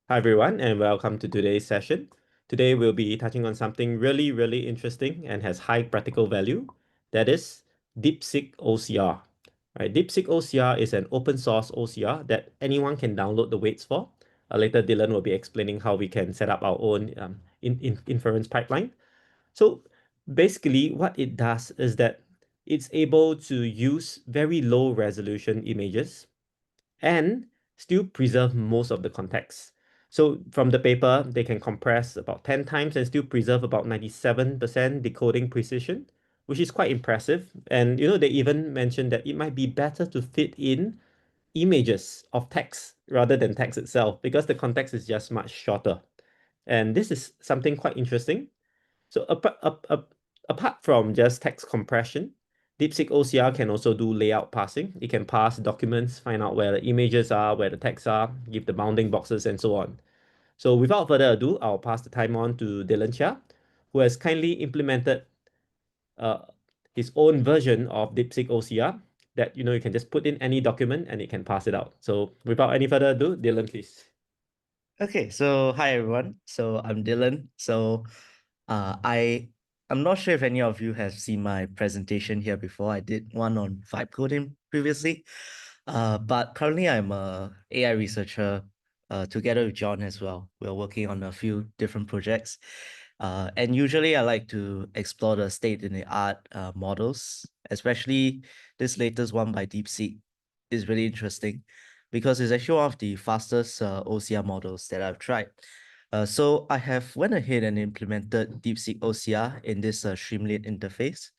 Hi everyone, and welcome to today's session. Today we'll be touching on something really interesting and has high practical value. That is DeepSeek OCR. Right, DeepSeek OCR is an open source OCR that anyone can download the weights for. Later, Dylan will be explaining how we can set up our own inference pipeline. So basically, what it does is that it's able to use very low resolution images and still preserve most of the context. So from the paper, they can compress about 10 times and still preserve about 97% decoding precision, which is quite impressive. And they even mentioned that it might be better to fit in images of text rather than text itself because the context is just much shorter. And this is something quite interesting. So apart from just text compression, DeepSeek OCR can also do layout parsing. It can parse documents, find out where the images are, where the texts are, give the bounding boxes, and so on. So without further ado, I'll pass the time on to Dylan Chia, who has kindly implemented uh, his own version of DeepSeek OCR that you can just put in any document and it can pass it out. So without any further ado, Dylan, please. Okay, so hi everyone. So I'm Dylan. I'm not sure if any of you have seen my presentation here before. I did one on vibe coding previously. But currently I'm a AI researcher together with John as well. We're working on a few different projects. And usually I like to explore the state-in-the-art models, especially this latest one by DeepSeek is really interesting because it's actually one of the fastest OCR models that I've tried. So I have went ahead and implemented DeepSeek OCR in this Streamlit interface.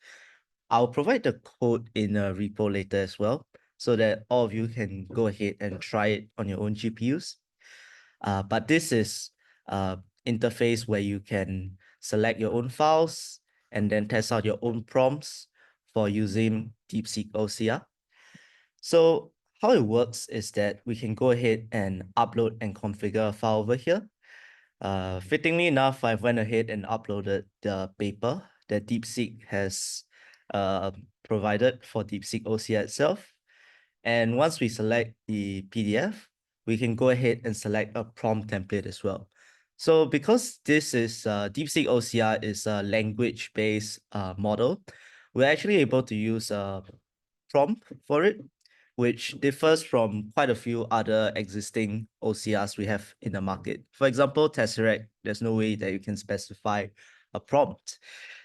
I'll provide the code in a repo later as well, so that all of you can go ahead and try it on your own GPUs. But this is interface where you can select your own files and then test out your own prompts for using DeepSeek OCR. So how it works is that we can go ahead and upload and configure a file over here. Fittingly enough, I went ahead and uploaded the paper that DeepSeek has provided for DeepSeek OCR itself. And once we select the PDF, we can go ahead and select a prompt template as well. So because this is DeepSeek OCR is a language-based model, we're actually able to use a prompt for it, which differs from quite a few other existing OCRs we have in the market. For example, Tesseract, there's no way that you can specify a prompt.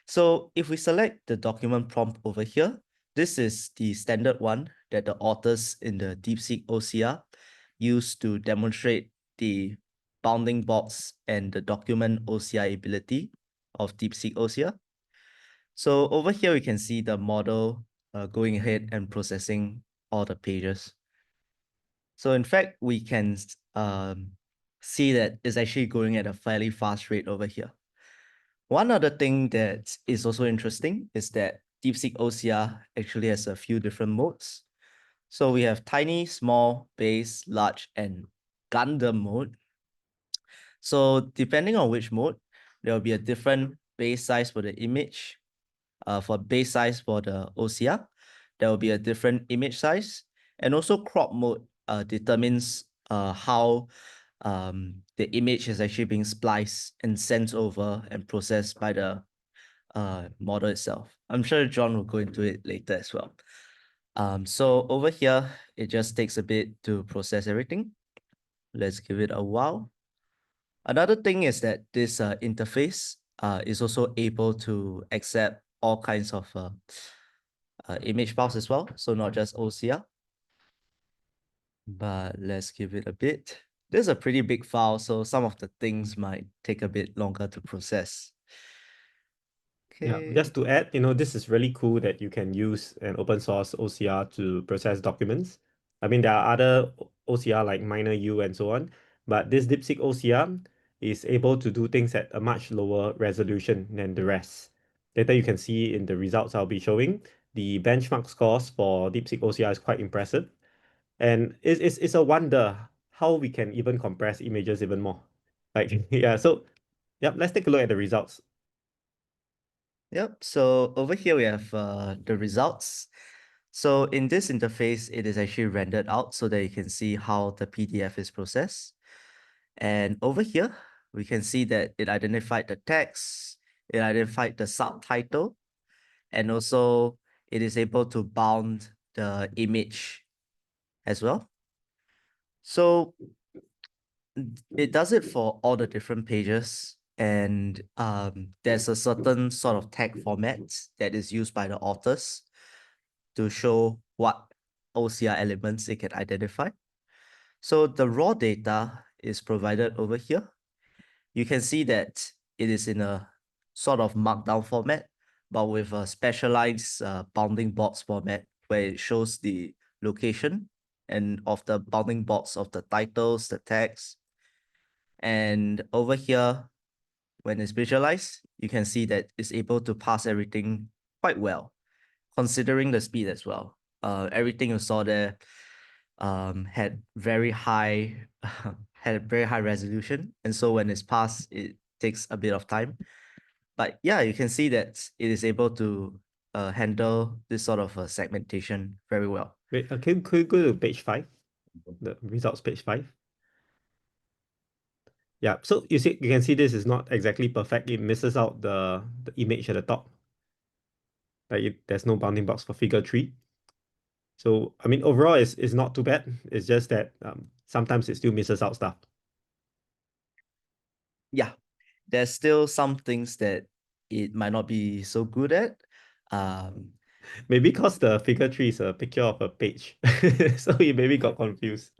So if we select the document prompt over here, this is the standard one that the authors in the DeepSeek OCR use to demonstrate the bounding box and the document OCR ability of DeepSeek OCR. So over here, we can see the model going ahead and processing all the pages. So in fact, we can see that it's actually going at a fairly fast rate over here. One other thing that is also interesting is that DeepSeek OCR actually has a few different modes. So we have tiny, small, base, large, and Gundam mode. So depending on which mode, there will be a different base size for the image. For base size for the OCR, there will be a different image size. And also crop mode determines how the image is actually being spliced and sent over and processed by the model itself. I'm sure John will go into it later as well. So over here, it just takes a bit to process everything. Let's give it a while. Another thing is that this interface is also able to accept all kinds of image files as well, so not just OCR. But let's give it a bit. This is a pretty big file, so some of the things might take a bit longer to process. Yeah, Okay. just to add, this is really cool that you can use an open source OCR to process documents. I mean, there are other OCR like MinerU and so on, but this DeepSeek OCR is able to do things at a much lower resolution than the rest. Later, you can see in the results I'll be showing, the benchmark scores for DeepSeek OCR is quite impressive. And it's a wonder how we can even compress images even more. Like, yeah, so, yep, let's take a look at the results. Yep, so over here we have the results. So in this interface, it is actually rendered out so that you can see how the PDF is processed. And over here, we can see that it identified the text, it identified the subtitle, and also it is able to bound the image as well. So it does it for all the different pages, and there's a certain sort of tag format that is used by the authors to show what OCR elements it can identify. So the raw data is provided over here. You can see that it is in a sort of markdown format, but with a specialized bounding box format where it shows the location and of the bounding box of the titles, the text. And over here, when it's visualized, you can see that it's able to pass everything quite well, considering the speed as well. Everything you saw there had very high had very high resolution, and so when it's passed, it takes a bit of time. But yeah, you can see that it is able to handle this sort of segmentation very well. Wait, could you go to page 5? The results page 5. Yeah, so you can see this is not exactly perfect. It misses out the image at the top. There's no bounding box for figure 3. So I mean overall it's not too bad. It's just that sometimes it still misses out stuff. Yeah, there's still some things that it might not be so good at. Maybe because the figure 3 is a picture of a page. So he maybe got confused.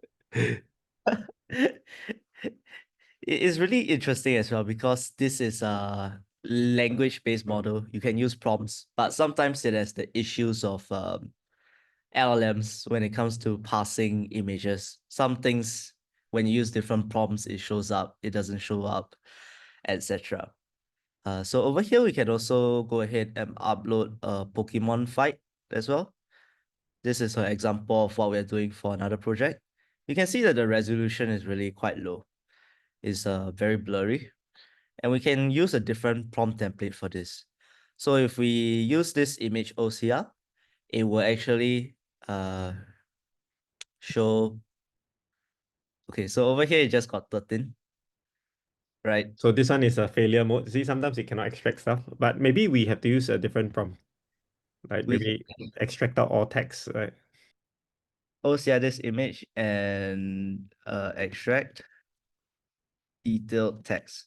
It is really interesting as well because this is a language-based model. You can use prompts, but sometimes it has the issues of LLMs when it comes to parsing images. Some things, when you use different prompts, it shows up, it doesn't show up, etc. So over here, we can also go ahead and upload a Pokemon fight as well. This is an example of what we're doing for another project. You can see that the resolution is really quite low. It's very blurry. And we can use a different prompt template for this. So if we use this image OCR, it will actually show. Okay, so over here it just got 13, right? So this one is a failure mode. See, sometimes it cannot extract stuff, but maybe we have to use a different prompt. Like We can maybe extract out all text, right? OCR this image and extract detailed text.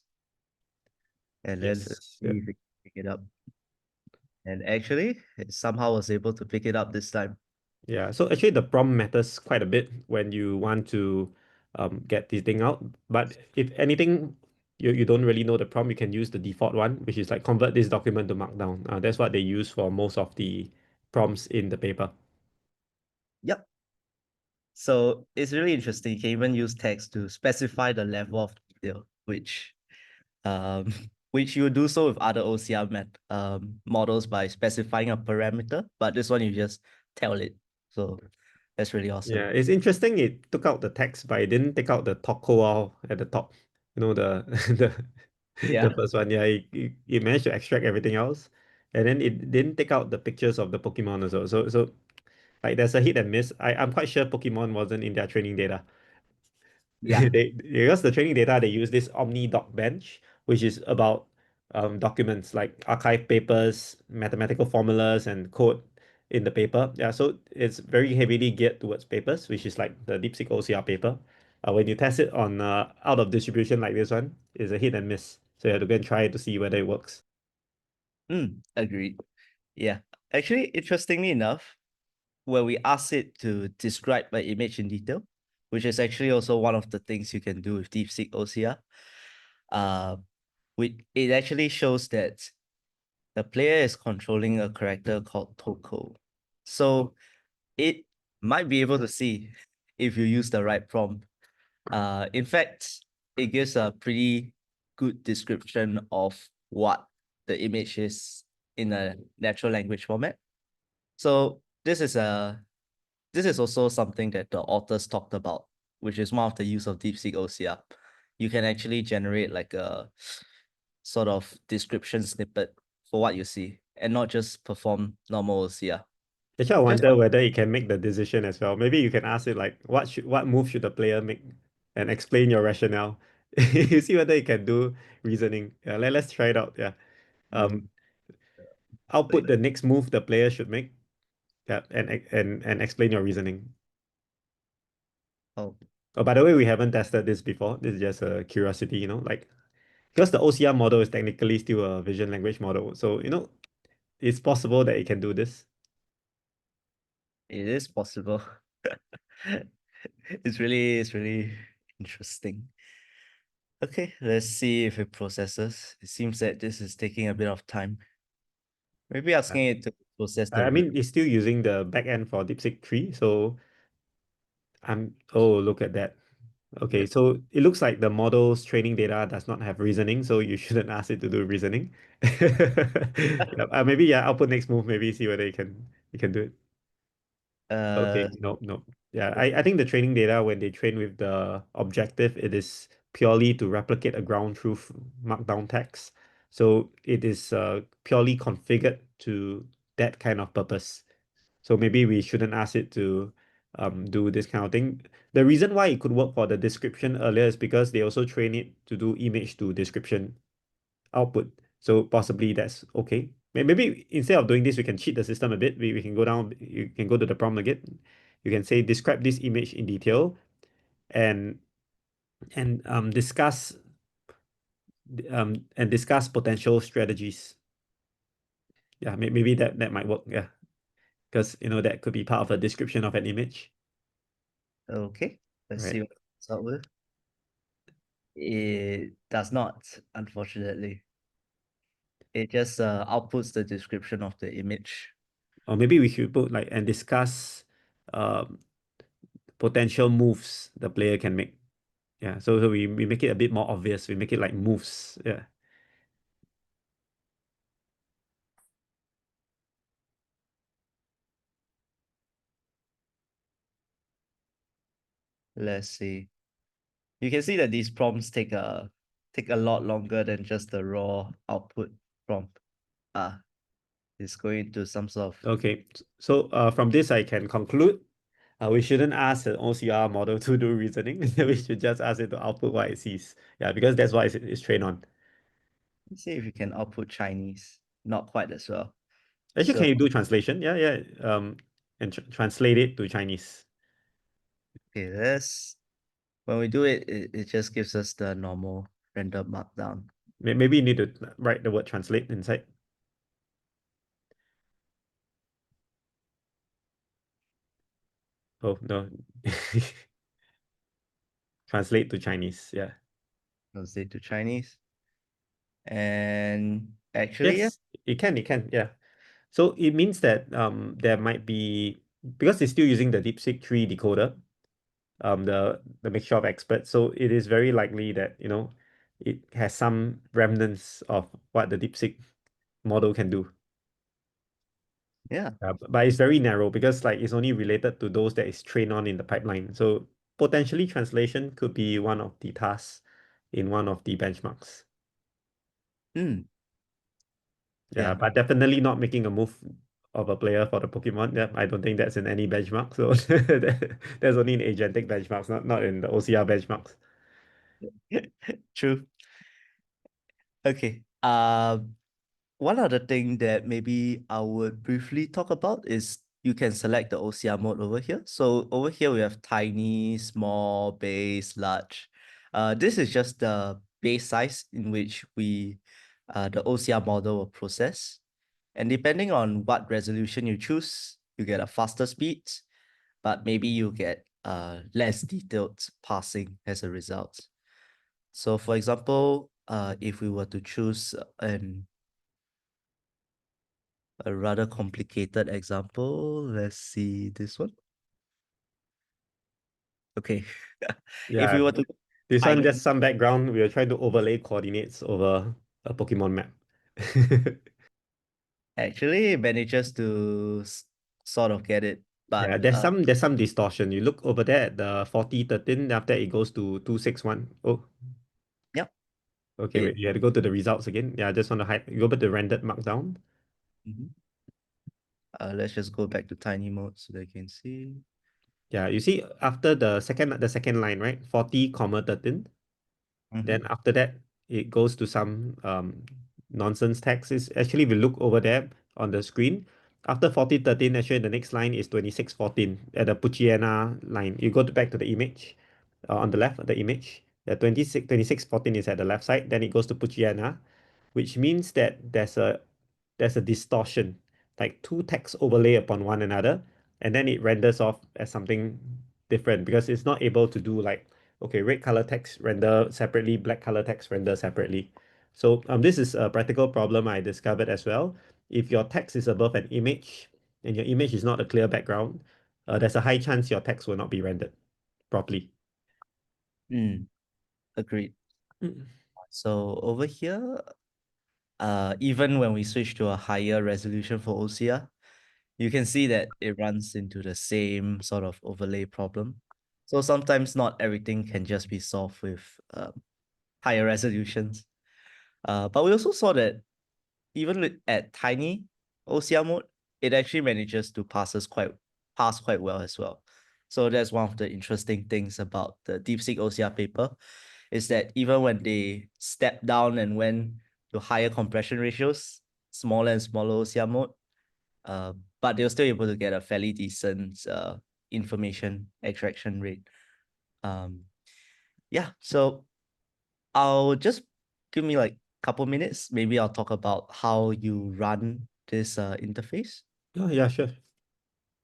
And then let's Yes. see Yeah. if it can pick it up. And actually, it somehow was able to pick it up this time. Yeah. So actually the prompt matters quite a bit when you want to get this thing out. But if anything, you don't really know the prompt, you can use the default one, which is like convert this document to Markdown. That's what they use for most of the prompts in the paper. Yep. So it's really interesting. You can even use text to specify the level of detail, um, which you do so with other OCR models by specifying a parameter, but this one you just tell it. So that's really awesome. Yeah, it's interesting. It took out the text, but it didn't take out the Tokowal at the top. You know, the the Yeah. first one. Yeah, it managed to extract everything else, and then it didn't take out the pictures of the Pokemon as well. So like there's a hit and miss. I'm quite sure Pokemon wasn't in their training data. Yeah. Because the training data, they use this Omni Doc Bench, which is about documents like archive papers, mathematical formulas, and code in the paper. Yeah, so it's very heavily geared towards papers, which is like the DeepSeek OCR paper. When you test it on out of distribution like this one, it's a hit and miss. So you have to go and try it to see whether it works. Agreed. Yeah. Actually, interestingly enough, where we ask it to describe an image in detail, which is actually also one of the things you can do with DeepSeek OCR, it actually shows that the player is controlling a character called Toko. So it might be able to see if you use the right prompt. In fact, it gives a pretty good description of what the image is in a natural language format. So this is also something that the authors talked about, which is one of the use of DeepSeek OCR. You can actually generate like a sort of description snippet for what you see and not just perform normal OCR. Actually, I Just wonder whether it can make the decision as well. Maybe you can ask it like, what move should the player make, and explain your rationale. You see whether it can do reasoning. Yeah, let's try it out. Yeah. Let Um, play output that. the next move the player should make. Yeah, and explain your reasoning. Oh, Oh, by the way, we haven't tested this before. This is just a curiosity, like because the OCR model is technically still a vision language model. So, it's possible that it can do this. it is possible. It's really interesting. Okay, let's see if it processes. It seems that this is taking a bit of time. Maybe Uh, asking it to process I the mean, it's still using the backend for DeepSeek 3. So oh, look at that. Okay, so it looks like the model's training data does not have reasoning, so you shouldn't ask it to do reasoning. Yeah, maybe yeah, output next move, maybe see whether you can do it. uh Okay, no, no. Yeah, I think the training data, when they train with the objective, it is purely to replicate a ground truth markdown text. So it is purely configured to that kind of purpose. So maybe we shouldn't ask it to do this kind of thing. The reason why it could work for the description earlier is because they also train it to do image to description output. So possibly that's okay. Maybe instead of doing this, we can cheat the system a bit. We can go down, you can go to the prompt again. You can say, describe this image in detail and discuss potential strategies. Yeah, maybe that might work. Yeah, because that could be part of a description of an image, okay. Let's see right? what it's out with. It does not, unfortunately. It just outputs the description of the image. Or maybe we should put like and discuss um, potential moves the player can make. Yeah, so we make it a bit more obvious. We make it like moves. Yeah. Let's see. You can see that these prompts take a lot longer than just the raw output prompt. Ah, it's going to some sort of Okay. So from this, I can conclude we shouldn't ask an OCR model to do reasoning. We should just ask it to output what it sees. Yeah, because that's what it's trained on. let's see if you can output Chinese. Not quite as well. Actually, So can you do translation? Yeah, yeah. And translate it to Chinese. okay, let's when we do it, it just gives us the normal render markdown. Maybe you need to write the word translate inside. Oh no. Translate to Chinese. Yeah. Translate to Chinese. And actually, yeah, Yes, it can, yeah. So it means that there might be, because it's still using the DeepSeek 3 decoder, the mixture of experts. So it is very likely that, it has some remnants of what the DeepSeek model can do. yeah. But it's very narrow because like it's only related to those that is trained on in the pipeline. So potentially translation could be one of the tasks in one of the benchmarks. Mm, Yeah, yeah. but definitely not making a move of a player for the Pokemon. Yeah, I don't think that's in any benchmark. So that's only in agentic benchmarks, not in the OCR benchmarks. True. Okay. One other thing that maybe I would briefly talk about is you can select the OCR mode over here. So over here we have tiny, small, base, large. This is just the base size in which the OCR model will process. And depending on what resolution you choose, you get a faster speed, but maybe you get less detailed parsing as a result. So for example, if we were to choose a rather complicated example. Let's see this one. Okay. If we Yeah, were to this one tiny, just some background. We are trying to overlay coordinates over a Pokemon map. actually it manages to sort of get it, Yeah, but there's some distortion. You look over there at the 4013, after it goes to 261. Oh, yep, okay, wait, it you had to go to the results again. Yeah, I just want to hide. Go back to rendered markdown. mhm. Let's just go back to tiny mode so they can see. Yeah, you see after the second line, right? 40, 13. Then after that, it goes to some nonsense text. Is actually, if you look over there on the screen, after 1413, actually the next line is 2614 at the Puchiana line. You go back to the image on the left of the image. The 2614 is at the left side. Then it goes to Puchiana, which means that there's a distortion, like two texts overlay upon one another, and then it renders off as something different because it's not able to do like, okay, red color text render separately, black color text render separately. So this is a practical problem I discovered as well. If your text is above an image and your image is not a clear background, there's a high chance your text will not be rendered properly. Agreed. Mm. So over here, even when we switch to a higher resolution for OCR, you can see that it runs into the same sort of overlay problem. So sometimes not everything can just be solved with higher resolutions. But we also saw that even at tiny OCR mode, it actually manages to pass quite well as well. So that's one of the interesting things about the DeepSeek OCR paper, is that even when they step down and went to higher compression ratios, smaller and smaller OCR mode, but they're still able to get a fairly decent information extraction rate. Yeah, so I'll just give me like a couple minutes. Maybe I'll talk about how you run this interface. Oh, yeah, sure.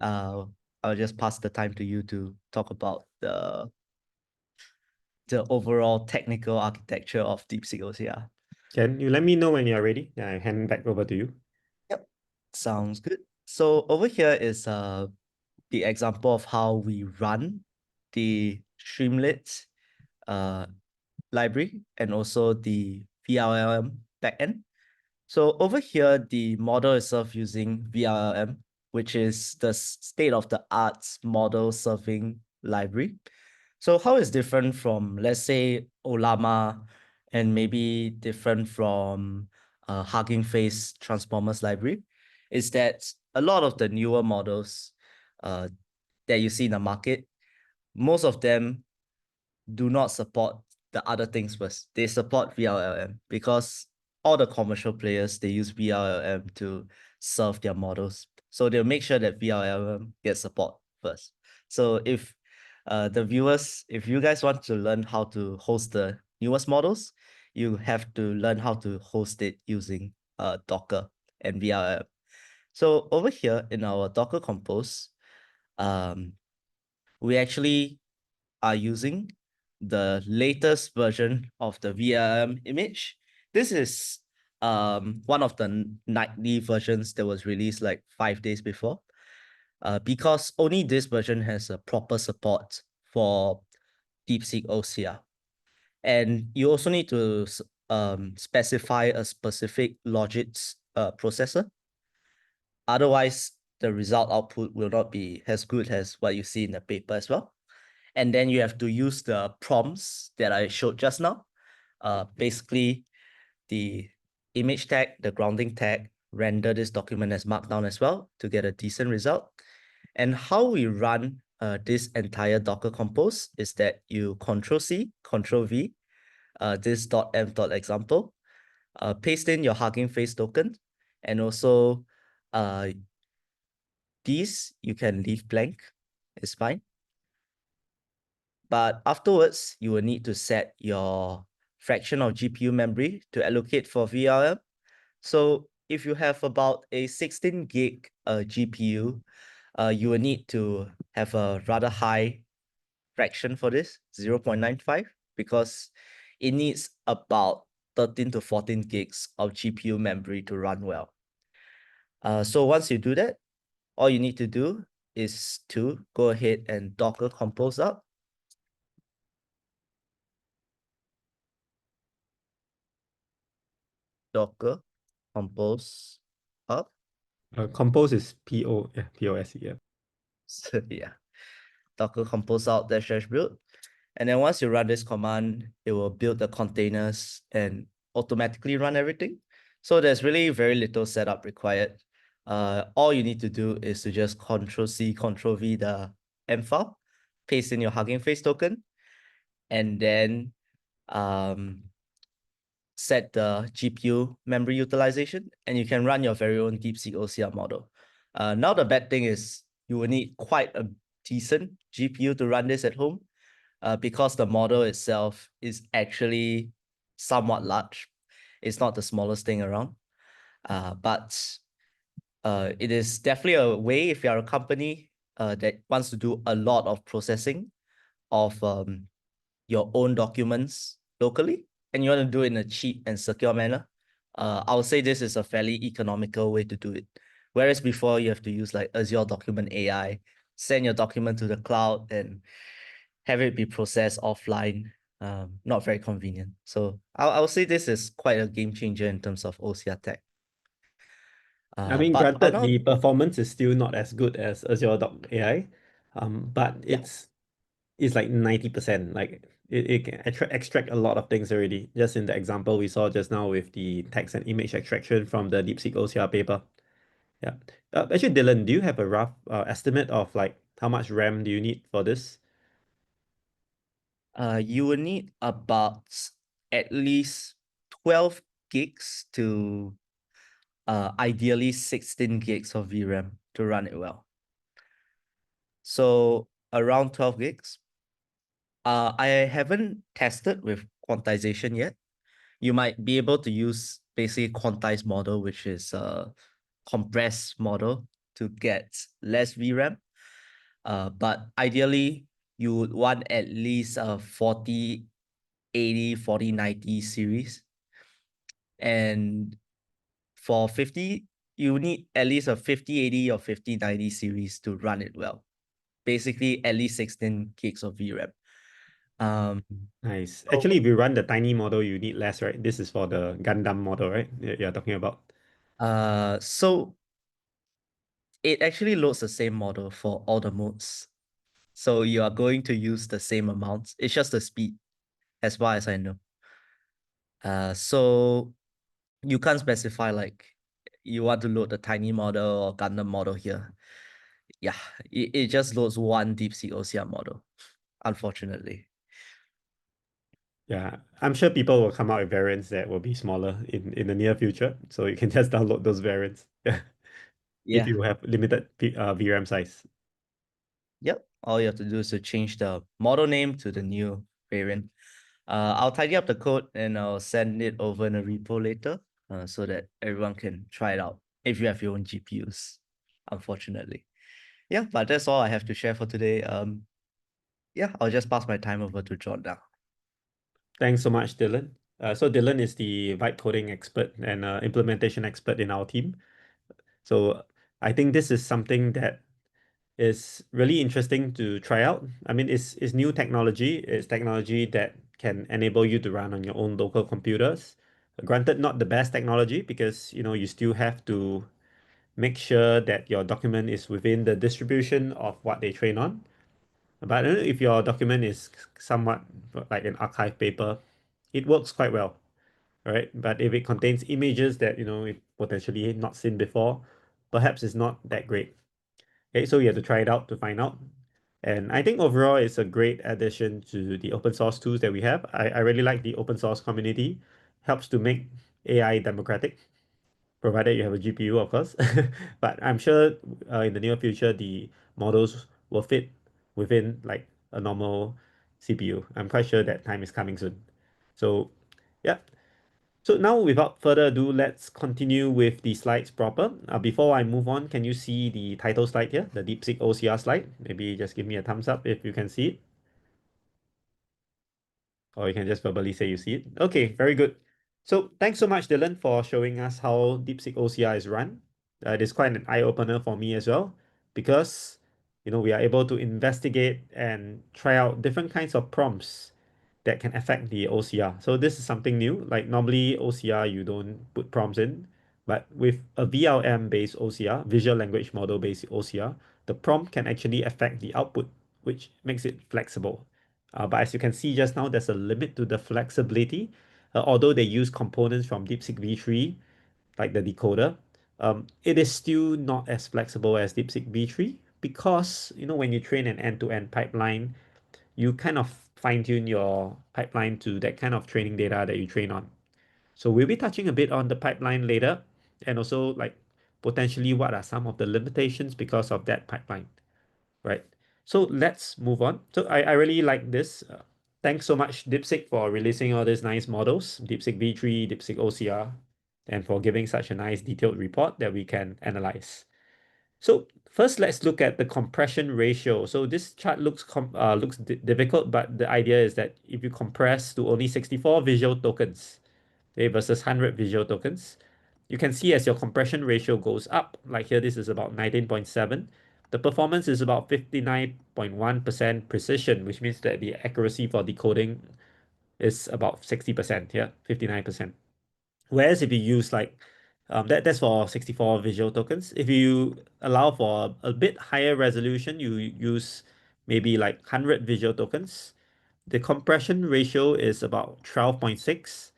I'll just pass the time to you to talk about the overall technical architecture of DeepSeek OCR. Can you let me know when you're ready? Then I hand back over to you. Yep, sounds good. So over here is the example of how we run the Streamlit library and also the VLLM backend. So over here, the model itself using VLLM, which is the state-of-the-art model serving library. So how is different from, let's say, Olama, and maybe different from Hugging Face Transformers library, is that a lot of the newer models that you see in the market, most of them do not support the other things first. They support VLLM because all the commercial players, they use VLLM to serve their models. So they'll make sure that VLLM gets support first. So if the viewers, if you guys want to learn how to host the newest models, you have to learn how to host it using Docker and VLLM. So over here in our Docker Compose, we actually are using the latest version of the VLM image. This is one of the nightly versions that was released like 5 days before, because only this version has a proper support for DeepSeek OCR. And you also need to specify a specific logic processor. Otherwise, the result output will not be as good as what you see in the paper as well. And then you have to use the prompts that I showed just now. Basically, the image tag, the grounding tag, render this document as markdown as well to get a decent result. And how we run this entire Docker Compose is that you Control-C, Control-V, this .env.example, paste in your Hugging Face token, and also these you can leave blank, it's fine. But afterwards, you will need to set your fraction of GPU memory to allocate for VRM. So if you have about a 16 gig GPU, you will need to have a rather high fraction for this, 0.95, because it needs about 13 to 14 gigs of GPU memory to run well. So once you do that, all you need to do is to go ahead and Docker Compose up. Docker Compose up. Compose is P-O-S-E. Yeah. So yeah, Docker Compose out dash build. And then once you run this command, it will build the containers and automatically run everything. So there's really very little setup required. All you need to do is to just Control-C, Control-V the M file, paste in your Hugging Face token, and then um, set the GPU memory utilization, and you can run your very own DeepSeek OCR model. Now the bad thing is you will need quite a decent GPU to run this at home, because the model itself is actually somewhat large. It's not the smallest thing around, but it is definitely a way if you're a company that wants to do a lot of processing of your own documents locally, and you want to do it in a cheap and secure manner. I would say this is a fairly economical way to do it. Whereas before you have to use like Azure Document AI, send your document to the cloud and have it be processed offline. Not very convenient. So I would say this is quite a game changer in terms of OCR tech. I mean, But on granted, all, the performance is still not as good as Azure Doc AI, but yeah, it's like 90%. Like it can extract a lot of things already. Just in the example we saw just now with the text and image extraction from the DeepSeek OCR paper. Yeah. Actually, Dylan, do you have a rough estimate of like how much RAM do you need for this? you will need about at least 12 gigs to ideally 16 gigs of VRAM to run it well. So around 12 gigs. I haven't tested with quantization yet. You might be able to use basically quantized model, which is a compressed model to get less VRAM. But ideally, you would want at least a 4080, 4090 series. And for 50, you need at least a 5080 or 5090 series to run it well. Basically, at least 16 gigs of VRAM. Um, Nice. so, Actually, if you run the tiny model, you need less, right? This is for the Gundam model, right? You're talking about. so it actually loads the same model for all the modes. So you are going to use the same amounts. It's just the speed, as far as I know. So you can't specify like you want to load the tiny model or Gundam model here. Yeah, it just loads one DeepSeek OCR model, unfortunately. Yeah, I'm sure people will come out with variants that will be smaller in the near future. So you can just download those variants. Yeah. If Yeah. you have limited VRAM size. Yep. All you have to do is to change the model name to the new variant. I'll tidy up the code and I'll send it over in a repo later, so that everyone can try it out if you have your own GPUs, unfortunately. Yeah, but that's all I have to share for today. Yeah, I'll just pass my time over to John now. Thanks so much, Dylan. So Dylan is the vibe coding expert and implementation expert in our team. So I think this is something that is really interesting to try out. I mean, it's new technology. It's technology that can enable you to run on your own local computers. Granted, not the best technology because you still have to make sure that your document is within the distribution of what they train on. But if your document is somewhat like an archive paper, it works quite well, right? But if it contains images that it potentially not seen before, perhaps it's not that great. Okay, so you have to try it out to find out. And I think overall it's a great addition to the open source tools that we have. I really like the open source community. Helps to make AI democratic, provided you have a GPU, of course. But I'm sure in the near future, the models will fit within like a normal CPU. I'm quite sure that time is coming soon. So, yeah. So now, without further ado, let's continue with the slides proper. Before I move on, can you see the title slide here, the DeepSeek OCR slide? Maybe just give me a thumbs up if you can see it. Or you can just verbally say you see it. Okay, very good. So thanks so much, Dylan, for showing us how DeepSeek OCR is run. It is quite an eye-opener for me as well, because we are able to investigate and try out different kinds of prompts that can affect the OCR. So this is something new. Like normally OCR, you don't put prompts in, but with a VLM-based OCR, visual language model-based OCR, the prompt can actually affect the output, which makes it flexible. But as you can see just now, there's a limit to the flexibility. Although they use components from DeepSeek V3, like the decoder, it is still not as flexible as DeepSeek V3 because when you train an end-to-end pipeline, you kind of fine-tune your pipeline to that kind of training data that you train on. So we'll be touching a bit on the pipeline later, and also like potentially what are some of the limitations because of that pipeline, right? So let's move on. So I really like this. Thanks so much, DeepSeek, for releasing all these nice models, DeepSeek V3, DeepSeek OCR, and for giving such a nice detailed report that we can analyze. So first, let's look at the compression ratio. So this chart looks difficult, but the idea is that if you compress to only 64 visual tokens, okay, versus 100 visual tokens, you can see as your compression ratio goes up, like here, this is about 19.7. The performance is about 59.1% precision, which means that the accuracy for decoding is about 60% here, 59%. Whereas if you use like that's for 64 visual tokens. If you allow for a bit higher resolution, you use maybe like 100 visual tokens. The compression ratio is about 12.6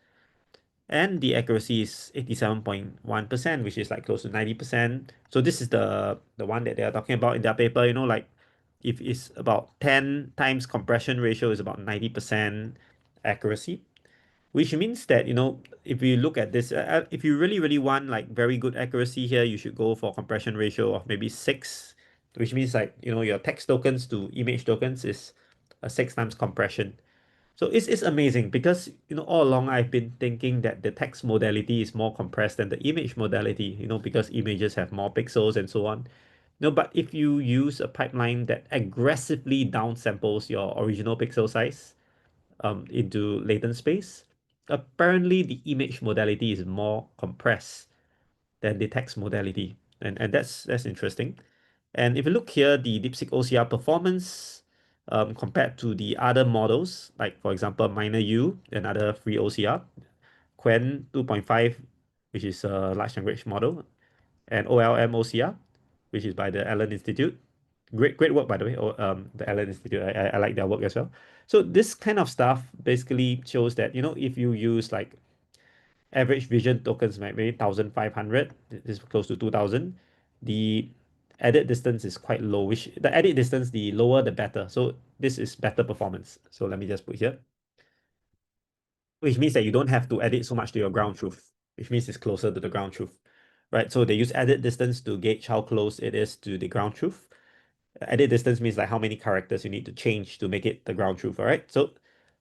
and the accuracy is 87.1%, which is like close to 90%. So this is the one that they are talking about in their paper, like if it's about 10 times compression ratio is about 90% accuracy, which means that, if you look at this, if you really, really want like very good accuracy here, you should go for compression ratio of maybe 6, which means like, your text tokens to image tokens is a 6 times compression. So it's amazing because, all along I've been thinking that the text modality is more compressed than the image modality, because images have more pixels and so on. No, but if you use a pipeline that aggressively downsamples your original pixel size, into latent space, apparently the image modality is more compressed than the text modality. And that's interesting. And if you look here, the DeepSeek OCR performance compared to the other models, like for example, Minor U, another free OCR, Quen 2.5, which is a large language model, and OLM OCR, which is by the Allen Institute. Great work, by the way, the Allen Institute. I like their work as well. So this kind of stuff basically shows that, if you use like average vision tokens, maybe 1,500, this is close to 2,000, the edit distance is quite low, which the edit distance, the lower the better. So this is better performance. So let me just put here, which means that you don't have to edit so much to your ground truth, which means it's closer to the ground truth, right? So they use edit distance to gauge how close it is to the ground truth. Edit distance means like how many characters you need to change to make it the ground truth, all right? So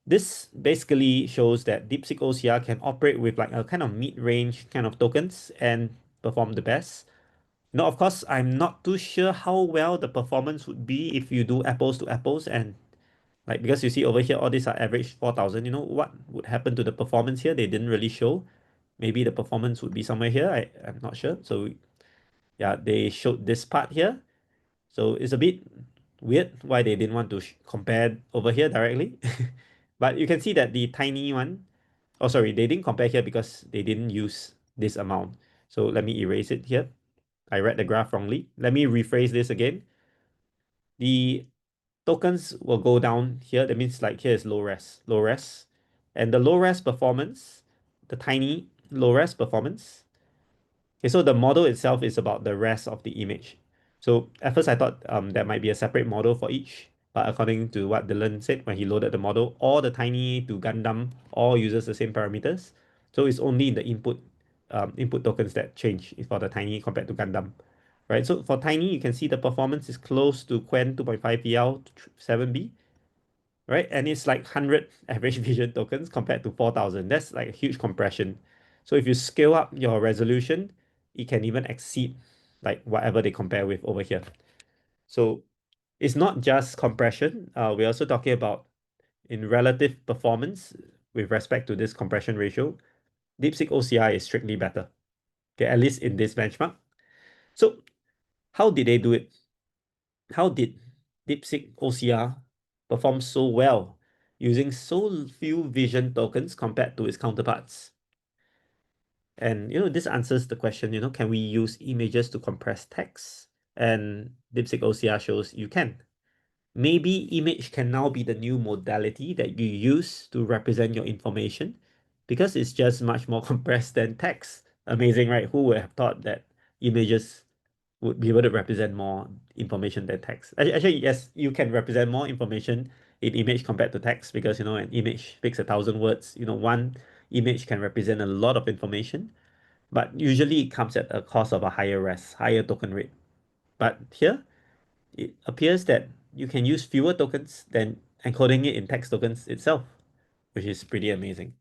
this basically shows that DeepSeek OCR can operate with like a kind of mid-range kind of tokens and perform the best. Now, of course, I'm not too sure how well the performance would be if you do apples to apples, and like because you see over here, all these are average 4,000. What would happen to the performance here? They didn't really show. Maybe the performance would be somewhere here. I'm not sure. So yeah, they showed this part here. So it's a bit weird why they didn't want to compare over here directly. But you can see that the tiny one, oh sorry, they didn't compare here because they didn't use this amount. So let me erase it here. I read the graph wrongly. Let me rephrase this again. The tokens will go down here. That means like here is low res. And the low res performance, the tiny low res performance. Okay, so the model itself is about the rest of the image. So at first I thought there might be a separate model for each, but according to what Dylan said when he loaded the model, all the tiny to Gundam all uses the same parameters. So it's only the input tokens that change for the tiny compared to Gundam. Right? So for tiny, you can see the performance is close to Quen 2.5 PL 7B, right? And it's like 100 average vision tokens compared to 4,000. That's like a huge compression. So if you scale up your resolution, it can even exceed like whatever they compare with over here. So it's not just compression. We're also talking about in relative performance with respect to this compression ratio. DeepSeek OCR is strictly better. Okay, at least in this benchmark. So how did they do it? How did DeepSeek OCR perform so well using so few vision tokens compared to its counterparts? And this answers the question, can we use images to compress text? And DeepSeek OCR shows you can. Maybe image can now be the new modality that you use to represent your information because it's just much more compressed than text. Amazing, right? Who would have thought that images would be able to represent more information than text? Actually, yes, you can represent more information in image compared to text because, an image speaks 1,000 words. One image can represent a lot of information, but usually it comes at a cost of a higher res, higher token rate. But here, it appears that you can use fewer tokens than encoding it in text tokens itself, which is pretty amazing.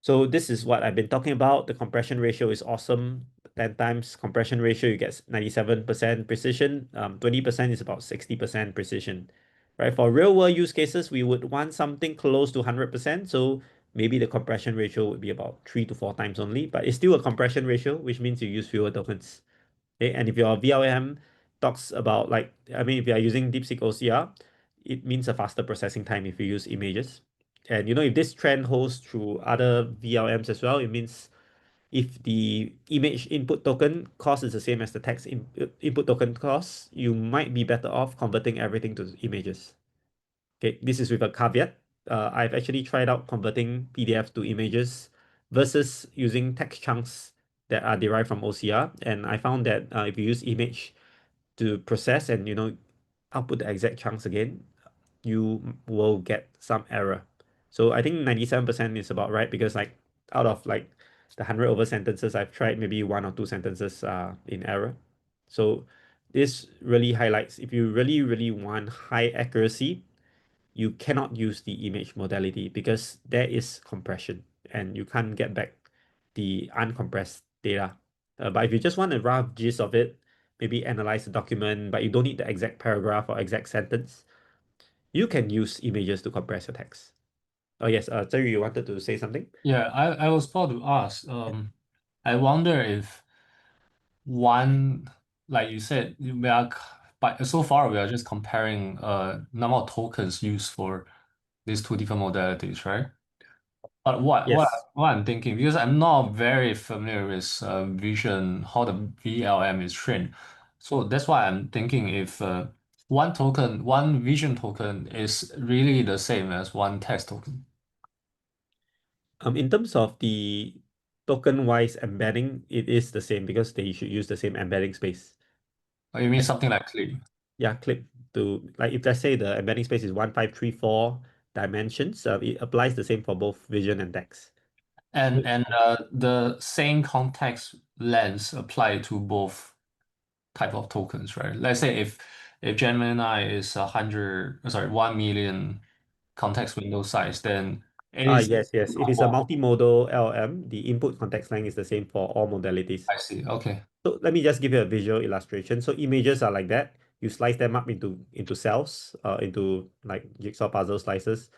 So this is what I've been talking about. The compression ratio is awesome. 10 times compression ratio, you get 97% precision. 20% is about 60% precision, right? For real world use cases, we would want something close to 100%. So maybe the compression ratio would be about 3 to 4 times only, but it's still a compression ratio, which means you use fewer tokens. Okay, and if your VLM talks about if you are using DeepSeek OCR, it means a faster processing time if you use images. And if this trend holds through other VLMs as well, it means if the image input token cost is the same as the text input token cost, you might be better off converting everything to images. Okay, this is with a caveat. I've actually tried out converting PDF to images versus using text chunks that are derived from OCR. And I found that if you use image to process and output the exact chunks again, you will get some error. So I think 97% is about right because out of the 100 over sentences I've tried, maybe 1 or 2 sentences are in error. So this really highlights if you really, really want high accuracy, you cannot use the image modality because there is compression and you can't get back the uncompressed data. But if you just want a rough gist of it, maybe analyze the document, but you don't need the exact paragraph or exact sentence, you can use images to compress your text. Oh yes, Terry, you wanted to say something? Yeah, I was about to ask, I wonder if one, like you said, but so far we are just comparing number of tokens used for these two different modalities, right? But Yes. what I'm thinking, because I'm not very familiar with vision, how the VLM is trained. So that's why I'm thinking if one vision token is really the same as one text token. In terms of the token-wise embedding, it is the same because they should use the same embedding space. You mean something like clip? Yeah, click to if let's say the embedding space is 1534 dimensions, it applies the same for both vision and text. And the same context lens apply to both type of tokens, right? Let's say if Gemini is 1 million context window size, then it is Yes, yes. If it's a multimodal LM, the input context length is the same for all modalities. I see. Okay. So let me just give you a visual illustration. So images are like that. You slice them up into cells, into like jigsaw puzzle slices.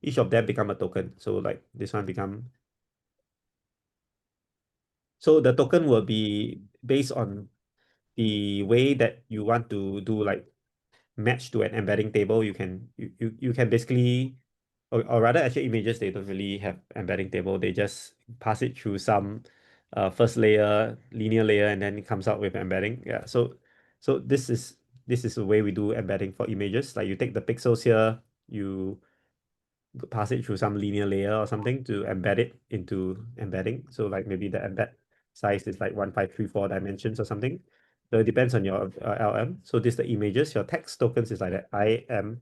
Each of them become a token. So like this one become. So the token will be based on the way that you want to do match to an embedding table. You can basically or rather actually images they don't really have embedding table. They just pass it through some first layer, linear layer, and then it comes out with embedding. Yeah. So this is the way we do embedding for images. Like you take the pixels here, you pass it through some linear layer or something to embed it into embedding. So like maybe the embed size is like 1534 dimensions or something. So it depends on your LM. So this is the images. Your text tokens is like that IM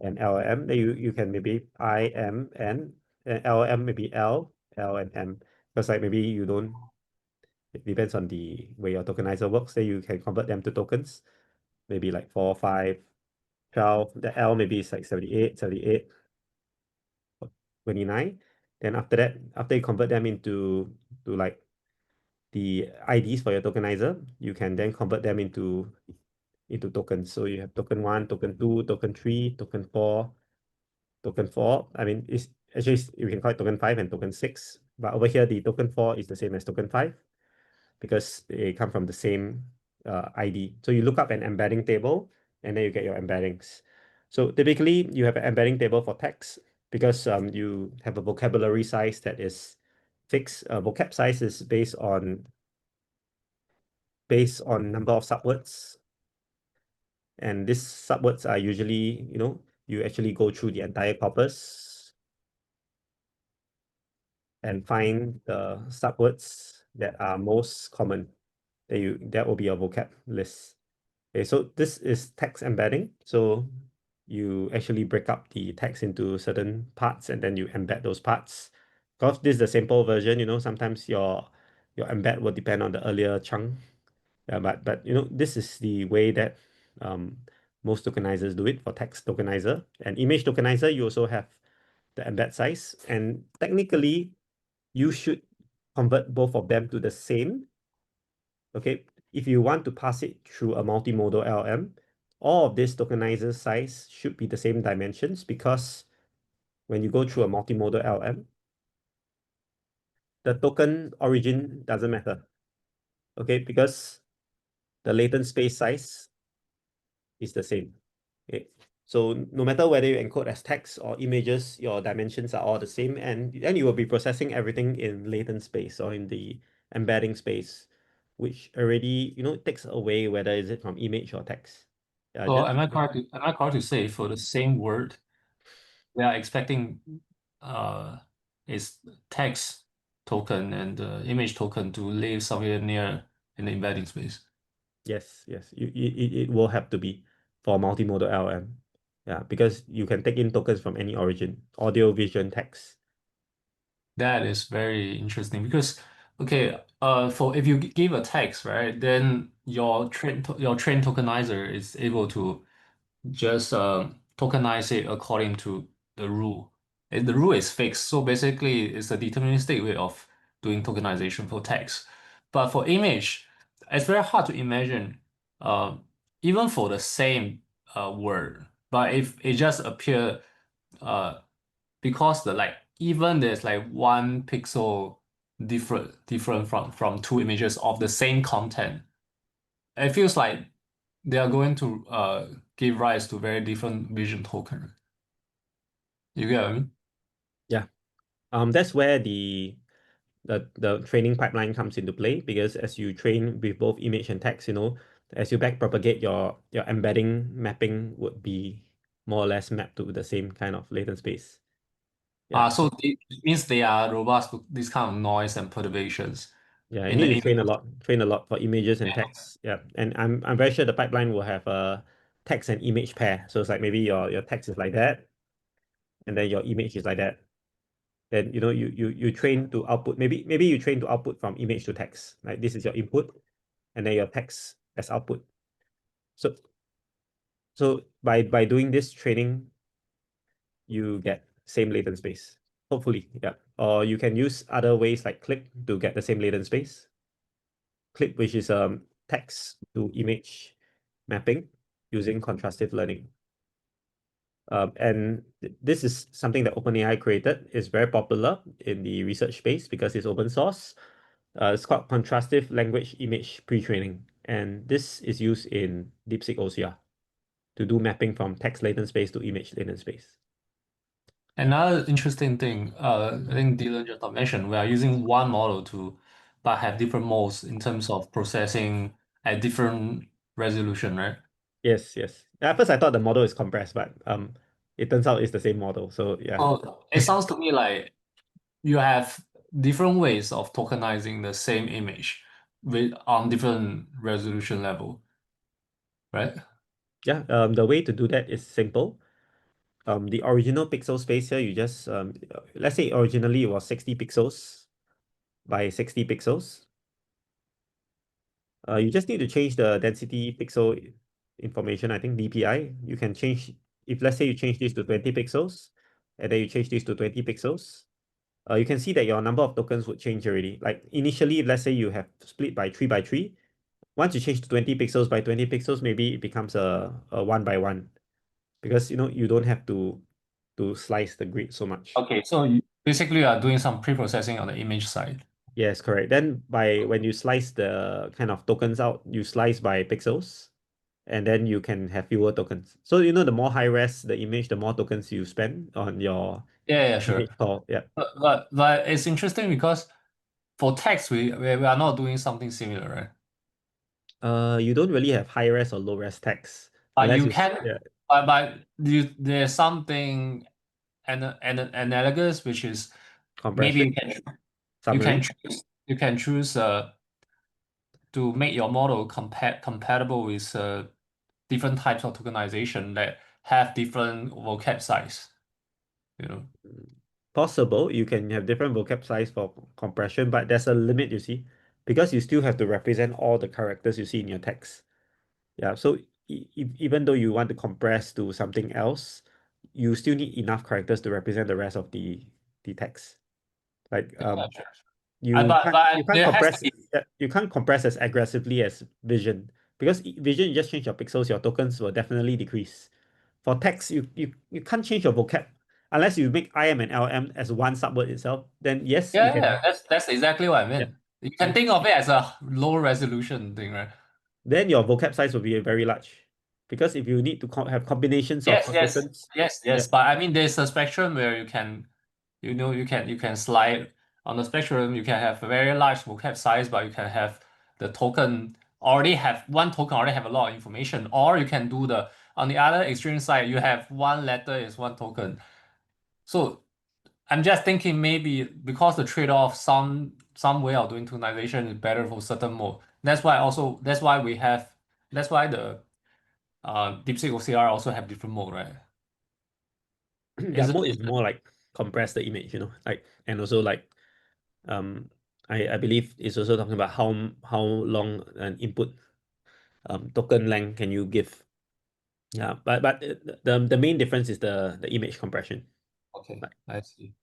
and LM. Then you can maybe IM and LM maybe L and M. Because like maybe you don't, it depends on the way your tokenizer works. Then you can convert them to tokens. Maybe like 4, 5, 12. The L maybe is like 78, 78. 29. Then after that, after you convert them to like the IDs for your tokenizer, you can then convert them into tokens. So you have token 1, token 2, token 3, token 4, token 4. I mean, it's actually you can call it token 5 and token 6. But over here, the token 4 is the same as token 5 because they come from the same ID. So you look up an embedding table and then you get your embeddings. So typically you have an embedding table for text because you have a vocabulary size that is fixed. Vocab size is based on number of subwords. And these subwords are usually, you actually go through the entire corpus and find the subwords that are most common. That will be your vocab list. Okay, so this is text embedding. So you actually break up the text into certain parts and then you embed those parts. Because this is the simple version, sometimes your embed will depend on the earlier chunk. Yeah, but this is the way that most tokenizers do it for text tokenizer. And image tokenizer, you also have the embed size. And technically, you should convert both of them to the same. Okay, if you want to pass it through a multimodal LLM, all of this tokenizer size should be the same dimensions, because when you go through a multimodal LLM, the token origin doesn't matter. Okay, because the latent space size is the same. Okay. So no matter whether you encode as text or images, your dimensions are all the same, and then you will be processing everything in latent space or in the embedding space, which already, takes away whether is it from image or text. So am I correct to say for the same word, we are expecting its text token and the image token to live somewhere near in the embedding space? Yes, it will have to be for multimodal LLM. Yeah, because you can take in tokens from any origin, audio, vision, text. That is very interesting because, okay, for if you give a text, right, then your train tokenizer is able to just tokenize it according to the rule. And the rule is fixed, so basically it's a deterministic way of doing tokenization for text. But for image, it's very hard to imagine, even for the same word. But if it just appear, uh, because even there's like 1 pixel different from two images of the same content, it feels like they are going to give rise to very different vision token. You get what I mean? Yeah. That's where the training pipeline comes into play, because as you train with both image and text, as you back propagate your embedding mapping would be more or less mapped to the same kind of latent space. Yeah. So it means they are robust to this kind of noise and perturbations Yeah, you in the need to image. train a lot for images and text. Yeah. And I'm very sure the pipeline will have a text and image pair. So it's like maybe your text is like that, and then your image is like that. Then you train to output. Maybe you train to output from image to text. Like this is your input, and then your text as output. So by doing this training, you get same latent space. Hopefully, yeah. Or you can use other ways like clip to get the same latent space. Clip, which is text to image mapping using contrastive learning. And this is something that OpenAI created. It's very popular in the research space because it's open source. It's called Contrastive Language-Image Pretraining, and this is used in DeepSeek OCR to do mapping from text latent space to image latent space. Another interesting thing, I think Dylan just mentioned, we are using one model but have different modes in terms of processing at different resolution, right? Yes. At first, I thought the model is compressed, but it turns out it's the same model. So yeah. Oh, it sounds to me like you have different ways of tokenizing the same image on different resolution level, right? Yeah. The way to do that is simple. The original pixel space here, you just let's say originally it was 60 pixels by 60 pixels. You just need to change the density pixel information, I think DPI. You can change, if let's say you change this to 20 pixels, and then you change this to 20 pixels, you can see that your number of tokens would change already. Like initially, let's say you have split by 3 by 3. Once you change to 20 pixels by 20 pixels, maybe it becomes a 1 by 1, because you don't have to slice the grid so much. Okay, so you basically are doing some pre-processing on the image side. Yes, correct. Then when you slice the kind of tokens out, you slice by pixels, and then you can have fewer tokens. So the more high res the image, the more tokens you spend on your Yeah, sure. image call. Yeah. But it's interesting because for text, we are not doing something similar, right? You don't really have high res or low res text But unless you can, yeah, there's something analogous, which is maybe compression, you can summary. choose to make your model compatible with different types of tokenization that have different vocab size, you know? Possible, you can have different vocab size for compression, but there's a limit, you see, because you still have to represent all the characters you see in your text. Yeah, so even though you want to compress to something else, you still need enough characters to represent the rest of the text. Like Yeah, sure. you can't There has to compress be. you can't compress as aggressively as vision, because vision, you just change your pixels, your tokens will definitely decrease. For text, you can't change your vocab unless you make IM and LM as one subword itself. Then yes, you Yeah, can. yeah, that's exactly what I Yeah. meant. You can think of it as a low resolution thing, right? Then your vocab size will be very large, because if you need to have combinations of Yes, yes, tokens. yes, Yeah. yes. But I mean, there's a spectrum where you can, you can slide on the spectrum. You can have a very large vocab size, but you can have the token already have one token already have a lot of information, or you can do the on the other extreme side, you have one letter is one token. So I'm just thinking maybe because the trade-off, some way of doing tokenization is better for certain mode. That's why the DeepSeek OCR also have different mode, right? Their Isn't mode is it? more like compress the image, like, and also like, I believe it's also talking about how long an input token length can you give. Yeah, but the main difference is the image compression. Okay, Like, I see.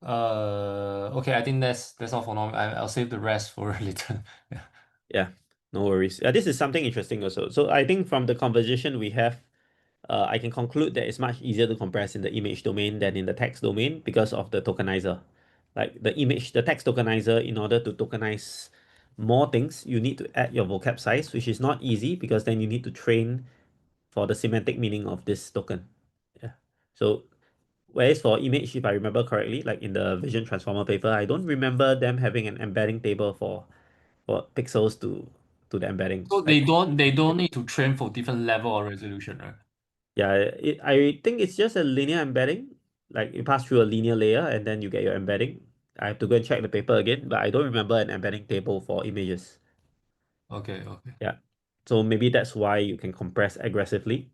Okay, I think that's all for now. I'll save the rest for later. Yeah. yeah, no worries. This is something interesting also. So I think from the conversation we have, I can conclude that it's much easier to compress in the image domain than in the text domain because of the tokenizer. Like the text tokenizer, in order to tokenize more things, you need to add your vocab size, which is not easy because then you need to train for the semantic meaning of this token. Yeah. So whereas for image, if I remember correctly, like in the Vision Transformer paper, I don't remember them having an embedding table for pixels to the embedding. So Like, they don't need to train for different level of resolution, right? yeah, I think it's just a linear embedding. Like you pass through a linear layer and then you get your embedding. I have to go and check the paper again, but I don't remember an embedding table for images. Okay, okay. Yeah. So maybe that's why you can compress aggressively.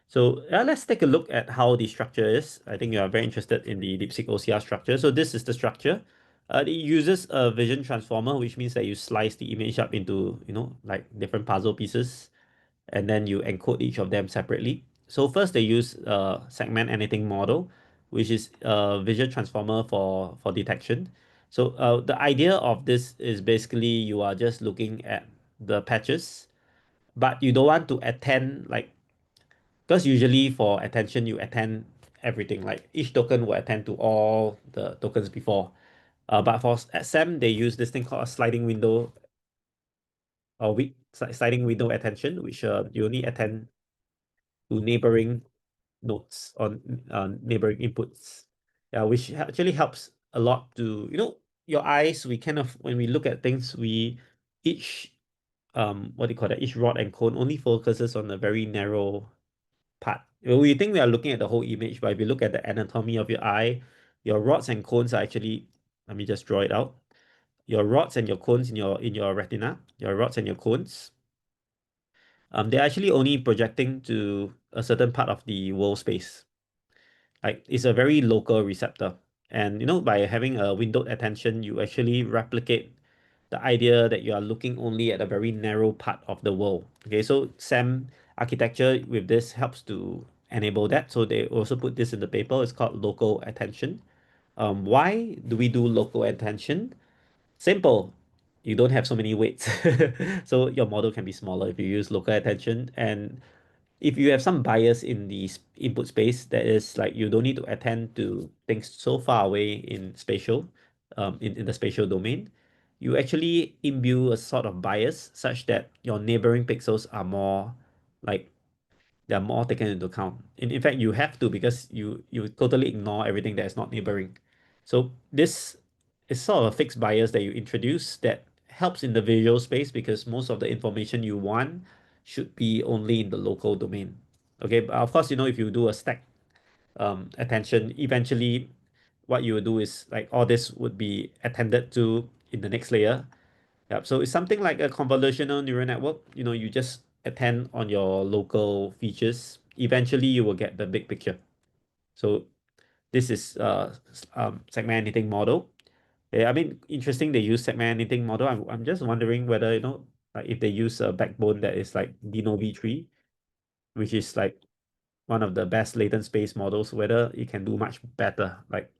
So let's take a look at how the structure is. I think you are very interested in the DeepSeek OCR structure. So this is the structure. It uses a vision transformer, which means that you slice the image up into, like different puzzle pieces, and then you encode each of them separately. So first they use segment anything model, which is a vision transformer for detection. So the idea of this is basically you are just looking at the patches, but you don't want to attend, like, because usually for attention you attend everything, like each token will attend to all the tokens before. But for SEM, they use this thing called a sliding window or sliding window attention, which you only attend to neighboring nodes on neighboring inputs. Yeah, which actually helps a lot to, your eyes, we kind of, when we look at things, we each what do you call that? Each rod and cone only focuses on a very narrow part. Well, we think we are looking at the whole image, but if you look at the anatomy of your eye, your rods and cones are actually, let me just draw it out. Your rods and your cones in your retina, your rods and your cones, they're actually only projecting to a certain part of the world space. Like it's a very local receptor. And by having a windowed attention, you actually replicate the idea that you are looking only at a very narrow part of the world. Okay, so SAM architecture with this helps to enable that. So they also put this in the paper. It's called local attention. Why do we do local attention? Simple. You don't have so many weights. So your model can be smaller if you use local attention. And if you have some bias in the input space, that is like you don't need to attend to things so far away in spatial, in the spatial domain, you actually imbue a sort of bias such that your neighboring pixels are more like they're more taken into account. In fact, you have to, because you totally ignore everything that is not neighboring. So this is sort of a fixed bias that you introduce that helps in the visual space because most of the information you want should be only in the local domain. Okay, but of course, if you do a stack attention, eventually what you will do is like all this would be attended to in the next layer. Yep. So it's something like a convolutional neural network. You just attend on your local features eventually you will get the big picture. So this is segment anything model. Yeah, I mean, interesting they use segment anything model. I'm just wondering whether, like if they use a backbone that is like Dino v3, which is like one of the best latent space models, whether it can do much better. Like,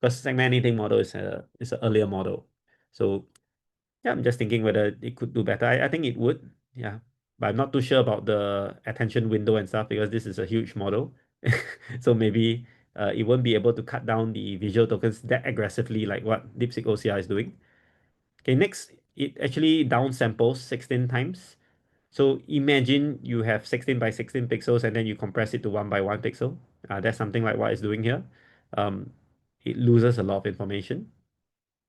because segment anything model is an earlier model. So yeah, I'm just thinking whether it could do better. I think it would, yeah. But I'm not too sure about the attention window and stuff because this is a huge model. So maybe it won't be able to cut down the visual tokens that aggressively like what DeepSeek OCR is doing. Okay, next, it actually downsamples 16 times. So imagine you have 16 by 16 pixels and then you compress it to 1 by 1 pixel. That's something like what it's doing here. Um, it loses a lot of information.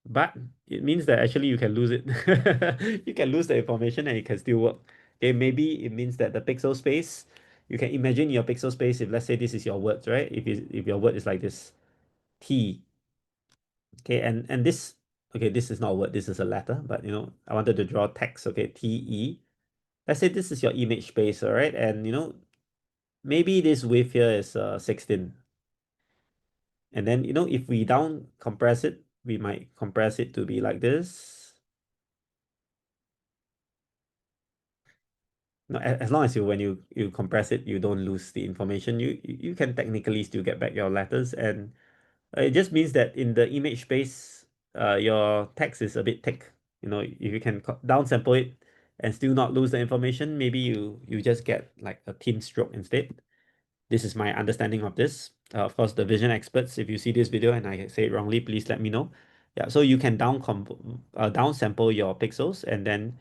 But it means that actually you can lose it. You can lose the information and it can still work. Okay, maybe it means that the pixel space, you can imagine your pixel space if let's say this is your words, right? If your word is like this, T. Okay, and this, okay, this is not a word, this is a letter, but I wanted to draw text, okay, TE. Let's say this is your image space, all right? And maybe this width here is 16. And then, if we down compress it, we might compress it to be like this. No, as long as when you compress it, you don't lose the information. You can technically still get back your letters, and it just means that in the image space, your text is a bit thick. If you can downsample it and still not lose the information, maybe you just get like a thin stroke instead. This is my understanding of this. Of course, the vision experts, if you see this video and I say it wrongly, please let me know. Yeah, so you can downsample your pixels and then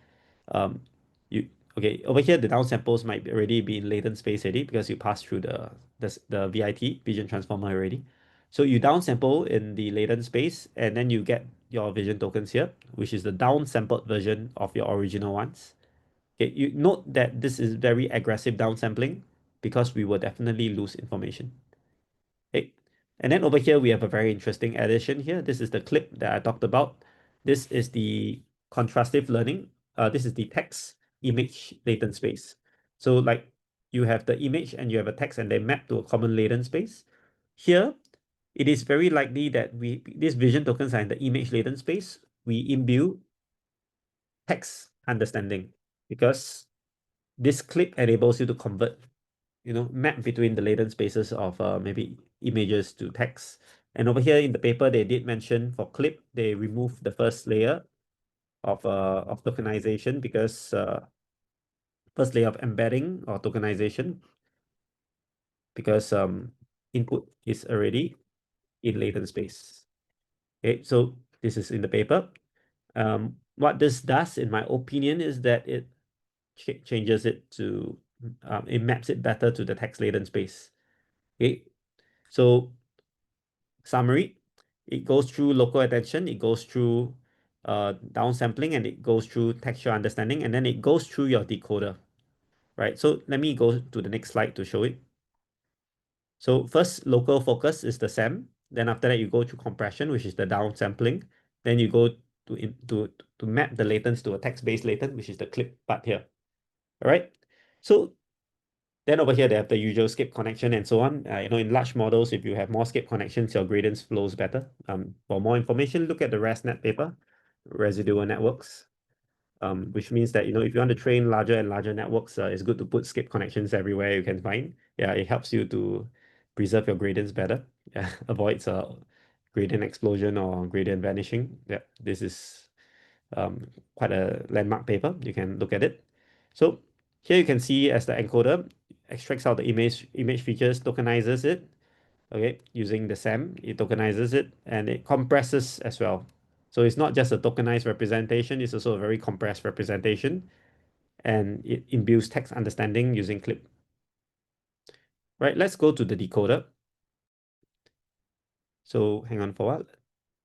um, you okay over here the downsamples might already be in latent space already because you pass through the VIT vision transformer already. So you downsample in the latent space and then you get your vision tokens here, which is the downsampled version of your original ones. Okay, you note that this is very aggressive downsampling because we will definitely lose information. Okay. And then over here, we have a very interesting addition here. This is the clip that I talked about. This is the contrastive learning. This is the text image latent space. So like you have the image and you have a text and they map to a common latent space. Here, it is very likely that these vision tokens are in the image latent space. We imbue text understanding because this clip enables you to convert, map between the latent spaces of maybe images to text. And over here in the paper, they did mention for clip, they removed the first layer of tokenization because first layer of embedding or tokenization because input is already in latent space. Okay, so this is in the paper. What this does, in my opinion, is that it changes it to it maps it better to the text latent space. Okay, so summary, it goes through local attention, it goes through downsampling, and it goes through textual understanding, and then it goes through your decoder, right? So let me go to the next slide to show it. So first, local focus is the SAM. Then after that, you go to compression, which is the downsampling. Then you go to map the latents to a text-based latent, which is the clip part here. All right. So then over here, they have the usual skip connection and so on. In large models, if you have more skip connections, your gradients flows better. For more information, look at the ResNet paper, residual networks, which means that, if you want to train larger and larger networks, it's good to put skip connections everywhere you can find. Yeah, it helps you to preserve your gradients better. Yeah, avoids gradient explosion or gradient vanishing. Yeah, this is quite a landmark paper. You can look at it. So here you can see as the encoder extracts out the image features, tokenizes it, okay, using the SAM, it tokenizes it and it compresses as well. So it's not just a tokenized representation, it's also a very compressed representation and it imbues text understanding using clip. Right, let's go to the decoder. So hang on for a while.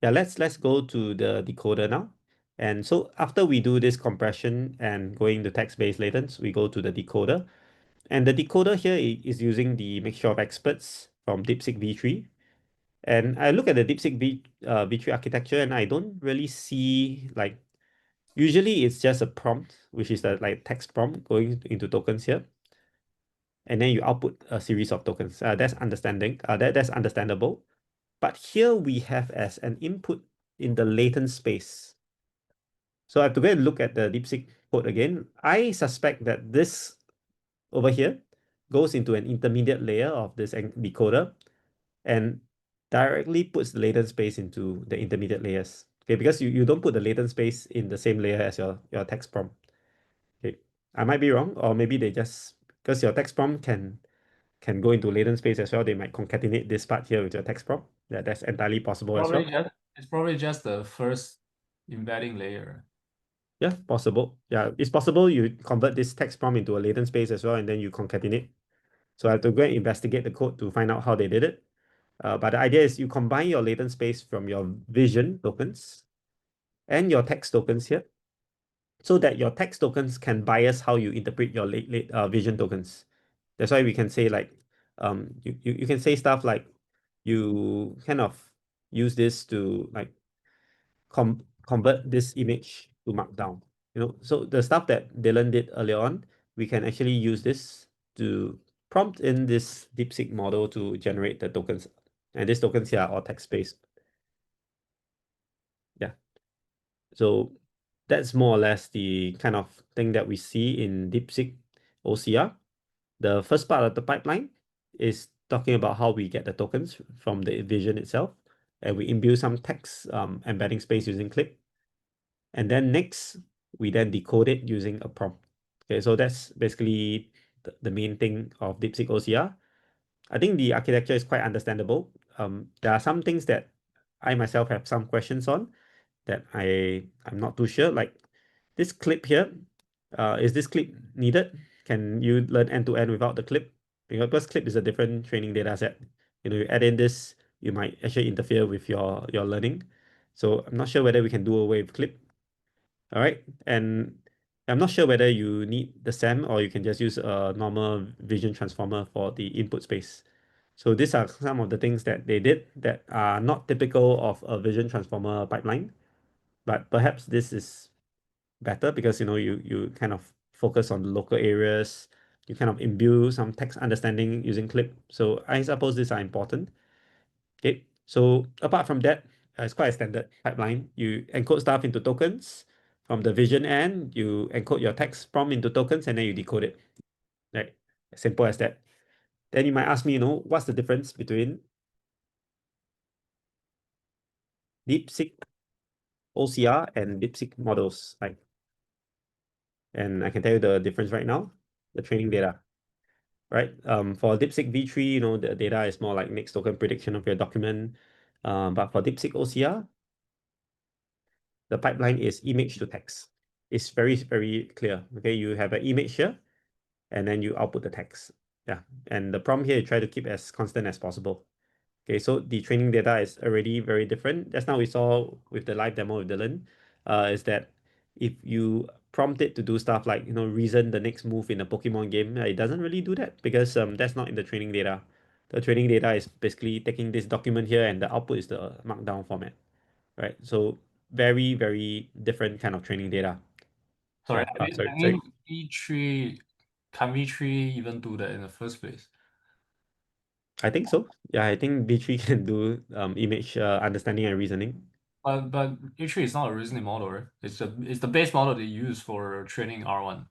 Yeah, let's go to the decoder now. And so after we do this compression and going to text-based latents, we go to the decoder. And the decoder here is using the mixture of experts from DeepSeek V3. And I look at the DeepSeek V3 architecture and I don't really see like, usually it's just a prompt, which is the like text prompt going into tokens here. and then you output a series of tokens. That's understandable. But here we have as an input in the latent space. So I have to go and look at the DeepSeek code again. I suspect that this over here goes into an intermediate layer of this decoder and directly puts the latent space into the intermediate layers. Okay, because you don't put the latent space in the same layer as your text prompt. Okay, I might be wrong, or maybe they just, because your text prompt can go into latent space as well, they might concatenate this part here with your text prompt. Yeah, that's entirely possible as well. It's probably just the first embedding layer. Yeah, possible. Yeah, it's possible you convert this text prompt into a latent space as well, and then you concatenate. So I have to go and investigate the code to find out how they did it. But the idea is you combine your latent space from your vision tokens and your text tokens here, so that your text tokens can bias how you interpret your vision tokens. That's why we can say like, you can say stuff like you kind of use this to like convert this image to markdown. So the stuff that Dylan did earlier on, we can actually use this to prompt in this DeepSeek model to generate the tokens. And these tokens here are all text-based. Yeah. So that's more or less the kind of thing that we see in DeepSeek OCR. The first part of the pipeline is talking about how we get the tokens from the vision itself, and we imbue some text embedding space using clip. And then next, we then decode it using a prompt. Okay, so that's basically the main thing of DeepSeek OCR. I think the architecture is quite understandable. There are some things that I myself have some questions on that I'm not too sure. Like this clip here, is this clip needed? Can you learn end to end without the clip? Because clip is a different training data set. You add in this, you might actually interfere with your learning. So I'm not sure whether we can do away with clip. All right, and I'm not sure whether you need the SAM or you can just use a normal vision transformer for the input space. So these are some of the things that they did that are not typical of a vision transformer pipeline, but perhaps this is better because you kind of focus on the local areas, you kind of imbue some text understanding using clip. So I suppose these are important. Okay, so apart from that, it's quite a standard pipeline. You encode stuff into tokens. From the vision end, you encode your text prompt into tokens and then you decode it. Right? As simple as that. Then you might ask me, what's the difference between DeepSeek OCR and DeepSeek models? Right? And I can tell you the difference right now, the training data. Right? For DeepSeek V3, the data is more like mixed token prediction of your document. But for DeepSeek OCR, the pipeline is image to text. It's very, very clear. Okay, you have an image here, and then you output the text. Yeah, and the prompt here, you try to keep as constant as possible. Okay, so the training data is already very different. Just now we saw with the live demo with Dylan, is that if you prompt it to do stuff like reason the next move in a Pokemon game, it doesn't really do that because that's not in the training data. The training data is basically taking this document here and the output is the markdown format, right? So very, very different kind of training data. Sorry, Right. I mean V3, can V3 even do that in the first place? I think so. Yeah, I think B3 can do image understanding and reasoning. But V3 is not a reasoning model, right? It's the base model they use for training R1.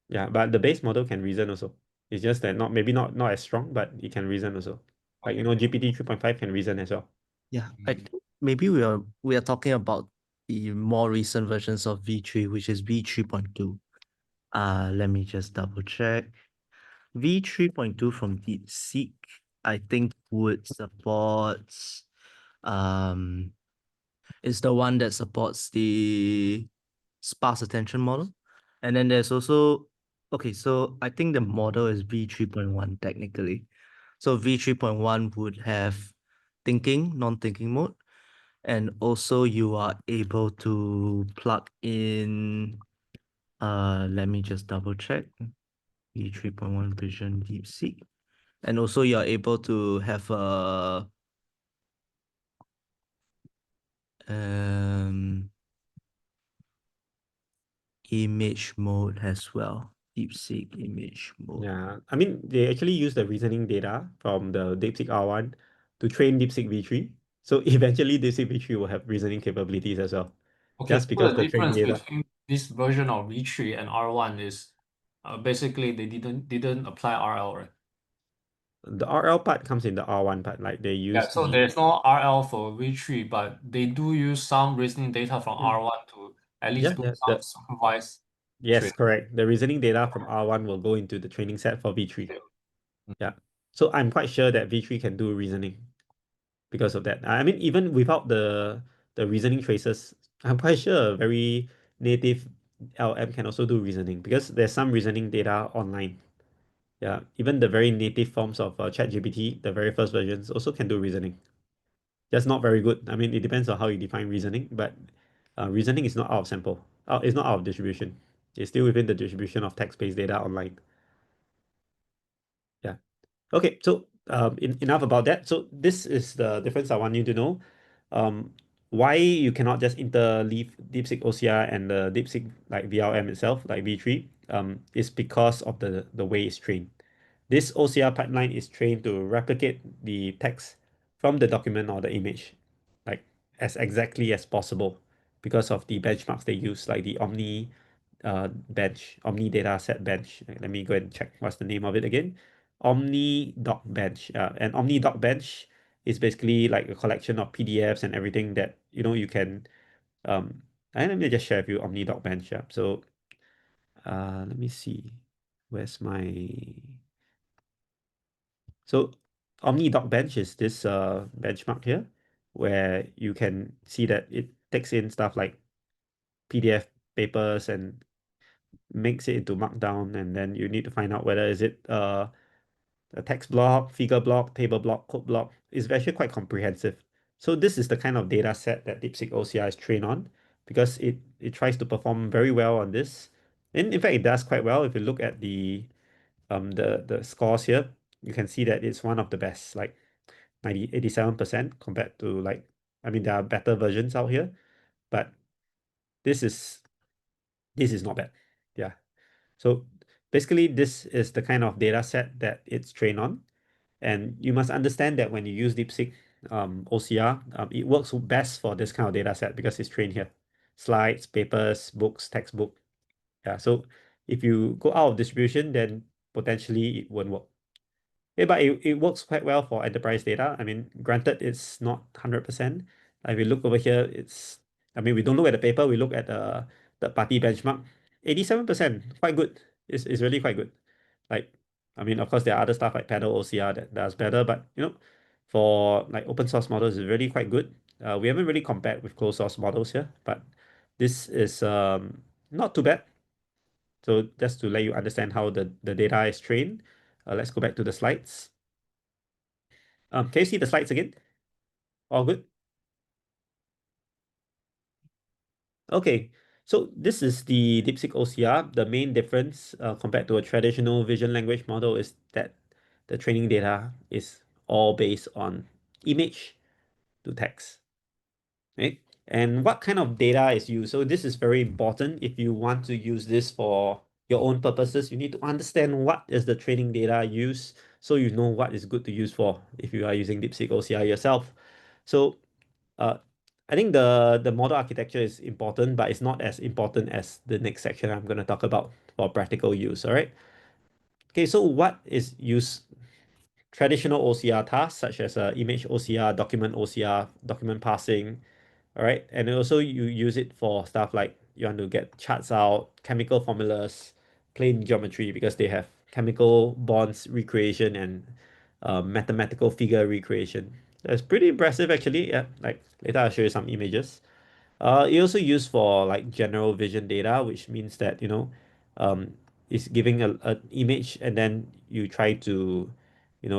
Yeah, but the base model can reason also. It's just that maybe not as strong, but it can reason also. Like Okay. GPT 3.5 can reason as well. Yeah, I think maybe we are talking about the more recent versions of V3, which is V3.2. Let me just double check. V3.2 from DeepSeek, I think would support is the one that supports the sparse attention model. And then there's also okay, so I think the model is V3.1 technically. So V3.1 would have thinking, non-thinking mode. And also you are able to plug in, let me just double check. V3.1 Vision DeepSeek. And also you're able to have a image mode as well. DeepSeek image mode. Yeah, I mean, they actually use the reasoning data from the DeepSeek R1 to train DeepSeek V3. So eventually, DeepSeek V3 will have reasoning capabilities as well, Okay, just so because the the training difference data. between this version of V3 and R1 is basically they didn't apply RL, right? The RL part comes in the R1 part, like they Yeah, use so the. there's no RL for V3, but they do use some reasoning data from R1 to at least Yeah, do yeah. some supervised Yes, training. correct. The reasoning data from R1 will go into the training set for V3. Okay. Yeah. So I'm quite sure that V3 can do reasoning because of that. I mean, even without the reasoning traces, I'm quite sure a very native LM can also do reasoning because there's some reasoning data online. Yeah, even the very native forms of ChatGPT, the very first versions, also can do reasoning. Just not very good. I mean, it depends on how you define reasoning, but reasoning is not out of sample. It's not out of distribution. It's still within the distribution of text-based data online. Yeah. Okay, so enough about that. So this is the difference I want you to know. Why you cannot just interleave DeepSeek OCR and the DeepSeek like VLM itself, like V3, is because of the way it's trained. This OCR pipeline is trained to replicate the text from the document or the image, like as exactly as possible because of the benchmarks they use, like the Omni data set bench. Let me go and check what's the name of it again. Omni doc bench. And Omni doc bench is basically like a collection of PDFs and everything that you can and let me just share with you Omni doc bench. Yeah. So let me see. Where's my so Omni doc bench is this benchmark here where you can see that it takes in stuff like PDF papers and makes it into markdown, and then you need to find out whether is it a text block, figure block, table block, code block. It's actually quite comprehensive. So this is the kind of data set that DeepSeek OCR is trained on because it tries to perform very well on this. And in fact, it does quite well. If you look at the scores here, you can see that it's one of the best, like 87% compared to like, I mean, there are better versions out here, but this is not bad. Yeah. So basically, this is the kind of data set that it's trained on. And you must understand that when you use DeepSeek OCR, it works best for this kind of data set because it's trained here. Slides, papers, books, textbook. Yeah, so if you go out of distribution, then potentially it won't work. Yeah, but it works quite well for enterprise data. I mean, granted, it's not 100%. If we look over here, I mean, we don't look at the paper, we look at the third-party benchmark. 87%, quite good. It's really quite good. Like, I mean, of course, there are other stuff like Paddle OCR that does better, but for like open source models, it's really quite good. We haven't really compared with closed source models here, but this is not too bad. So just to let you understand how the data is trained, let's go back to the slides. Can you see the slides again? All good? Okay, so this is the DeepSeek OCR. The main difference compared to a traditional vision language model is that the training data is all based on image to text. Right? And what kind of data is used? So this is very important. If you want to use this for your own purposes, you need to understand what is the training data used so you know what is good to use for if you are using DeepSeek OCR yourself. So uh, I think the model architecture is important, but it's not as important as the next section I'm going to talk about for practical use. All right. Okay, so what is used? Traditional OCR tasks such as image OCR, document OCR, document parsing, all right? And also you use it for stuff like you want to get charts out, chemical formulas, plane geometry, because they have chemical bonds recreation and mathematical figure recreation. That's pretty impressive actually. Yeah, like later I'll show you some images. It also used for like general vision data, which means that um, it's giving a image and then you try to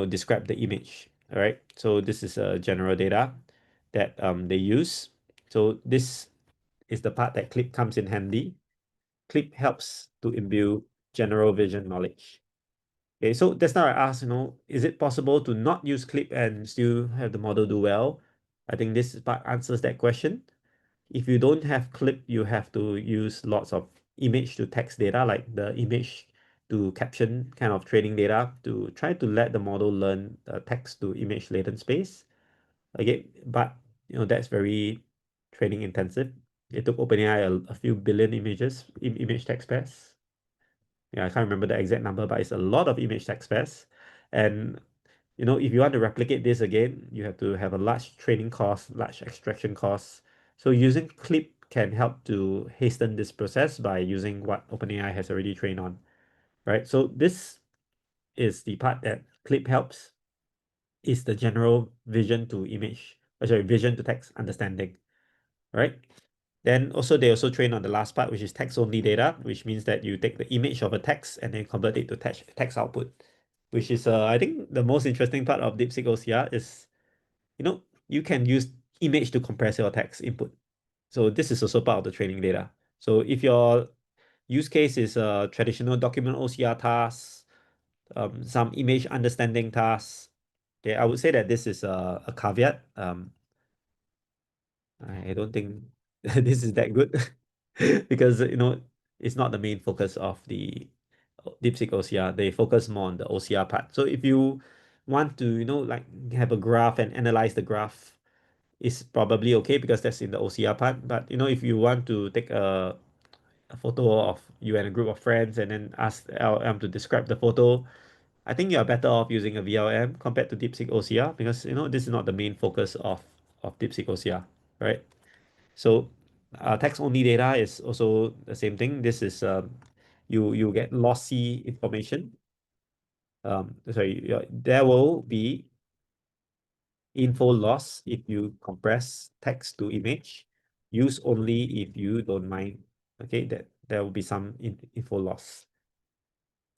describe the image. All right. So this is a general data that they use. So this is the part that Clip comes in handy. Clip helps to imbue general vision knowledge. Okay, so that's now I asked, is it possible to not use Clip and still have the model do well? I think this part answers that question. If you don't have Clip, you have to use lots of image to text data, like the image to caption kind of training data to try to let the model learn text to image latent space. Okay, but that's very training intensive. It took OpenAI a few billion image text pairs. Yeah, I can't remember the exact number, but it's a lot of image text pairs. And if you want to replicate this again, you have to have a large training cost, large extraction costs. So using Clip can help to hasten this process by using what OpenAI has already trained on, right? So this is the part that Clip helps, is the general vision to vision to text understanding, right? Then they also train on the last part, which is text-only data, which means that you take the image of a text and then convert it to text output, which is, I think, the most interesting part of DeepSeek OCR is, you can use image to compress your text input. So this is also part of the training data. So if your use case is a traditional document OCR task, some image understanding tasks, okay, I would say that this is a caveat. I don't think this is that good because it's not the main focus of the DeepSeek OCR. They focus more on the OCR part. So if you want to like have a graph and analyze the graph, it's probably okay because that's in the OCR part. But if you want to take a photo of you and a group of friends and then ask the LLM to describe the photo, I think you are better off using a VLM compared to DeepSeek OCR because this is not the main focus of DeepSeek OCR, right? So text-only data is also the same thing. This is you get lossy information. There will be info loss if you compress text to image. Use only if you don't mind. Okay, that there will be some info loss.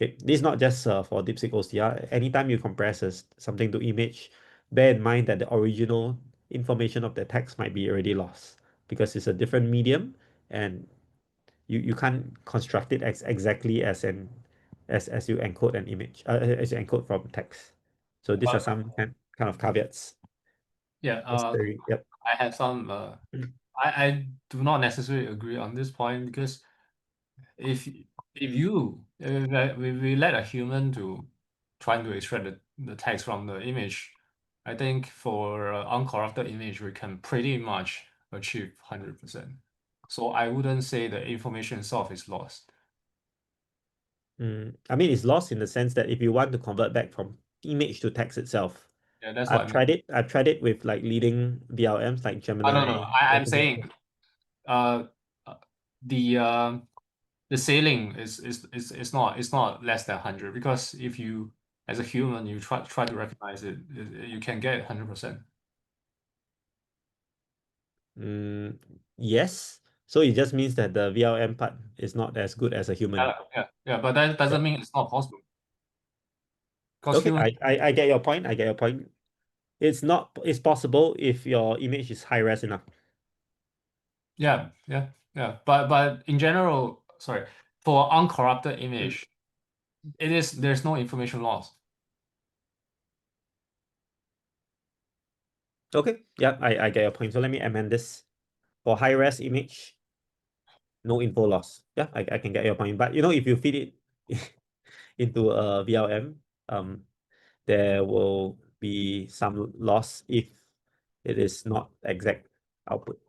Okay, this is not just for DeepSeek OCR. Anytime you compress something to image, bear in mind that the original information of the text might be already lost because it's a different medium and you can't construct it exactly as you encode an image, as you encode from text. So these are some kind of caveats. Yeah, Yep. I have some. I do not necessarily agree on this point because if we let a human to trying to extract the text from the image, I think for uncorrupted image we can pretty much achieve 100%. So I wouldn't say the information itself is lost. I mean, it's lost in the sense that if you want to convert back from image to text itself, Yeah, that's what I I've mean. tried it. I've tried it with like leading VLMs like Gemini. No. I'm saying uh, the ceiling is not less than 100 because if you as a human you try to recognize it, you can get 100%. Yes. So it just means that the VLM part is not as good as a human. Yeah, but that doesn't mean it's not possible. Because Okay, human, I get your point. I get your point. It's possible if your image is high res enough. yeah. But in general, sorry, for uncorrupted Mm. image, there's no information loss. Okay, yeah, I get your point. So let me amend this. For high res image, no info loss. Yeah, I can get your point. But if you feed it into a VLM, there will be some loss if it is not exact output.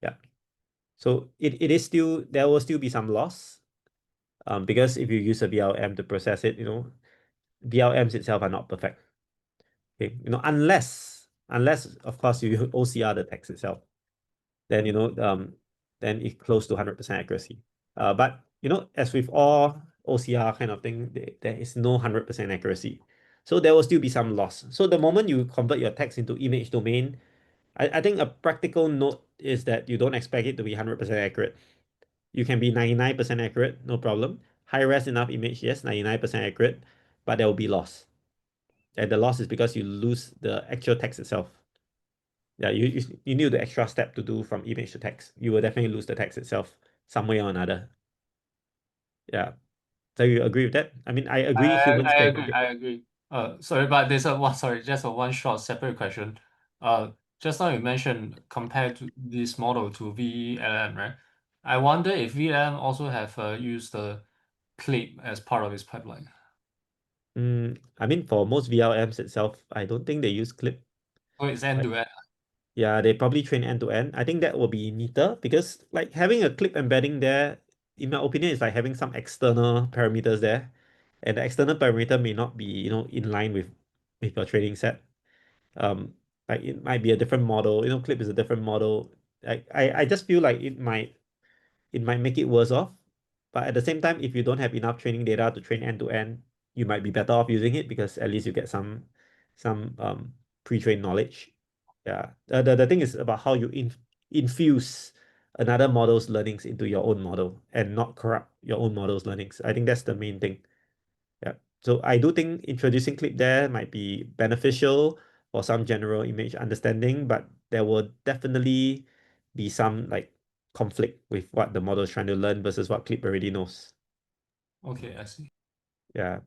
Yeah. So it is still, there will still be some loss. Because if you use a VLM to process it, VLMs itself are not perfect. Okay, unless of course you OCR the text itself, then then it's close to 100% accuracy. But as with all OCR kind of thing, there is no 100% accuracy. So there will still be some loss. So the moment you convert your text into image domain, I think a practical note is that you don't expect it to be 100% accurate. You can be 99% accurate, no problem. High res enough image, yes, 99% accurate, but there will be loss. And the loss is because you lose the actual text itself. Yeah, you need the extra step to do from image to text. You will definitely lose the text itself some way or another. Yeah. So you agree with that? I mean, I agree humans I can. agree. I agree. Sorry, but there's just a one short separate question. Just now you mentioned compared to this model to VLM, right? I wonder if VLM also have used the clip as part of its pipeline? I mean, for most VLMs itself, I don't think they use clip. Oh, it's end-to-end. Yeah, they probably train end to end. I think that will be neater because like having a clip embedding there, in my opinion, is like having some external parameters there. And the external parameter may not be, in line with your training set. Um, like it might be a different model, clip is a different model. Like I just feel like it might make it worse off. But at the same time, if you don't have enough training data to train end to end, you might be better off using it because at least you get some pre-trained knowledge. Yeah. The thing is about how you infuse another model's learnings into your own model and not corrupt your own model's learnings. I think that's the main thing. Yeah. So I do think introducing clip there might be beneficial for some general image understanding, but there will definitely be some like conflict with what the model is trying to learn versus what clip already knows. Okay, I see. Yeah.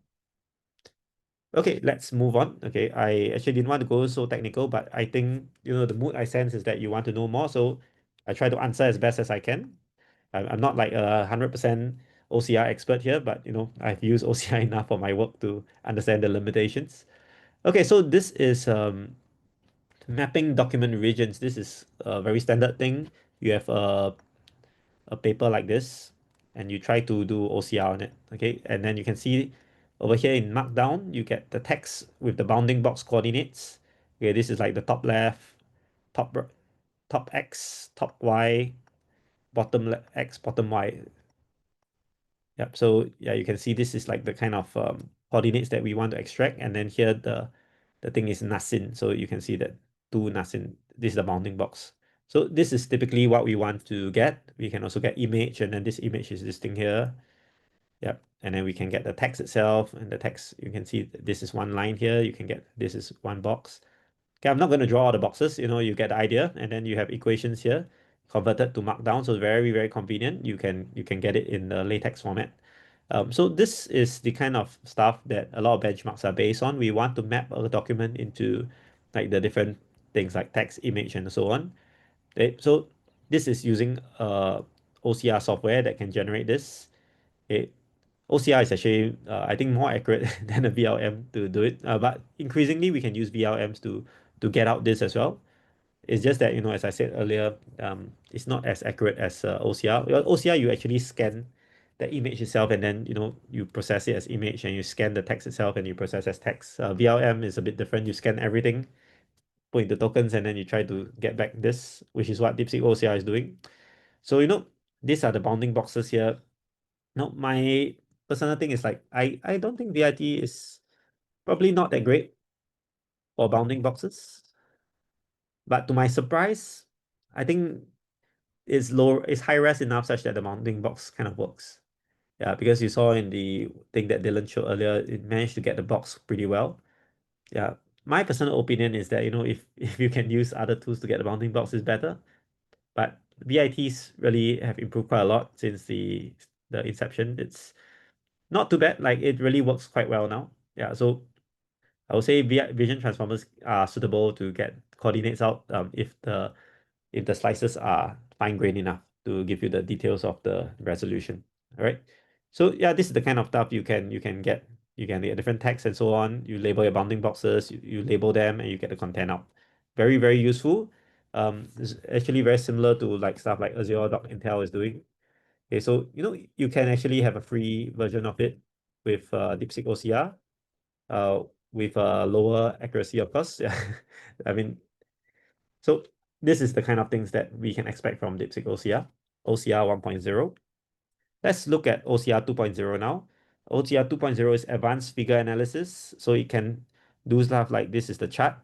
Okay, let's move on. Okay, I actually didn't want to go so technical, but I think, the mood I sense is that you want to know more. So I try to answer as best as I can. I'm not like 100% OCR expert here, but I've used OCR enough for my work to understand the limitations. Okay, so this is mapping document regions. This is a very standard thing. You have a paper like this, and you try to do OCR on it. Okay, and then you can see over here in Markdown, you get the text with the bounding box coordinates. Okay, this is like the top left, top X, top Y, bottom X, bottom Y. Yep. So yeah, you can see this is like the kind of coordinates that we want to extract, and then here the thing is nasin. So you can see that two nasin. This is the bounding box. So this is typically what we want to get. We can also get image, and then this image is this thing here. Yep. And then we can get the text itself, and the text you can see this is one line here. You can get this is one box. Okay, I'm not going to draw all the boxes. You get the idea, and then you have equations here converted to Markdown. So very, very convenient. You can get it in the latex format. So this is the kind of stuff that a lot of benchmarks are based on. We want to map a document into like the different things like text, image, and so on. Okay, so this is using OCR software that can generate this. Okay. OCR is actually, I think, more accurate than a VLM to do it. But increasingly, we can use VLMs to get out this as well. It's just that, as I said earlier, it's not as accurate as OCR. OCR, you actually scan the image itself and then, you process it as image and you scan the text itself and you process as text. VLM is a bit different. You scan everything, put into tokens, and then you try to get back this, which is what DeepSeek OCR is doing. So, these are the bounding boxes here. Now, my personal thing is like, I don't think VIT is probably not that great for bounding boxes. But to my surprise, I think it's high res enough such that the bounding box kind of works. Yeah, because you saw in the thing that Dylan showed earlier, it managed to get the box pretty well. Yeah. My personal opinion is that, if you can use other tools to get the bounding box is better. But VITs really have improved quite a lot since the inception. It's not too bad. Like it really works quite well now. Yeah. So I would say vision transformers are suitable to get coordinates out if the slices are fine-grained enough to give you the details of the resolution. All right. So yeah, this is the kind of stuff you can get. You can get different text and so on. You label your bounding boxes, you label them, and you get the content out. Very, very useful. It's actually very similar to like stuff like Azure.intel is doing. Okay, so you can actually have a free version of it with DeepSeek OCR, with lower accuracy, of course. Yeah, I mean, so this is the kind of things that we can expect from DeepSeek OCR, OCR 1.0. Let's look at OCR 2.0 now. OCR 2.0 is advanced figure analysis. So it can do stuff like this is the chart.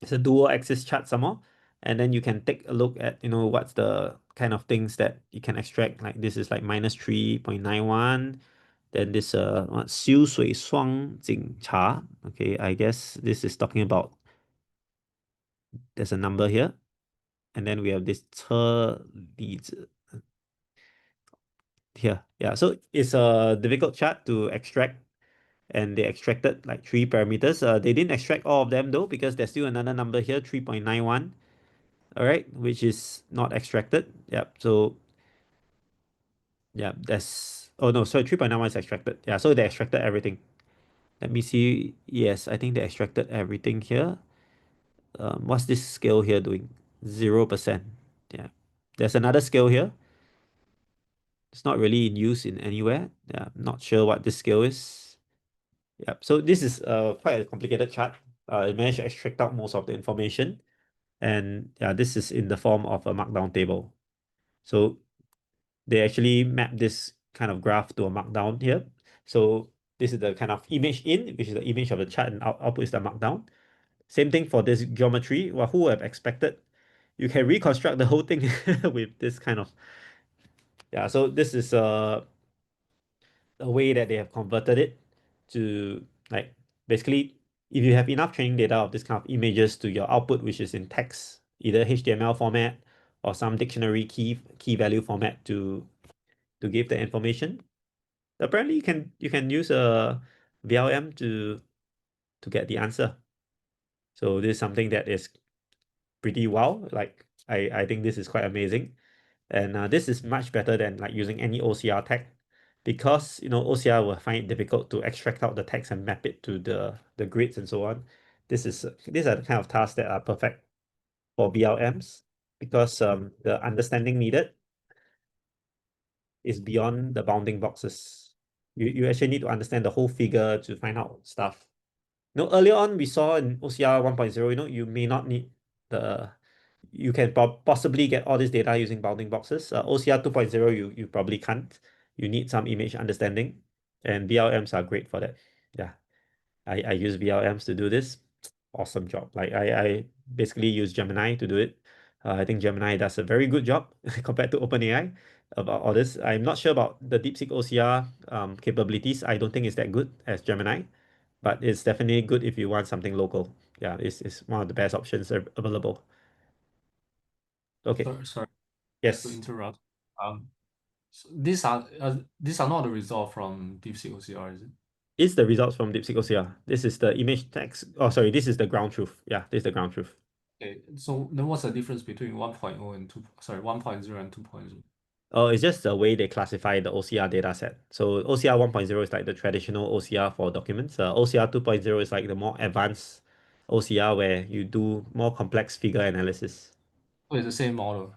It's a dual axis chart somehow. And then you can take a look at, what's the kind of things that you can extract. Like this is like minus 3.91. Then this what 修水双井茶. Okay, I guess this is talking about there's a number here. And then we have this 车厘子 here. Yeah, so it's a difficult chart to extract, and they extracted like 3 parameters. They didn't extract all of them though, because there's still another number here, 3.91. All right, which is not extracted. Yep. So yeah, that's Oh no, sorry, 3.91 is extracted. Yeah, so they extracted everything. Let me see. Yes, I think they extracted everything here. What's this scale here doing? 0%. Yeah. There's another scale here. It's not really in use in anywhere. Yeah, I'm not sure what this scale is. Yeah, so this is quite a complicated chart. It managed to extract out most of the information. And yeah, this is in the form of a markdown table. So they actually map this kind of graph to a markdown here. So this is the kind of image in, which is the image of the chart, and output is the markdown. Same thing for this geometry. Well, who would have expected you can reconstruct the whole thing with this kind of, yeah. So this is a way that they have converted it to, like, basically, if you have enough training data of this kind of images to your output, which is in text, either HTML format or some dictionary key value format to give the information. Apparently, you can use a VLM to get the answer. So this is something that is pretty wow. Like I think this is quite amazing, and this is much better than like using any OCR tag, because OCR will find it difficult to extract out the text and map it to the grids and so on. These are the kind of tasks that are perfect for VLMs, because the understanding needed is beyond the bounding boxes. You actually need to understand the whole figure to find out stuff. Earlier on we saw in OCR 1.0, you may not need the you can possibly get all this data using bounding boxes. OCR 2.0, you probably can't. You need some image understanding, and VLMs are great for that. Yeah, I use VLMs to do this. Awesome job. Like I basically use Gemini to do it. I think Gemini does a very good job compared to OpenAI about all this. I'm not sure about the DeepSeek OCR capabilities. I don't think it's that good as Gemini, but it's definitely good if you want something local. Yeah, it's one of the best options available. Okay. Sorry, just to Yes. interrupt. So these are not the result from DeepSeek OCR, is it? It's the results from DeepSeek OCR. This is the image text. Oh, sorry, this is the ground truth. Yeah, this is the ground truth. Okay, so then what's the difference between 1.0 and 1.0 and 2.0? Oh, it's just the way they classify the OCR data set. So OCR 1.0 is like the traditional OCR for documents. OCR 2.0 is like the more advanced OCR where you do more complex figure analysis So it's the same model.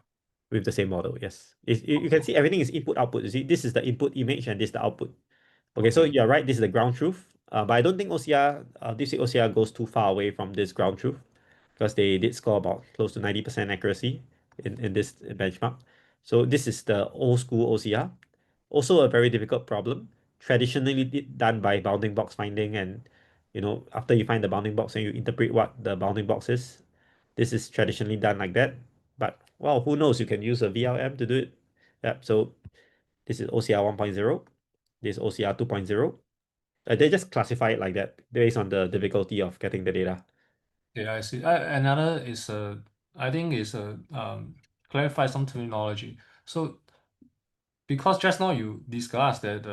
with the same model. Yes. You can see everything is input output. You see, this is the input image and this is the output. Okay, so Okay. you're right, this is the ground truth. But I don't think DeepSeek OCR goes too far away from this ground truth, because they did score about close to 90% accuracy in this benchmark. So this is the old school OCR. Also a very difficult problem. Traditionally done by bounding box finding, and after you find the bounding box and you interpret what the bounding box is. This is traditionally done like that. But well, who knows? You can use a VLM to do it. Yeah, so this is OCR 1.0. This is OCR 2.0. They just classify it like that based on the difficulty of getting the data. Yeah, I see. Another is I think is clarify some terminology. So because just now you discussed that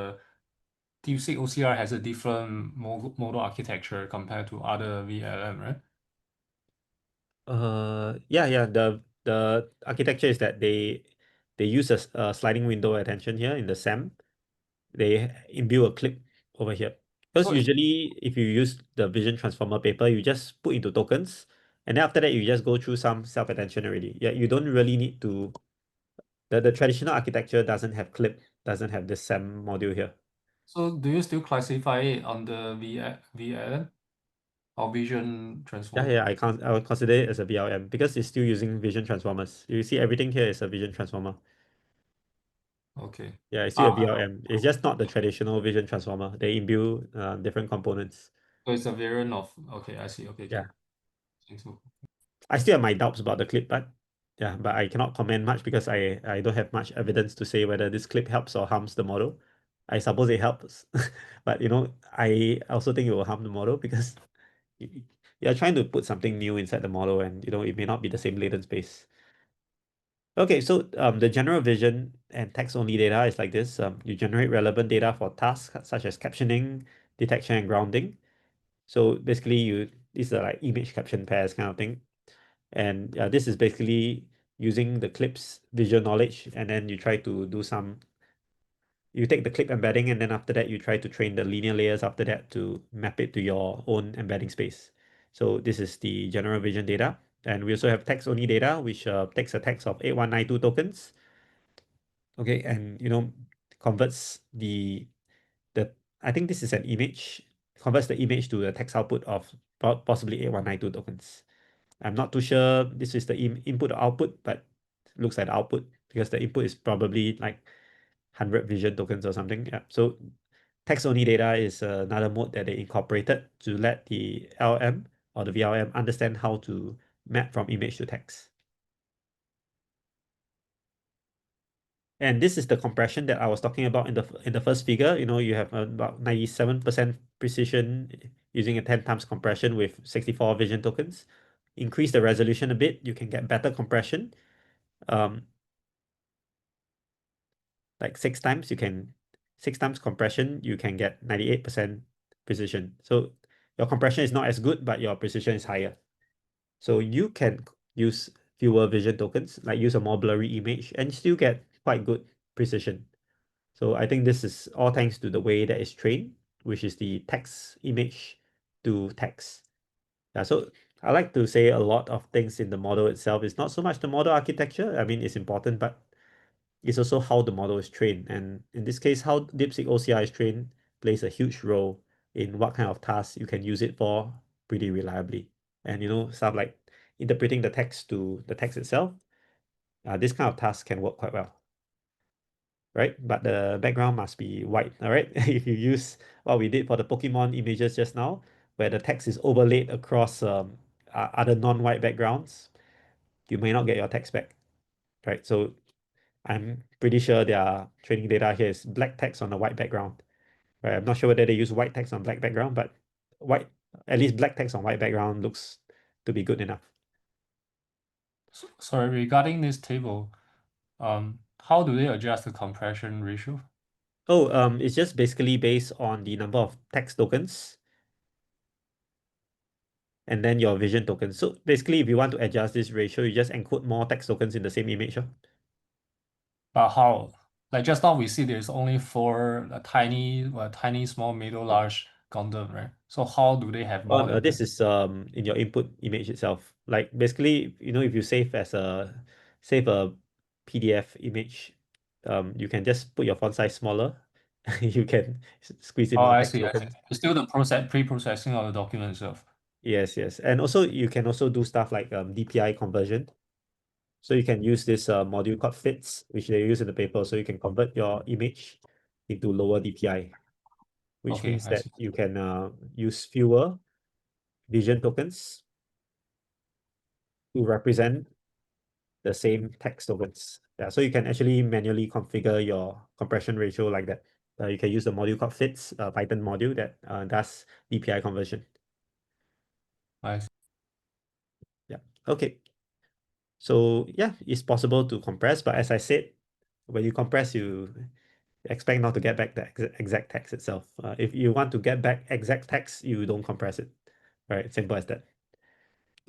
DeepSeek OCR has a different model architecture compared to other VLM, right? Yeah. The architecture is that they use a sliding window attention here in the SAM. They imbue a clip over here. Because So usually if you use the vision transformer paper, you just put into tokens, and then after that you just go through some self-attention already. Yeah, you don't really need to. The traditional architecture doesn't have clip, doesn't have this SAM module here. so do you still classify it under VLM or Vision Transformer? Yeah, I would consider it as a VLM because it's still using vision transformers. You see everything here is a vision transformer. Okay. Yeah, it's still a VLM. It's just not the traditional vision transformer. They imbue different components. So it's a variant of, okay, I see. Okay, Yeah. okay. Thanks. I still have my doubts about the clip, but I cannot comment much because I don't have much evidence to say whether this clip helps or harms the model. I suppose it helps, but I also think it will harm the model because you- you're trying to put something new inside the model, and it may not be the same latent space. Okay, so the general vision and text-only data is like this. You generate relevant data for tasks such as captioning, detection, and grounding. So basically, these are like image caption pairs kind of thing. And this is basically using the clip's visual knowledge, and then you try to do some you take the clip embedding, and then after that, you try to train the linear layers after that to map it to your own embedding space. So this is the general vision data. And we also have text-only data, which takes a text of 8192 tokens. Okay, and converts the I think this is an image, converts the image to the text output of possibly 8192 tokens. I'm not too sure this is the input or output, but looks like the output because the input is probably like 100 vision tokens or something. Yeah. So text-only data is another mode that they incorporated to let the LM or the VLM understand how to map from image to text. And this is the compression that I was talking about in the first figure. You have about 97% precision using a 10 times compression with 64 vision tokens. Increase the resolution a bit, you can get better compression. Like 6 times compression, you can get 98% precision. So your compression is not as good, but your precision is higher. So you can use fewer vision tokens, like use a more blurry image and still get quite good precision. So I think this is all thanks to the way that it's trained, which is the text image to text. Yeah, so I like to say a lot of things in the model itself. It's not so much the model architecture. I mean, it's important, but it's also how the model is trained. And in this case, how DeepSeek OCR is trained plays a huge role in what kind of tasks you can use it for pretty reliably. And stuff like interpreting the text to the text itself, this kind of task can work quite well, right? But the background must be white, all right? If you use what we did for the Pokemon images just now, where the text is overlaid across other non-white backgrounds, you may not get your text back, right? So I'm pretty sure their training data here is black text on a white background, right? I'm not sure whether they use white text on black background, but white, at least black text on white background looks to be good enough. Sorry, regarding this table, how do they adjust the compression ratio? Oh, it's just basically based on the number of text tokens and then your vision tokens. So basically, if you want to adjust this ratio, you just encode more text tokens in the same image. But how? Like just now we see there's only four tiny, small, middle, large Gundam, right? So how do they have more than This that? is in your input image itself. Like basically, if you save a PDF image, you can just put your font size smaller. You can squeeze in Oh, more I text see, I see. tokens. It's still the pre-processing of the document itself. Yes, yes. And also you can also do stuff like DPI conversion. So you can use this module called fits, which they use in the paper. So you can convert your image into lower DPI, which Okay, means I that see. you can use fewer vision tokens to represent the same text tokens. Yeah, so you can actually manually configure your compression ratio like that. You can use the module called fits, Python module that does DPI conversion. I see. Yeah. Okay. So yeah, it's possible to compress, but as I said, when you compress, you expect not to get back the exact text itself. If you want to get back exact text, you don't compress it. Right? Simple as that.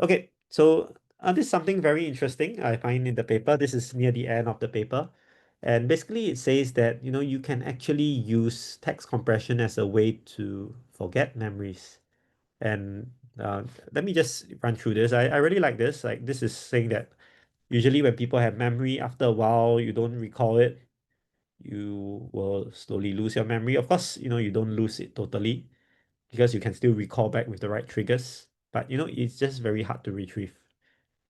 Okay, so this is something very interesting I find in the paper. This is near the end of the paper. And basically it says that, you can actually use text compression as a way to forget memories. And let me just run through this. I really like this. Like this is saying that usually when people have memory, after a while, you don't recall it. You will slowly lose your memory. Of course, you don't lose it totally because you can still recall back with the right triggers. But, it's just very hard to retrieve.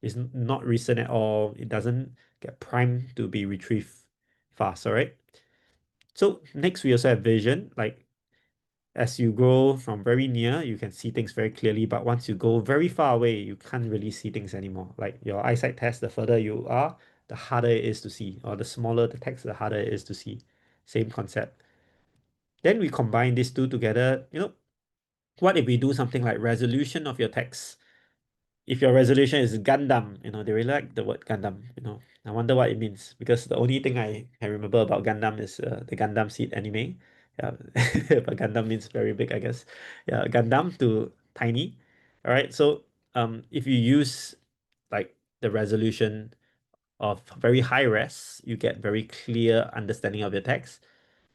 It's not recent at all. It doesn't get primed to be retrieved fast, all right? So next we also have vision. Like as you go from very near, you can see things very clearly, but once you go very far away, you can't really see things anymore. Like your eyesight test, the further you are, the harder it is to see, or the smaller the text, the harder it is to see. Same concept. Then we combine these two together. What if we do something like resolution of your text? If your resolution is Gundam, they really like the word Gundam, I wonder what it means because the only thing I can remember about Gundam is the Gundam Seed anime. Yeah, but Gundam means very big, I guess. Yeah, Gundam to tiny. All right, so if you use like the resolution of very high res, you get very clear understanding of your text.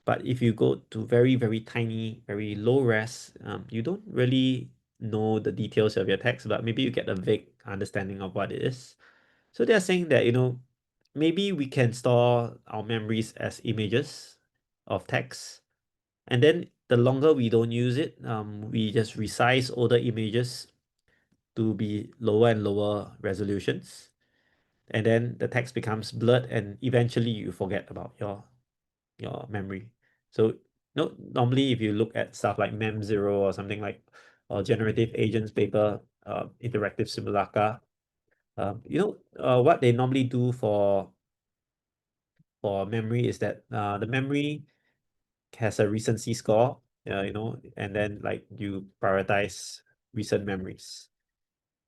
But if you go to very, very tiny, very low res, you don't really know the details of your text, but maybe you get a vague understanding of what it is. So they're saying that, maybe we can store our memories as images of text. And then the longer we don't use it, we just resize older images to be lower and lower resolutions. And then the text becomes blurred and eventually you forget about your memory. So no, normally if you look at stuff like Mem0 or something like generative agents paper, interactive simulacra, what they normally do for memory is that the memory has a recency score, and then like you prioritize recent memories.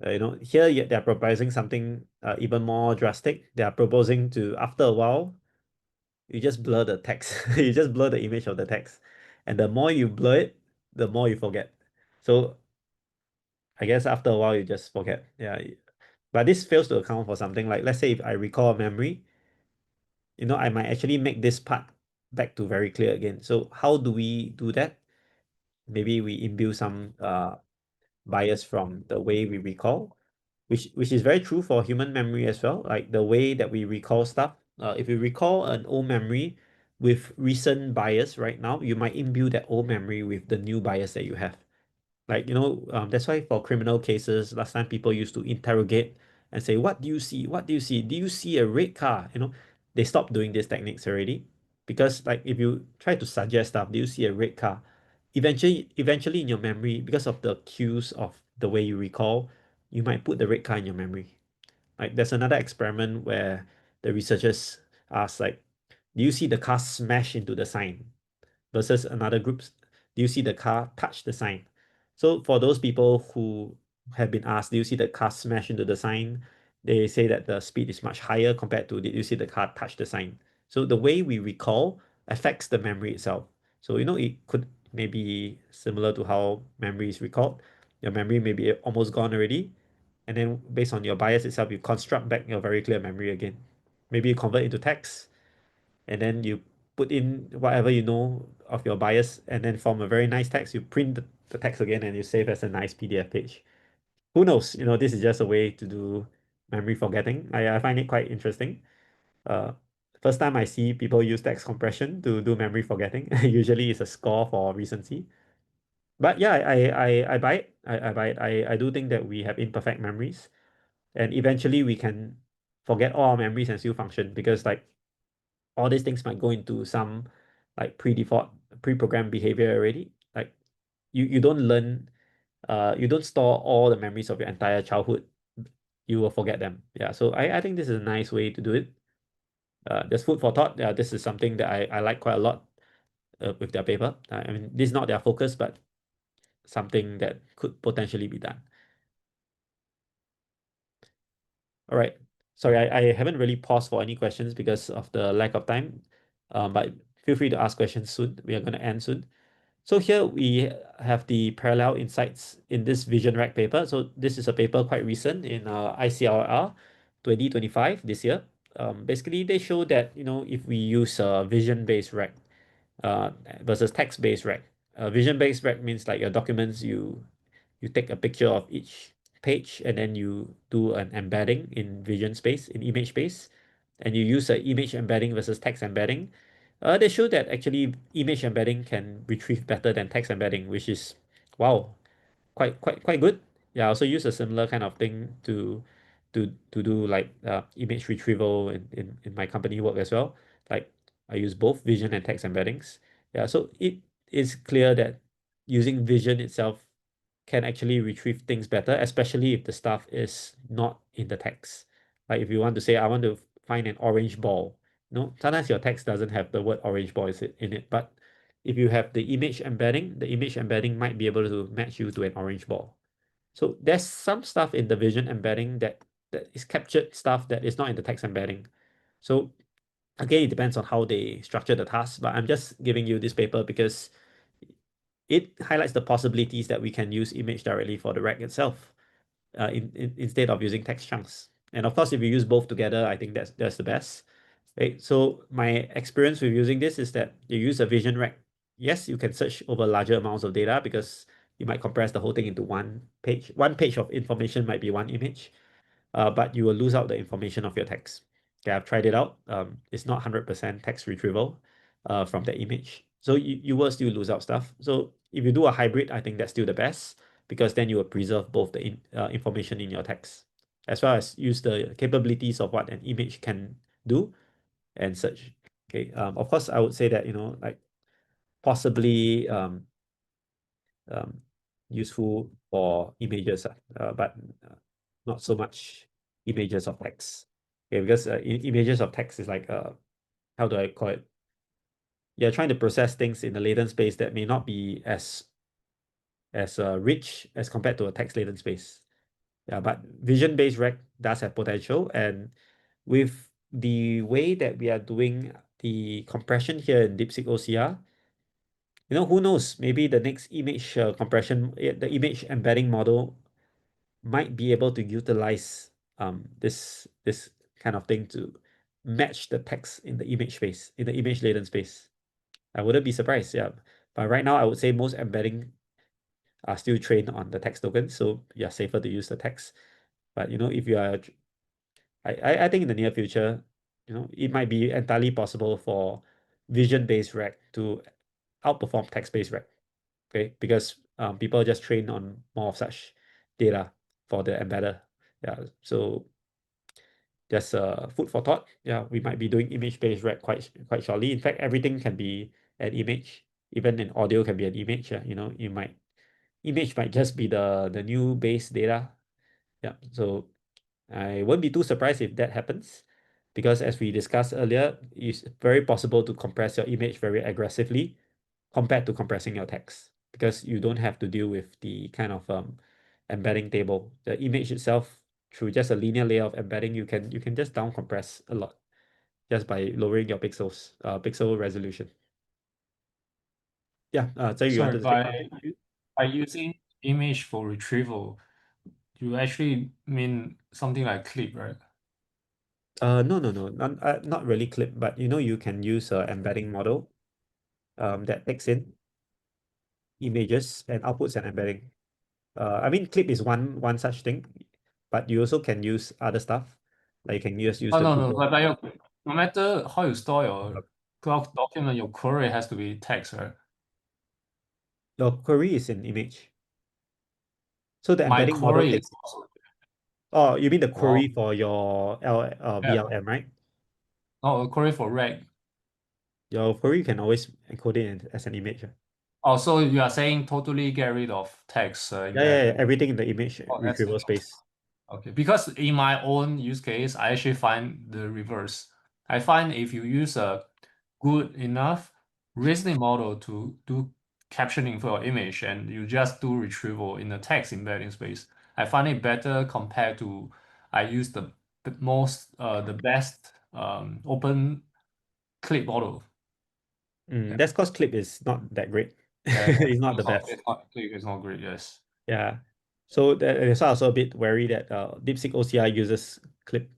Here they're proposing something even more drastic. They are proposing to, after a while, you just blur the text. You just blur the image of the text. And the more you blur it, the more you forget. So I guess after a while, you just forget. Yeah. But this fails to account for something like, let's say if I recall a memory, I might actually make this part back to very clear again. So how do we do that? Maybe we imbue some bias from the way we recall, which is very true for human memory as well. Like the way that we recall stuff. If you recall an old memory with recent bias right now, you might imbue that old memory with the new bias that you have. Like, that's why for criminal cases, last time people used to interrogate and say, what do you see? What do you see? Do you see a red car? They stopped doing these techniques already. Because like if you try to suggest stuff, do you see a red car? Eventually in your memory, because of the cues of the way you recall, you might put the red car in your memory. Like there's another experiment where the researchers asked like, do you see the car smash into the sign? Versus another group, do you see the car touch the sign? So for those people who have been asked, do you see the car smash into the sign? They say that the speed is much higher compared to did you see the car touch the sign? So the way we recall affects the memory itself. So it could maybe similar to how memory is recalled. Your memory may be almost gone already, and then based on your bias itself, you construct back your very clear memory again. Maybe you convert into text, and then you put in whatever you know of your bias, and then from a very nice text, you print the text again and you save as a nice PDF page. Who knows? This is just a way to do memory forgetting. I find it quite interesting. Uh, First time I see people use text compression to do memory forgetting. Usually it's a score for recency. But yeah, I buy it. I buy it. I do think that we have imperfect memories, and eventually we can forget all our memories and still function, because like all these things might go into some like pre-default, pre-programmed behavior already. Like you don't learn, you don't store all the memories of your entire childhood. You will forget them. Yeah. So I think this is a nice way to do it. There's food for thought. Yeah, this is something that I like quite a lot with their paper. I mean, this is not their focus, but something that could potentially be done. All right. Sorry, I haven't really paused for any questions because of the lack of time. But feel free to ask questions soon. We are going to end soon. So here we have the parallel insights in this VisionRAG paper. So this is a paper quite recent in ICRR 2025 this year. Basically, they show that if we use a vision-based RAG versus text-based RAG. Vision-based RAG means like your documents, you take a picture of each page and then you do an embedding in vision space, in image space, and you use an image embedding versus text embedding. They show that actually image embedding can retrieve better than text embedding, which is wow, quite good. Yeah, I also use a similar kind of thing to do like image retrieval in my company work as well. Like I use both vision and text embeddings. Yeah, so it is clear that using vision itself can actually retrieve things better, especially if the stuff is not in the text. Like if you want to say, I want to find an orange ball. Sometimes your text doesn't have the word orange ball in it, but if you have the image embedding might be able to match you to an orange ball. So there's some stuff in the vision embedding that is captured stuff that is not in the text embedding. So again, it depends on how they structure the task, but I'm just giving you this paper because it highlights the possibilities that we can use image directly for the RAG itself, instead of using text chunks. And of course, if you use both together, I think that's the best. Right? So my experience with using this is that you use a VisionRAG. Yes, you can search over larger amounts of data because you might compress the whole thing into one page. One page of information might be one image, but you will lose out the information of your text. Okay, I've tried it out. It's not 100% text retrieval from the image. So you will still lose out stuff. So if you do a hybrid, I think that's still the best because then you will preserve both the information in your text as well as use the capabilities of what an image can do and such. Okay. Of course, I would say that, like possibly um, useful for images, but not so much images of text. Okay, because images of text is like how do I call it? You're trying to process things in the latent space that may not be as rich as compared to a text latent space. Yeah, but vision-based RAG does have potential, and with the way that we are doing the compression here in DeepSeek OCR, who knows? Maybe the next image compression, the image embedding model might be able to utilize this kind of thing to match the text in the image space, in the image latent space. I wouldn't be surprised, yeah. But right now, I would say most embedding are still trained on the text token, so yeah, safer to use the text. But if you are, I think in the near future, it might be entirely possible for vision-based RAG to outperform text-based RAG. Okay, because people just train on more of such data for the embedder. Yeah, so just food for thought. Yeah, we might be doing image-based RAG quite shortly. In fact, everything can be an image. Even in audio can be an image. Yeah, image might just be the new base data. Yeah, so I won't be too surprised if that happens, because as we discussed earlier, it's very possible to compress your image very aggressively compared to compressing your text, because you don't have to deal with the kind of embedding table. The image itself, through just a linear layer of embedding, you can just down compress a lot just by lowering your pixel resolution. Yeah, so you Sorry, wanted to say something? by using image for retrieval, you actually mean something like clip, right? No, no, no, not really clip, but you can use a embedding model that takes in images and outputs an embedding. I mean, clip is one such thing, but you also can use other stuff. Like you can use Oh, the no, Google. but no matter how you store your cloud document, your query has to be text, right? Your query is an image. So the My embedding model query is takes. also, Oh, you mean the wow, query for your yeah, VLM, right? oh, a query for RAG. Your query can always encode it as an image. Oh, so you are saying totally get rid of text Yeah, yeah, yeah, embedding. everything in the image Oh, that's retrieval space. okay. Because in my own use case, I actually find the reverse. I find if you use a good enough reasoning model to do captioning for your image and you just do retrieval in the text embedding space, I find it better compared to I use the best open clip model. Yeah, That's because clip is not that great. yeah, yeah. It's not the best. It's not great, yes. Yeah. So that's why I was also a bit wary that DeepSeek OCR uses clip.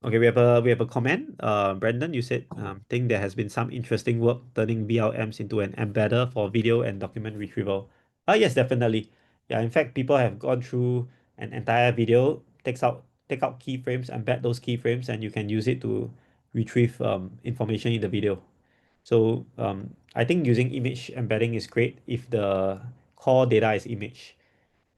Okay, we have a comment. Brandon, you said think there has been some interesting work turning VLMs into an embedder for video and document retrieval. Yes, definitely. Yeah, in fact, people have gone through an entire video, take out keyframes, embed those keyframes, and you can use it to retrieve information in the video. So I think using image embedding is great if the core data is image.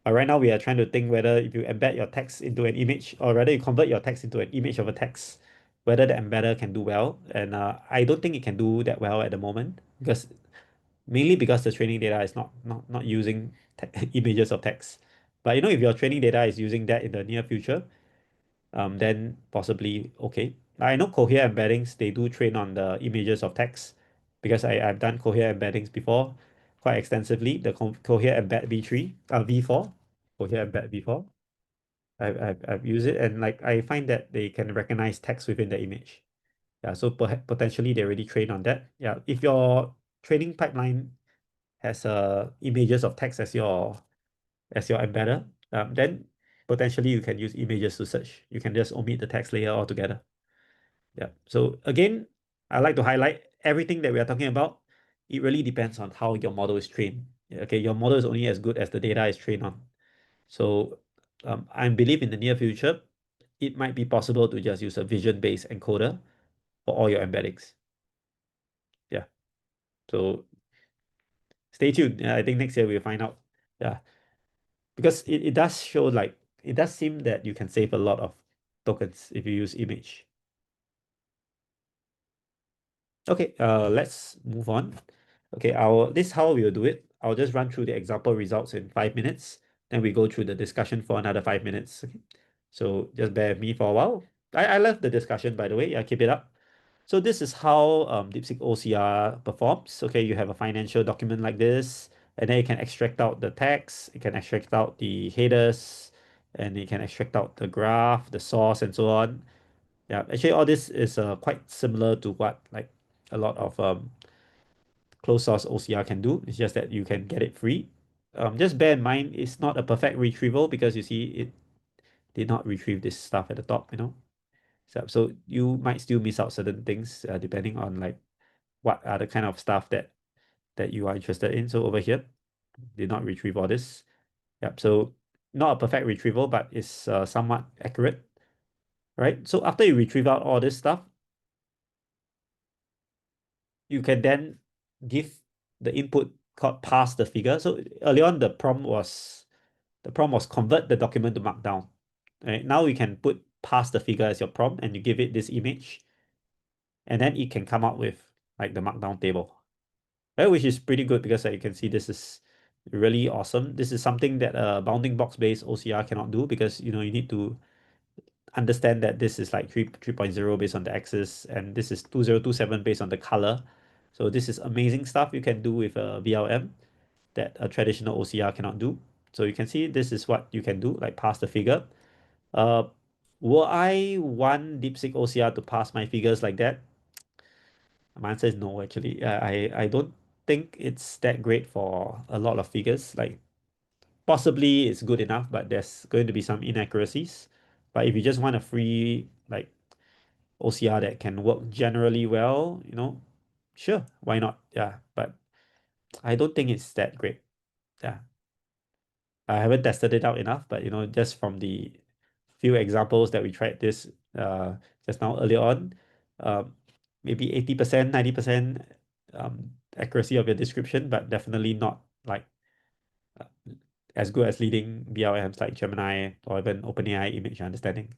But right now we are trying to think whether if you embed your text into an image or whether you convert your text into an image of a text, whether the embedder can do well. And I don't think it can do that well at the moment, because mainly because the training data is not using images of text. But if your training data is using that in the near future, then possibly okay. I know Cohere embeddings, they do train on the images of text, because I've done Cohere embeddings before quite extensively. The Cohere embed V3, V4, Cohere embed V4. I've used it, and like I find that they can recognize text within the image. Yeah, so potentially they already train on that. Yeah, if your training pipeline has images of text as your embedder, then potentially you can use images to search. You can just omit the text layer altogether. Yeah. So again, I like to highlight everything that we are talking about. It really depends on how your model is trained. Okay, your model is only as good as the data is trained on. So I believe in the near future, it might be possible to just use a vision-based encoder for all your embeddings. Yeah. So stay tuned. I think next year we'll find out. Yeah. Because it does show like, it does seem that you can save a lot of tokens if you use image. Okay, let's move on. Okay, this is how we'll do it. I'll just run through the example results in 5 minutes. Then we go through the discussion for another 5 minutes. Okay. So just bear with me for a while. I love the discussion, by the way. Yeah, keep it up. So this is how DeepSeek OCR performs. Okay, you have a financial document like this, and then you can extract out the text, you can extract out the headers, and you can extract out the graph, the source, and so on. Yeah, actually, all this is quite similar to what like a lot of closed source OCR can do. It's just that you can get it free. Just bear in mind, it's not a perfect retrieval because you see it did not retrieve this stuff at the top, you know. So you might still miss out certain things depending on like what are the kind of stuff that you are interested in. So over here, did not retrieve all this. Yep. So not a perfect retrieval, but it's somewhat accurate, right? So after you retrieve out all this stuff, you can then give the input called pass the figure. So early on, the prompt was convert the document to markdown. Right? Now you can put pass the figure as your prompt and you give it this image, and then it can come up with like the markdown table, right? Which is pretty good because you can see this is really awesome. This is something that a bounding box based OCR cannot do because you need to understand that this is like 3.0 based on the axis and this is 2027 based on the color. So this is amazing stuff you can do with a VLM that a traditional OCR cannot do. So you can see this is what you can do, like pass the figure. Uh, will I want DeepSeek OCR to pass my figures like that? My answer is no, actually. I don't think it's that great for a lot of figures. Like possibly it's good enough, but there's going to be some inaccuracies. But if you just want a free like OCR that can work generally well, sure, why not? Yeah, but I don't think it's that great. Yeah. I haven't tested it out enough, but just from the few examples that we tried this just now earlier on, um, maybe 80%, 90% accuracy of your description, but definitely not like uh, as good as leading VLMs like Gemini or even OpenAI image understanding.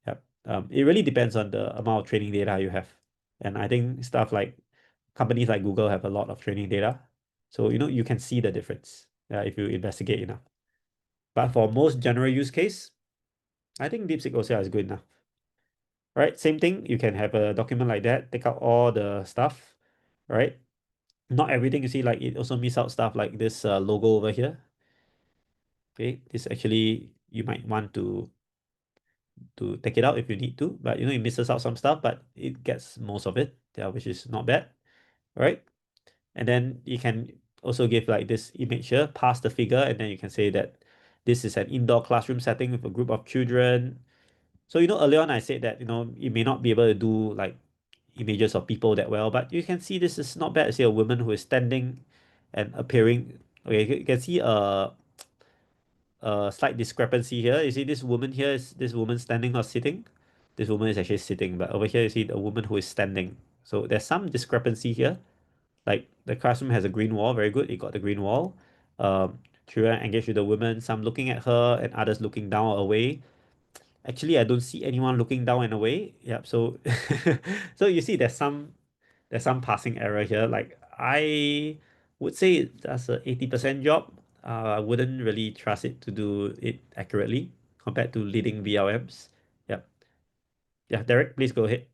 Yep. It really depends on the amount of training data you have. And I think stuff like companies like Google have a lot of training data. So, you can see the difference if you investigate enough. But for most general use case, I think DeepSeek OCR is good enough. Right? Same thing, you can have a document like that, take out all the stuff, right? Not everything you see, like it also miss out stuff like this logo over here. Okay, this actually you might want to take it out if you need to, but it misses out some stuff, but it gets most of it, yeah, which is not bad, right? And then you can also give like this image here, pass the figure, and then you can say that this is an indoor classroom setting with a group of children. So early on I said that you may not be able to do like images of people that well, but you can see this is not bad. See a woman who is standing and appearing. Okay, you can see a slight discrepancy here. You see this woman here, is this woman standing or sitting? This woman is actually sitting, but over here you see the woman who is standing. So there's some discrepancy here. Like the classroom has a green wall, very good. It got the green wall. Children engaged with the woman, some looking at her and others looking down or away. Actually, I don't see anyone looking down and away. Yep. So, so you see, there's some passing error here. Like I would say that's a 80% job. I wouldn't really trust it to do it accurately compared to leading VLMs. Yep. Yeah, Derek, please go ahead.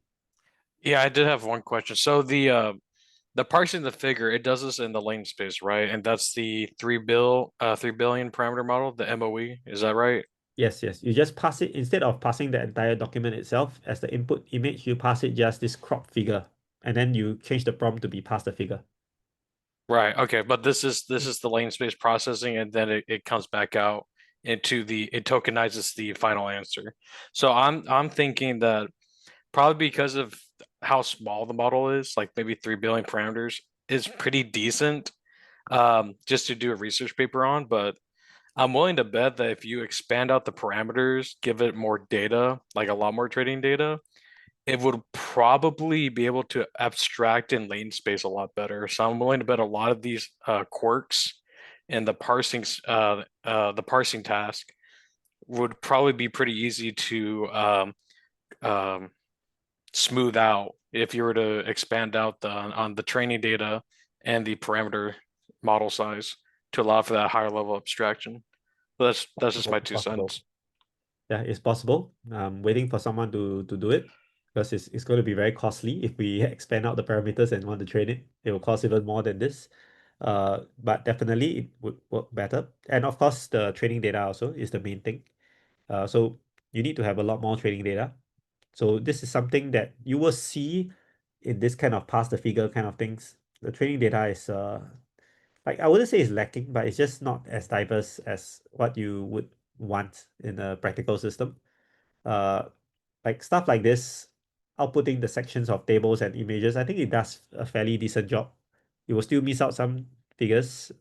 Yeah, I did have one question. So the parsing the figure, it does this in the lane space, right? And that's the 3 billion parameter model, the MOE. Is that right? Yes, yes. You just pass it instead of passing the entire document itself as the input image, you pass it just this crop figure, and then you change the prompt to be pass the figure. Right. Okay. But this is the lane space processing, and then it comes back out into it tokenizes the final answer. So I'm thinking that probably because of how small the model is, like maybe 3 billion parameters, is pretty decent just to do a research paper on. But I'm willing to bet that if you expand out the parameters, give it more data, like a lot more training data, it would probably be able to abstract in latent space a lot better. So I'm willing to bet a lot of these quirks and the parsing task would probably be pretty easy to um, smooth out if you were to expand out on the training data and the parameter model size to allow for that higher level abstraction. But that's just my It's 2 possible. cents. Yeah, it's possible. I'm waiting for someone to do it because it's going to be very costly if we expand out the parameters and want to train it. It will cost even more than this. But definitely it would work better. And of course, the training data also is the main thing. So you need to have a lot more training data. So this is something that you will see in this kind of pass the figure kind of things. The training data is like I wouldn't say it's lacking, but it's just not as diverse as what you would want in a practical system. Uh, like stuff like this, outputting the sections of tables and images, I think it does a fairly decent job. You will still miss out some figures,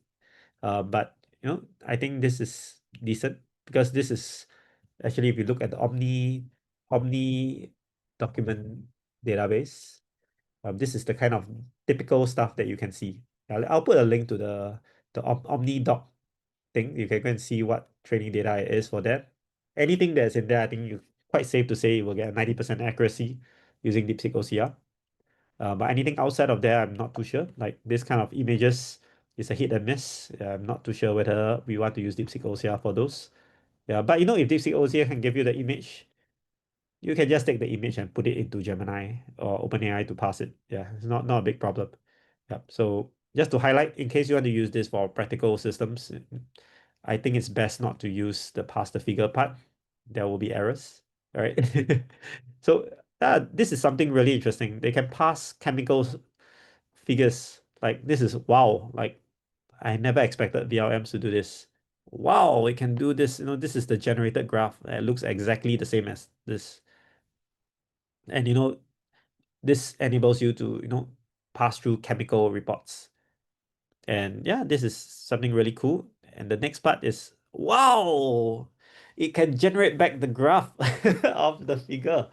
but I think this is decent because this is actually, if you look at the Omni document database, this is the kind of typical stuff that you can see. I'll put a link to the Omni doc thing. You can go and see what training data it is for that. Anything that's in there, I think you quite safe to say you will get a 90% accuracy using DeepSeek OCR. But anything outside of there, I'm not too sure. Like this kind of images is a hit and miss. I'm not too sure whether we want to use DeepSeek OCR for those. Yeah, but if DeepSeek OCR can give you the image, you can just take the image and put it into Gemini or OpenAI to pass it. Yeah, it's not a big problem. Yeah. So just to highlight, in case you want to use this for practical systems, I think it's best not to use the pass the figure part. There will be errors, right? So this is something really interesting. They can pass chemical figures. Like this is wow. Like I never expected VLMs to do this. Wow, it can do this. This is the generated graph. It looks exactly the same as this. And this enables you to, pass through chemical reports. And yeah, this is something really cool. And the next part is, wow, it can generate back the graph of the figure.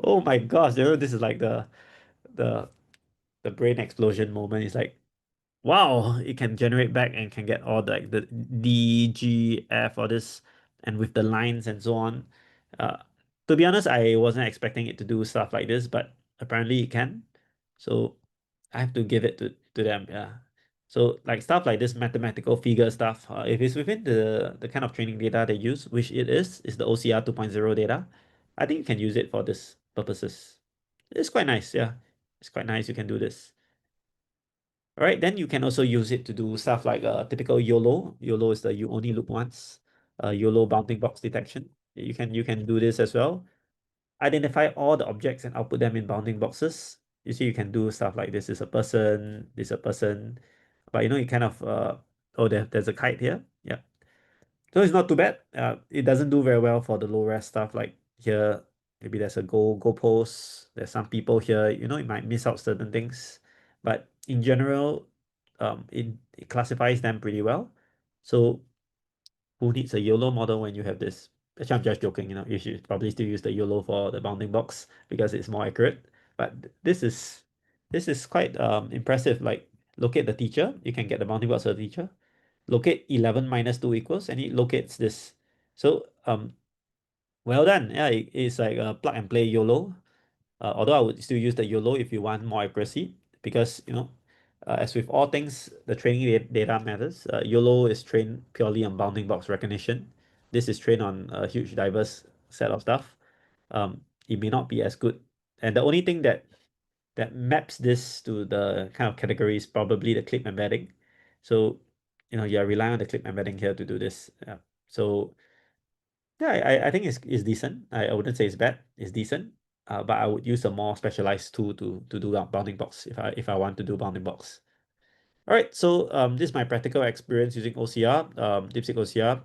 Oh my gosh, this is like the the brain explosion moment. It's like, wow, it can generate back and can get all the D, G, F, all this, and with the lines and so on. Uh, to be honest, I wasn't expecting it to do stuff like this, but apparently it can. So I have to give it to them. Yeah. So like stuff like this mathematical figure stuff, if it's within the kind of training data they use, which it is the OCR 2.0 data, I think you can use it for this purposes. It's quite nice. Yeah. It's quite nice you can do this. All right, then you can also use it to do stuff like typical YOLO. YOLO is the you only loop once. YOLO bounding box detection. You can do this as well. Identify all the objects and output them in bounding boxes. You see, you can do stuff like this is a person, this is a person, but you kind of there's a kite here. Yeah. So it's not too bad. It doesn't do very well for the low res stuff like here. Maybe there's a goalpost. There's some people here. It might miss out certain things, but in general, it classifies them pretty well. So who needs a YOLO model when you have this? Actually, I'm just joking. You should probably still use the YOLO for the bounding box because it's more accurate. But this is quite impressive. Like locate the teacher. You can get the bounding box of the teacher. Locate 11 minus 2 equals, and it locates this. So well done. Yeah, it's like a plug and play YOLO. Although I would still use the YOLO if you want more accuracy, because as with all things, the training data matters. YOLO is trained purely on bounding box recognition. This is trained on a huge diverse set of stuff. It may not be as good, and the only thing that maps this to the kind of category is probably the clip embedding. So you're relying on the clip embedding here to do this. Yeah. So yeah, I think it's decent. I wouldn't say it's bad. It's decent. But I would use a more specialized tool to do bounding box if I want to do bounding box. All right, so this is my practical experience using OCR, DeepSeek OCR.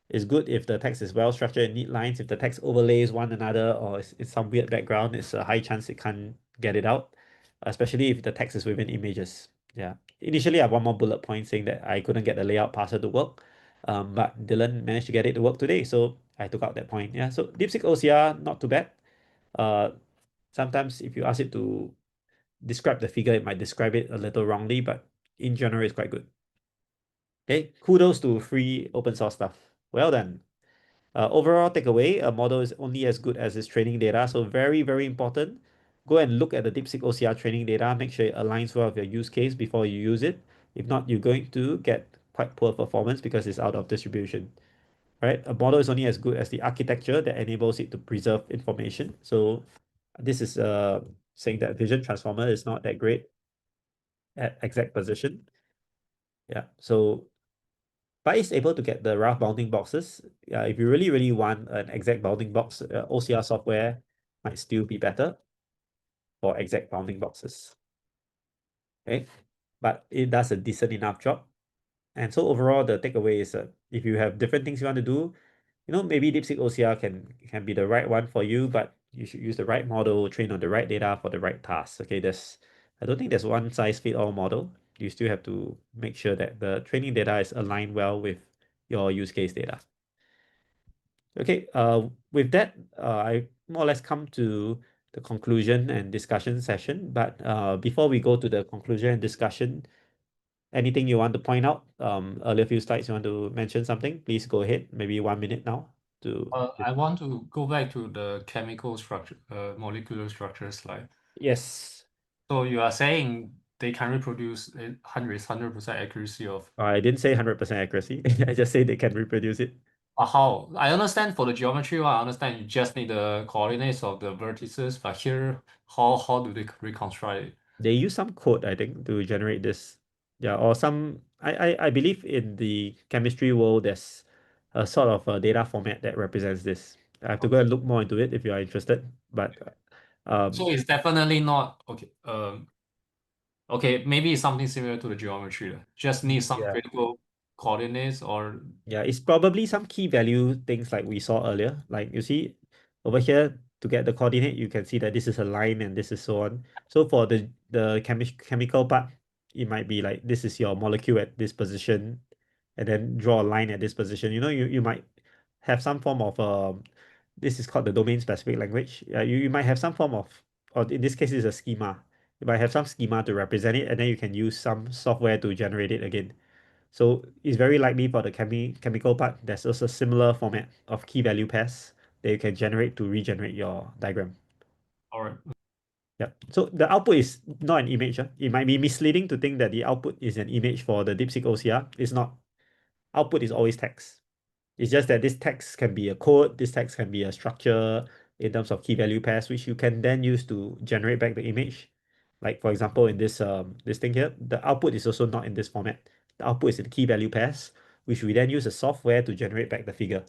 It's good if the text is well structured in neat lines. If the text overlays one another or it's some weird background, it's a high chance it can't get it out, especially if the text is within images. Yeah. Initially, I have one more bullet point saying that I couldn't get the layout parser to work, but Dylan managed to get it to work today, so I took out that point. Yeah. So DeepSeek OCR, not too bad. Sometimes if you ask it to describe the figure, it might describe it a little wrongly, but in general, it's quite good. Okay, kudos to free open source stuff. Well done. Overall takeaway, a model is only as good as its training data. So very, very important. Go and look at the DeepSeek OCR training data. Make sure it aligns well with your use case before you use it. If not, you're going to get quite poor performance because it's out of distribution. Right? A model is only as good as the architecture that enables it to preserve information. So this is saying that Vision Transformer is not that great at exact position. Yeah. So but it's able to get the rough bounding boxes. If you really, really want an exact bounding box, OCR software might still be better for exact bounding boxes. Okay, but it does a decent enough job. And so overall, the takeaway is if you have different things you want to do, maybe DeepSeek OCR can be the right one for you, but you should use the right model, train on the right data for the right task. Okay, I don't think there's one size fit all model. You still have to make sure that the training data is aligned well with your use case data. Okay, with that, I more or less come to the conclusion and discussion session. But before we go to the conclusion and discussion, anything you want to point out? Earlier few slides, you want to mention something? Please go ahead. Maybe 1 minute now. I want to go back to the chemical structure, molecular structure slide. Yes. So you are saying they can reproduce 100% accuracy of. I didn't say 100% accuracy. I just say they can reproduce it. How? I understand for the geometry one, I understand you just need the coordinates of the vertices, but here, how do they reconstruct it? They use some code, I think, to generate this. Yeah, or some. I believe in the chemistry world, there's a sort of a data format that represents this. I have to go and look more into it if you are interested. But So it's definitely not okay. Okay, maybe it's something similar to the geometry. Just need some yeah. critical coordinates or Yeah, it's probably some key value things like we saw earlier. Like you see over here, to get the coordinate, you can see that this is a line and this is so on. So for the chemical part, it might be like this is your molecule at this position, and then draw a line at this position. You might have some form of this is called the domain specific language. You might have some form of, or in this case, it's a schema. You might have some schema to represent it, and then you can use some software to generate it again. So it's very likely for the chemical part, there's also a similar format of key value pairs that you can generate to regenerate your diagram. all right. Yeah. So the output is not an image. It might be misleading to think that the output is an image for the DeepSeek OCR. It's not. Output is always text. It's just that this text can be a code, this text can be a structure in terms of key value pairs, which you can then use to generate back the image. Like for example, in this thing here, the output is also not in this format. The output is in key value pairs, which we then use a software to generate back the figure.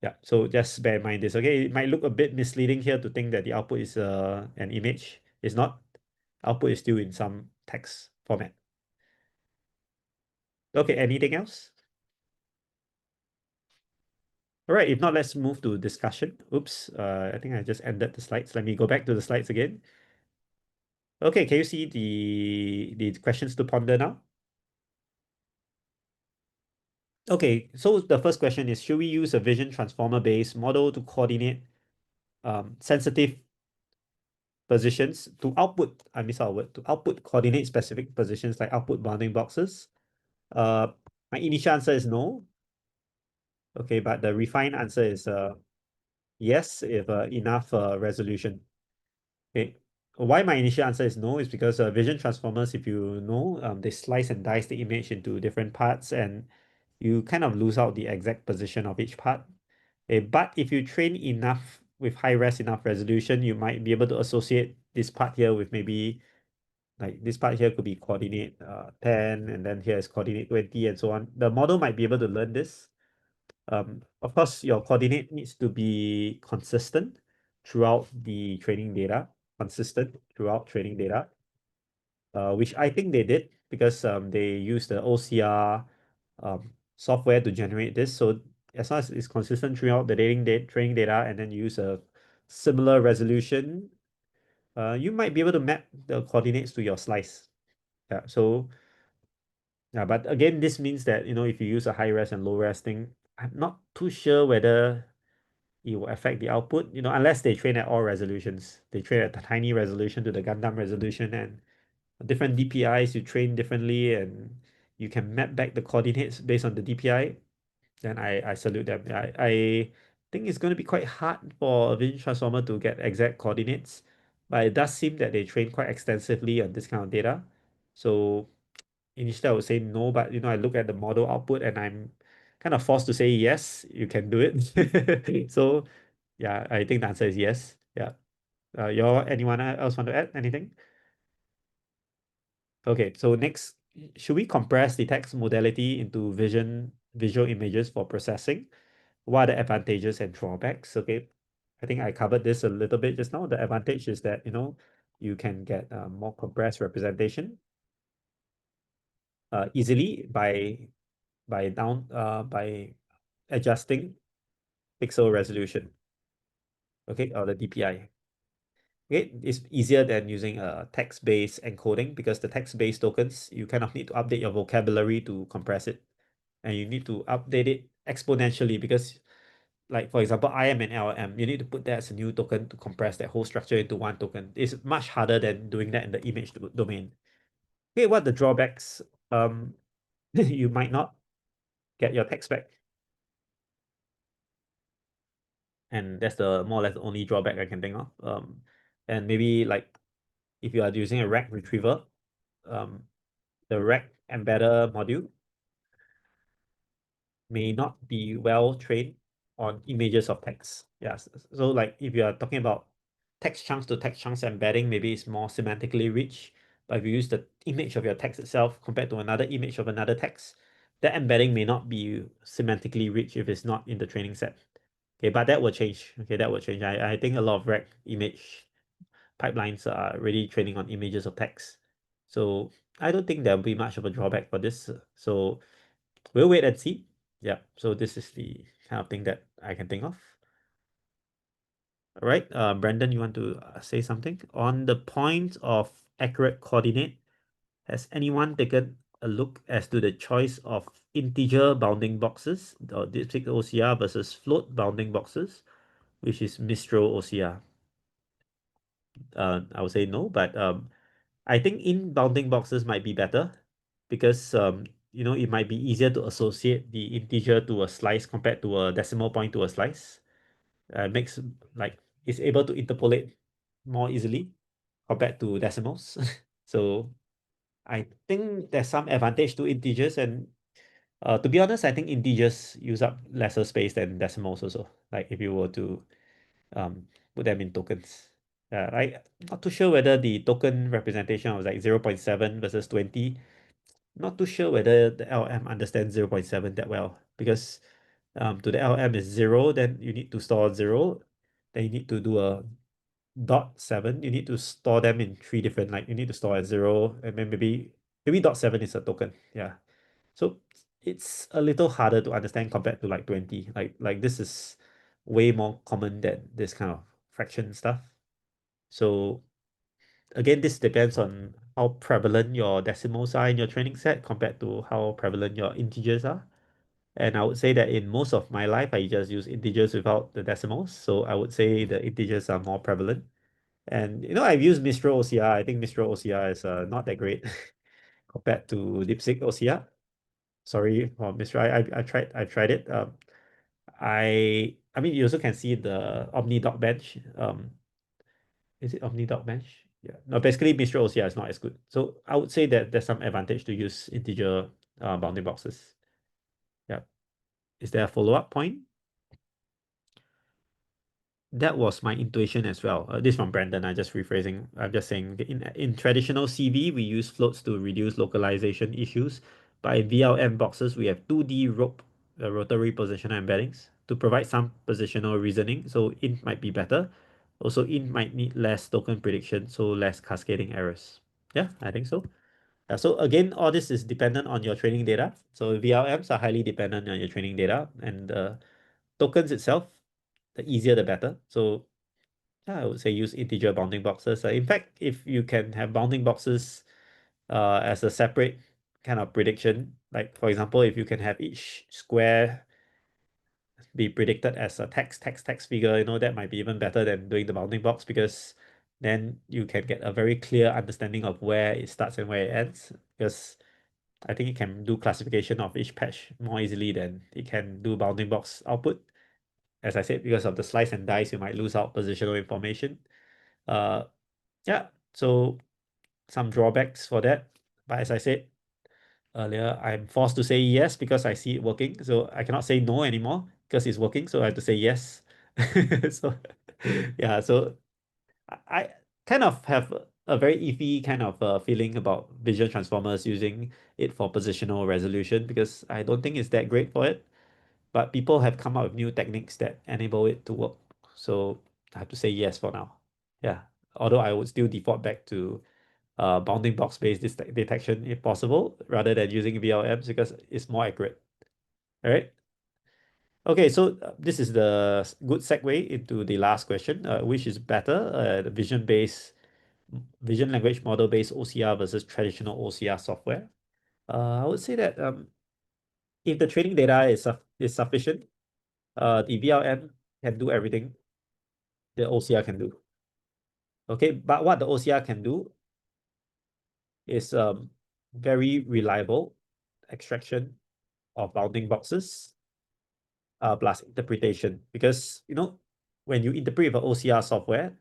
Yeah, so just bear in mind this. Okay, it might look a bit misleading here to think that the output is an image. It's not. Output is still in some text format. Okay, anything else? All right, if not, let's move to discussion. Oops, I think I just ended the slides. Let me go back to the slides again. Okay, can you see the questions to ponder now? Okay, so the first question is, should we use a vision transformer-based model to coordinate sensitive positions to output, I missed out a word, to output coordinate specific positions like output bounding boxes? My initial answer is no. Okay, but the refined answer is yes, if enough resolution. Okay, why my initial answer is no is because vision transformers, if you know, they slice and dice the image into different parts and you kind of lose out the exact position of each part. Okay, but if you train enough with high-res enough resolution, you might be able to associate this part here with maybe like this part here could be coordinate 10 and then here is coordinate 20 and so on. The model might be able to learn this. Of course, your coordinate needs to be consistent throughout the training data, which I think they did because they used the OCR software to generate this. So as long as it's consistent throughout the training data, and then you use a similar resolution, you might be able to map the coordinates to your slice. Yeah. So yeah, but again, this means that, if you use a high res and low res thing, I'm not too sure whether it will affect the output, unless they train at all resolutions. They train at a tiny resolution to the Gundam resolution, and different DPIs you train differently, and you can map back the coordinates based on the DPI. Then I salute them. I think it's going to be quite hard for a vision transformer to get exact coordinates, but it does seem that they train quite extensively on this kind of data. So initially I would say no, but I look at the model output and I'm kind of forced to say yes, you can do it. So yeah, I think the answer is yes. Yeah. Anyone else want to add anything? Okay, so next, should we compress the text modality into visual images for processing? What are the advantages and drawbacks? Okay, I think I covered this a little bit just now. The advantage is that, you can get more compressed representation easily by adjusting pixel resolution, okay, or the DPI. Okay, it's easier than using a text-based encoding, because the text-based tokens, you kind of need to update your vocabulary to compress it. And you need to update it exponentially, because, like, for example, I am an LLM, you need to put that as a new token to compress that whole structure into one token. It's much harder than doing that in the image domain. Okay, what are the drawbacks? You might not get your text back. And that's the more or less the only drawback I can think of. And maybe, like, if you are using a RAG retriever, the RAG embedder module may not be well trained on images of text. Yes. So like if you are talking about text chunks to text chunks embedding, maybe it's more semantically rich. But if you use the image of your text itself compared to another image of another text, that embedding may not be semantically rich if it's not in the training set. Okay, but that will change. Okay, that will change. I think a lot of RAG image pipelines are really training on images of text. So I don't think there'll be much of a drawback for this. So we'll wait and see. Yeah, so this is the kind of thing that I can think of. All right, Brandon, you want to say something? On the point of accurate coordinate, has anyone taken a look as to the choice of integer bounding boxes, or DeepSeek OCR versus float bounding boxes, which is Mistral OCR? I would say no, but I think in bounding boxes might be better, because it might be easier to associate the integer to a slice compared to a decimal point to a slice. Makes, like, it's able to interpolate more easily compared to decimals. So I think there's some advantage to integers, and to be honest, I think integers use up lesser space than decimals also. Like if you were to put them in tokens. I'm not too sure whether the token representation was like 0.7 versus 20. Not too sure whether the LM understands 0.7 that well, because to the LM is 0, then you need to store 0, then you need to do a dot 7. You need to store them in three different, like you need to store at 0, and then maybe dot 7 is a token. Yeah. So it's a little harder to understand compared to like 20. Like this is way more common than this kind of fraction stuff. So again, this depends on how prevalent your decimals are in your training set compared to how prevalent your integers are. And I would say that in most of my life, I just use integers without the decimals. So I would say the integers are more prevalent. And I've used Mistral OCR. I think Mistral OCR is not that great compared to DeepSeek OCR. Sorry for Mistral. I tried it. I mean, you also can see the OmniDoc bench. Is it OmniDoc bench? Yeah. No, basically Mistral OCR is not as good. So I would say that there's some advantage to use integer bounding boxes. Yeah. Is there a follow-up point? That was my intuition as well. This from Brandon. I'm just rephrasing. I'm just saying in traditional CV, we use floats to reduce localization issues. But in VLM boxes, we have 2D rotary positional embeddings to provide some positional reasoning. So int might be better. Also, int might need less token prediction, so less cascading errors. Yeah, I think so. So again, all this is dependent on your training data. So VLMs are highly dependent on your training data, and tokens itself, the easier the better. So yeah, I would say use integer bounding boxes. In fact, if you can have bounding boxes as a separate kind of prediction, like for example, if you can have each square be predicted as a text figure, that might be even better than doing the bounding box, because then you can get a very clear understanding of where it starts and where it ends. Because I think it can do classification of each patch more easily than it can do bounding box output. As I said, because of the slice and dice, you might lose out positional information. Yeah, so some drawbacks for that. But as I said earlier, I'm forced to say yes because I see it working. So I cannot say no anymore because it's working. So I have to say yes. So yeah, so I kind of have a very iffy kind of feeling about vision transformers using it for positional resolution, because I don't think it's that great for it. But people have come up with new techniques that enable it to work. So I have to say yes for now. Yeah. Although I would still default back to bounding box based detection if possible, rather than using VLMs, because it's more accurate. All right. Okay, so this is the good segue into the last question, which is better, the vision language model based OCR versus traditional OCR software. I would say that if the training data is sufficient, the VLM can do everything the OCR can do. Okay, but what the OCR can do is very reliable extraction of bounding boxes plus interpretation. Because when you interpret with OCR software,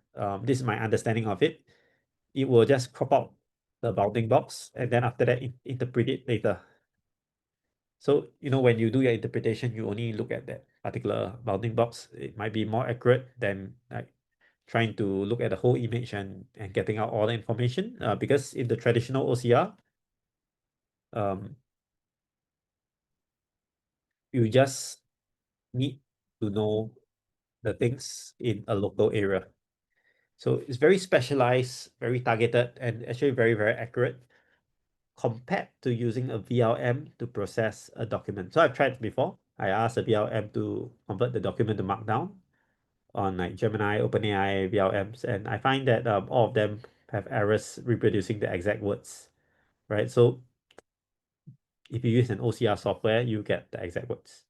this is my understanding of it, it will just crop out the bounding box and then after that interpret it later. So when you do your interpretation, you only look at that particular bounding box. It might be more accurate than like trying to look at the whole image and getting out all the information, because in the traditional OCR, you just need to know the things in a local area. So it's very specialized, very targeted, and actually very, very accurate compared to using a VLM to process a document. So I've tried before. I asked a VLM to convert the document to Markdown on like Gemini, OpenAI VLMs, and I find that all of them have errors reproducing the exact words, right? So if you use an OCR software, you get the exact words.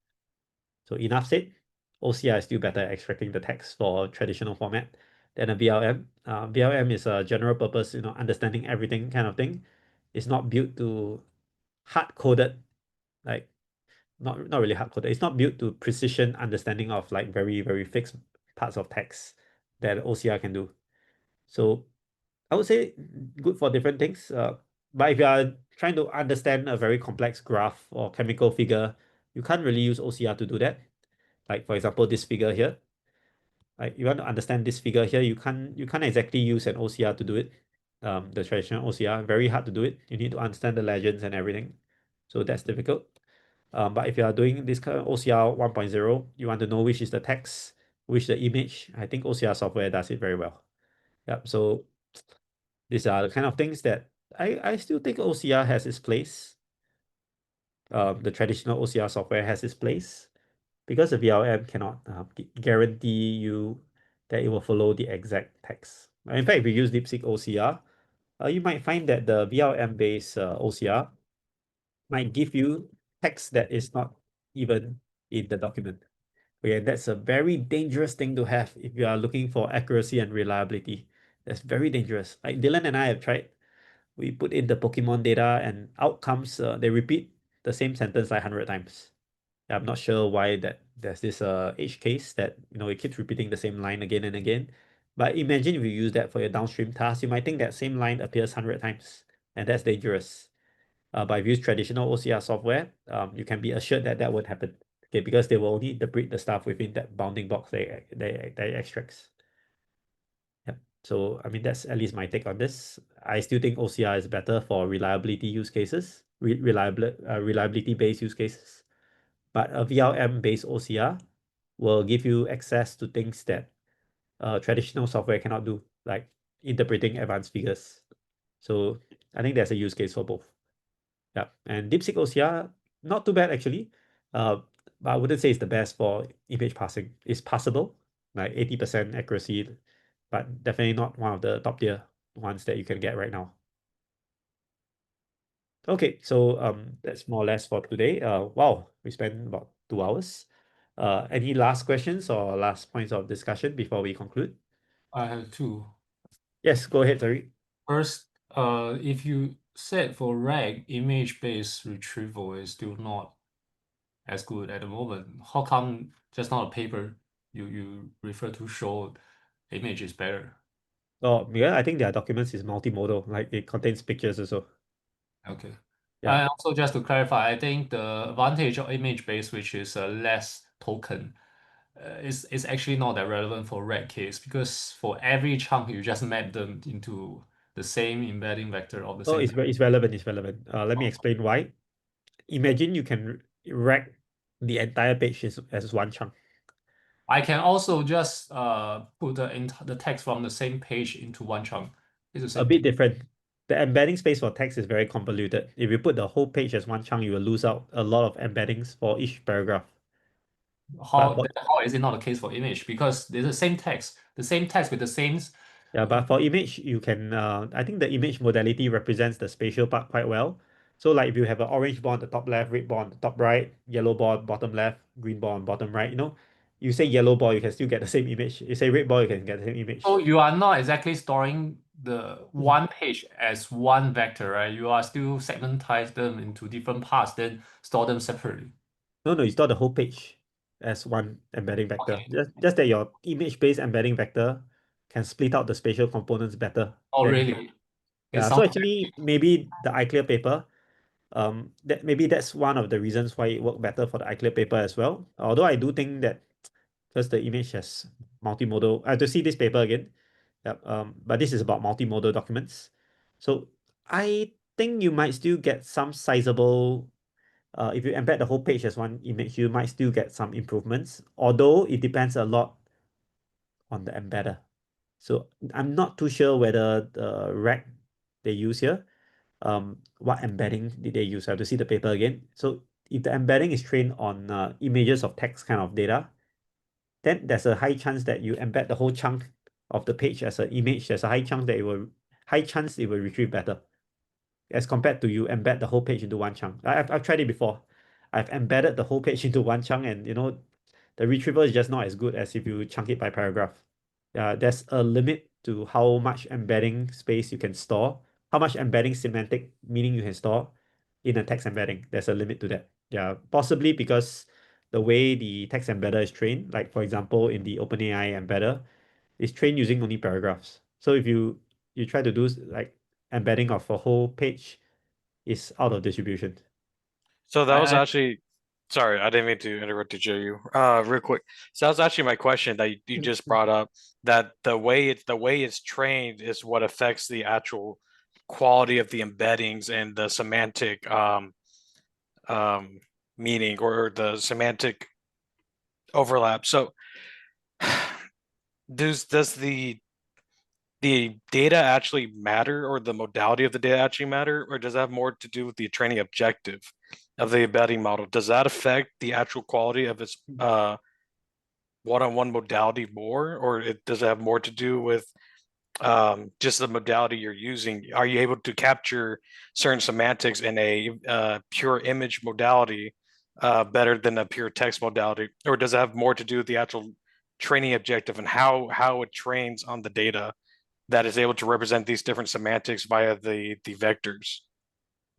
So enough said, OCR is still better at extracting the text for traditional format than a VLM. VLM is a general purpose, understanding everything kind of thing. It's not built to hard-coded, like not really hard-coded. It's not built to precision understanding of like very, very fixed parts of text that OCR can do. So I would say good for different things. But if you are trying to understand a very complex graph or chemical figure, you can't really use OCR to do that. Like for example, this figure here. Like you want to understand this figure here, you can't exactly use an OCR to do it. The traditional OCR, very hard to do it. You need to understand the legends and everything. So that's difficult. But if you are doing this kind of OCR 1.0, you want to know which is the text, which the image. I think OCR software does it very well. Yep. So these are the kind of things that I still think OCR has its place. The traditional OCR software has its place, because the VLM cannot guarantee you that it will follow the exact text. In fact, if you use DeepSeek OCR, you might find that the VLM-based OCR might give you text that is not even in the document. Okay, that's a very dangerous thing to have if you are looking for accuracy and reliability. That's very dangerous. Like Dylan and I have tried. We put in the Pokemon data and outcomes, they repeat the same sentence like 100 times. I'm not sure why there's this edge case that it keeps repeating the same line again and again. But imagine if you use that for your downstream task, you might think that same line appears 100 times, and that's dangerous. But if you use traditional OCR software, you can be assured that that won't happen. Okay, because they will only interpret the stuff within that bounding box they extracts. Yep. So I mean that's at least my take on this. I still think OCR is better for reliability use cases, reliability based use cases. But a VLM-based OCR will give you access to things that traditional software cannot do, like interpreting advanced figures. So I think there's a use case for both. Yeah, and DeepSeek OCR, not too bad actually. But I wouldn't say it's the best for image parsing. It's passable, like 80% accuracy, but definitely not one of the top tier ones that you can get right now. Okay, so that's more or less for today. Wow, we spent about 2 hours. Any last questions or last points of discussion before we conclude? I have two. Yes, go ahead, Tariq. First, if you said for RAG, image-based retrieval is still not as good at the moment, how come just now a paper you refer to showed image is better? Oh, yeah, I think their documents is multimodal, like it contains pictures also. Okay. Yeah. And also just to clarify, I think the advantage of image-based, which is less token, is actually not that relevant for RAG case, because for every chunk you just map them into the same embedding vector of the Oh, same. it's relevant, it's relevant. Let me explain why. Imagine you can rack the entire page as one chunk. I can also just put the text from the same page into one chunk. It's the A same bit thing. different. The embedding space for text is very convoluted. If you put the whole page as one chunk, you will lose out a lot of embeddings for each paragraph. But How is it not the case for image? Because there's the same text with the same. yeah, but for image, you can, I think the image modality represents the spatial part quite well. So like if you have an orange bar on the top left, red bar on the top right, yellow bar bottom left, green bar on bottom right, you say yellow bar, you can still get the same image. You say red bar, you can get the same image. So you are not exactly storing the one page as one vector, right? You are still segmentize them into different parts, then store them separately. No, you store the whole page as one embedding vector. Okay. Just that your image-based embedding vector can split out the spatial components better. Oh, Than really? It Yeah, so sounds actually maybe the iClear paper, that's one of the reasons why it worked better for the iClear paper as well. Although I do think that because the image has multimodal, I have to see this paper again. Yep, but this is about multimodal documents. So I think you might still get some sizable, if you embed the whole page as one image, you might still get some improvements, although it depends a lot on the embedder. So I'm not too sure whether the rack they use here, what embedding did they use? I have to see the paper again. So if the embedding is trained on images of text kind of data, then there's a high chance that you embed the whole chunk of the page as an image. There's a high chance it will retrieve better as compared to you embed the whole page into one chunk. I've tried it before. I've embedded the whole page into one chunk, and the retrieval is just not as good as if you chunk it by paragraph. There's a limit to how much embedding space you can store, how much embedding semantic meaning you can store in a text embedding. There's a limit to that. Yeah, possibly because the way the text embedder is trained, like for example in the OpenAI embedder, is trained using only paragraphs. So if you try to do like embedding of a whole page, is out of distribution. So that was I actually, sorry, I didn't mean to interrupt you, real quick. So that was actually my question that you just brought up, that the way it's trained is what affects the actual quality of the embeddings and the semantic meaning or the semantic overlap. So does the data actually matter, or the modality of the data actually matter, or does that have more to do with the training objective of the embedding model? Does that affect the actual quality of its one-on-one modality more, or does it have more to do with just the modality you're using? Are you able to capture certain semantics in a pure image modality better than a pure text modality, or does it have more to do with the actual training objective and how it trains on the data that is able to represent these different semantics via the vectors?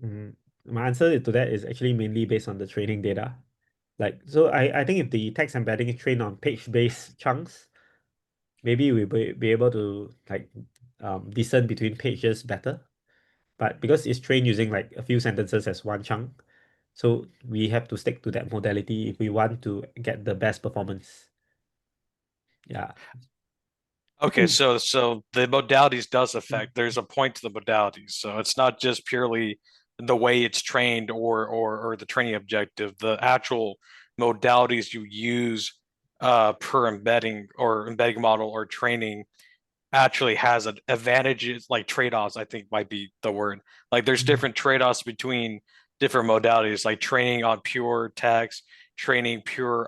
Mhm. My answer to that is actually mainly based on the training data. So I think if the text embedding is trained on page-based chunks, maybe we'll be able to discern between pages better. But because it's trained using like a few sentences as one chunk, so we have to stick to that modality if we want to get the best performance. Yeah. Okay, so the modalities does affect. There's a point to the modalities, so it's not just purely the way it's trained or the training objective. The actual modalities you use per embedding or embedding model or training actually has advantages, like trade-offs, I think might be the word. Like there's different trade-offs between different modalities, like training on pure text, training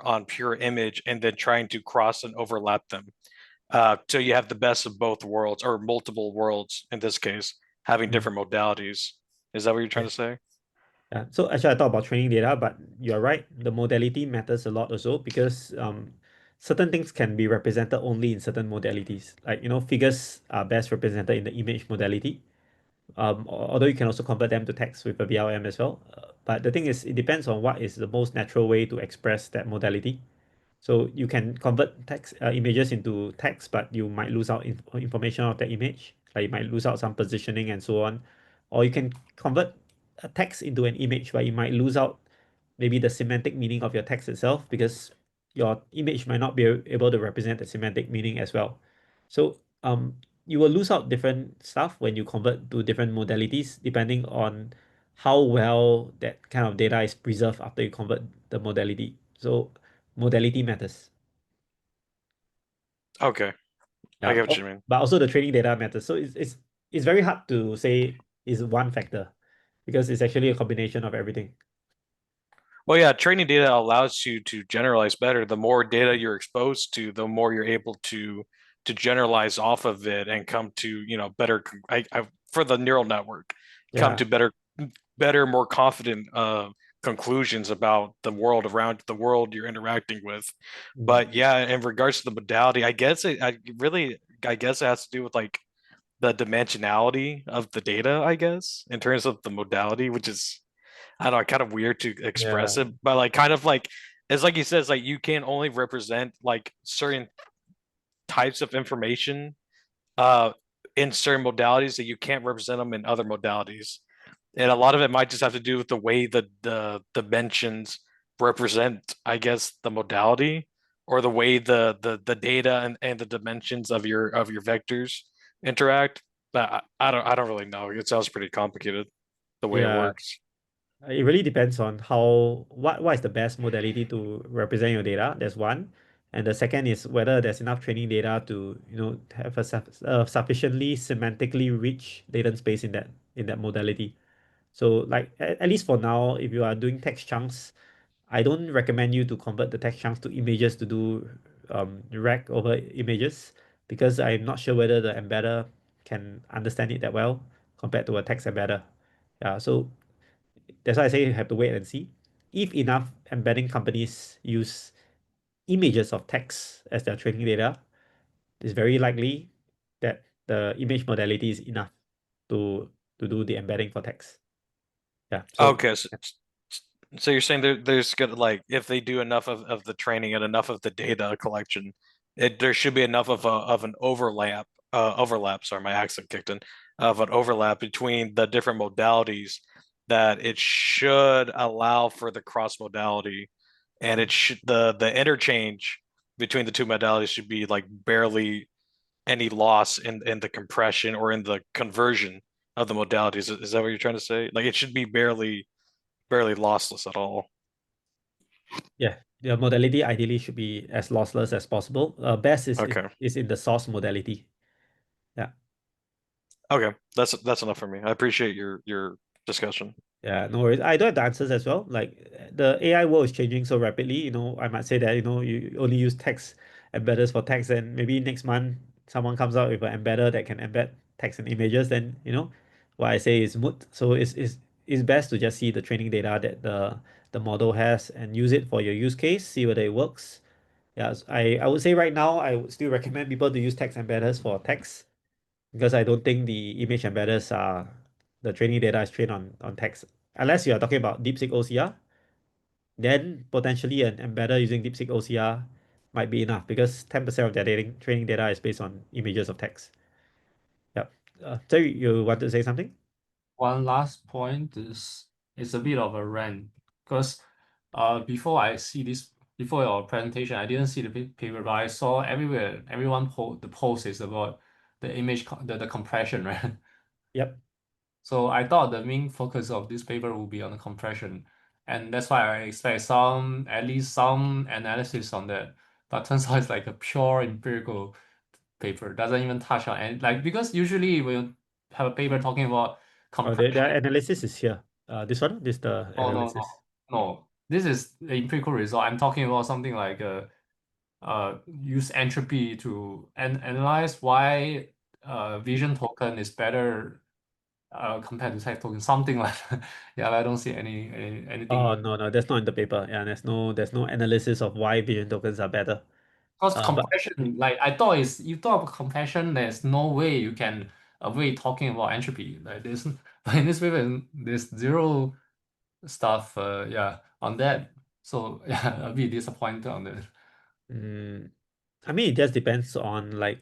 on pure image, and then trying to cross and overlap them. So you have the best of both worlds, or multiple worlds in this case, having different modalities. Is that what you're trying to say? Yeah. So actually, I thought about training data, but you're right. The modality matters a lot also because certain things can be represented only in certain modalities. Like, figures are best represented in the image modality. Although you can also convert them to text with a VLM as well. But the thing is, it depends on what is the most natural way to express that modality. So you can convert text images into text, but you might lose out information of the image. Like you might lose out some positioning and so on. Or you can convert a text into an image, but you might lose out maybe the semantic meaning of your text itself because your image might not be able to represent the semantic meaning as well. So you will lose out different stuff when you convert to different modalities depending on how well that kind of data is preserved after you convert the modality. So modality matters. Okay, I Yeah. get what you mean. But also the training data matters. So it's very hard to say is one factor because it's actually a combination of everything. Well, yeah, training data allows you to generalize better. The more data you're exposed to, the more you're able to generalize off of it and come to, better for the neural network, come Yeah. to better, more confident conclusions about the world around the world you're interacting with. But yeah, in regards to the modality, I guess it has to do with like the dimensionality of the data, I guess, in terms of the modality, which is, I don't know, kind of weird to express Yeah. it, but like kind of like it's like you said, it's like you can only represent like certain types of information uh in certain modalities that you can't represent them in other modalities. And a lot of it might just have to do with the way the dimensions represent, I guess, the modality, or the way the data and the dimensions of your vectors interact. But I don't really know. It sounds pretty complicated the way it Yeah. works. It really depends on what is the best modality to represent your data. That's one. And the second is whether there's enough training data to, have a sufficiently semantically rich latent space in that modality. So like at least for now, if you are doing text chunks, I don't recommend you to convert the text chunks to images to do RAG over images because I'm not sure whether the embedder can understand it that well compared to a text embedder. Yeah, so that's why I say you have to wait and see. If enough embedding companies use images of text as their training data, it's very likely that the image modality is enough to do the embedding for text. Yeah. So Okay, so you're saying there's gonna, like, if they do enough of the training and enough of the data collection, there should be enough of an overlap, sorry, my accent kicked in, of an overlap between the different modalities, that it should allow for the cross modality, and it should the interchange between the two modalities should be like barely any loss in the compression or in the conversion of the modalities. Is that what you're trying to say? Like it should be barely lossless at all. yeah, the modality ideally should be as lossless as possible. Best is, is Okay. is in the source modality. Yeah. Okay. That's enough for me. I appreciate your discussion. Yeah, no worries. I don't have the answers as well. Like the AI world is changing so rapidly, I might say that, you only use text embedders for text, and maybe next month someone comes out with an embedder that can embed text and images, then, what I say is moot. So it's best to just see the training data that the model has and use it for your use case, see whether it works. Yeah, I would say right now I would still recommend people to use text embedders for text because I don't think the image embedders are the training data is trained on text. Unless you are talking about DeepSeek OCR, then potentially an embedder using DeepSeek OCR might be enough because 10% of their training data is based on images of text. Yep. So you want to say something? One last point is it's a bit of a rant because before your presentation, I didn't see the paper, but I saw everywhere everyone the post is about the image the compression, right? Yep. So I thought the main focus of this paper will be on the compression, and that's why I expect at least some analysis on that. But turns out it's like a pure empirical paper. Doesn't even touch on any, like, because usually when you have a paper talking about Oh, compression. the analysis is here. This one, this the No, analysis. no. This is the empirical result. I'm talking about something like use entropy to analyze why vision token is better compared to text token, something like that. Yeah, I don't see anything. Oh, no, that's not in the paper. Yeah, there's no analysis of why vision tokens are better. Because But compression, like I thought is you talk about compression, there's no way you can avoid talking about entropy. Like there's in this paper, there's zero stuff yeah on that. So yeah, a bit disappointed on that. I mean, it just depends on like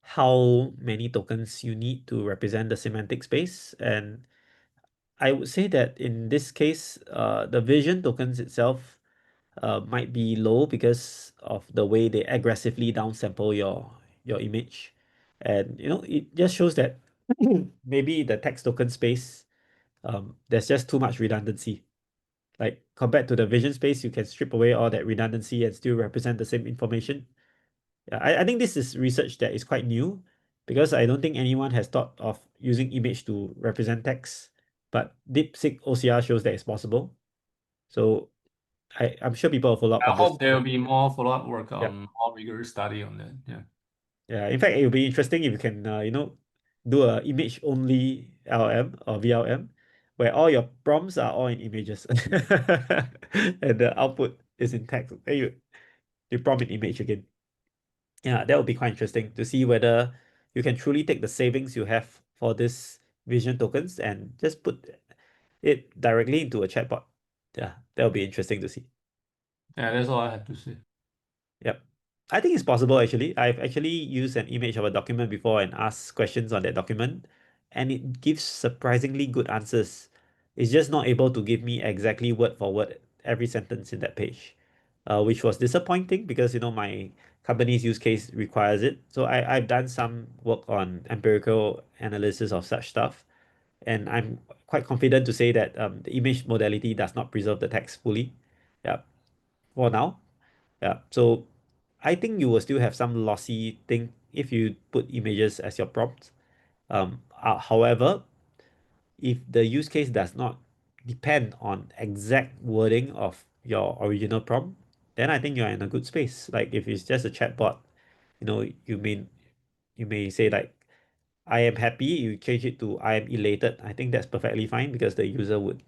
how many tokens you need to represent the semantic space. And I would say that in this case, the vision tokens itself might be low because of the way they aggressively downsample your image. And it just shows that maybe the text token space, there's just too much redundancy. Like compared to the vision space, you can strip away all that redundancy and still represent the same information. Yeah, I think this is research that is quite new because I don't think anyone has thought of using image to represent text, but DeepSeek OCR shows that it's possible. So I'm sure people will follow up I on this. hope there will be more follow-up work Yeah. on more rigorous study on that. Yeah. Yeah, in fact, it would be interesting if you can, do a image only LLM or VLM, where all your prompts are all in images, and the output is in text. Then you prompt in image again. Yeah, that would be quite interesting to see whether you can truly take the savings you have for this vision tokens and just put it directly into a chatbot. Yeah, that would be interesting to see. Yeah, that's all I have to say. Yep. I think it's possible actually. I've actually used an image of a document before and asked questions on that document, and it gives surprisingly good answers. It's just not able to give me exactly word for word every sentence in that page, which was disappointing because my company's use case requires it. So I've done some work on empirical analysis of such stuff, and I'm quite confident to say that the image modality does not preserve the text fully. Yeah, for now. Yeah. So I think you will still have some lossy thing if you put images as your prompt. However, if the use case does not depend on exact wording of your original prompt, then I think you're in a good space. Like if it's just a chatbot, you may say like I am happy, you change it to I am elated. I think that's perfectly fine because the user would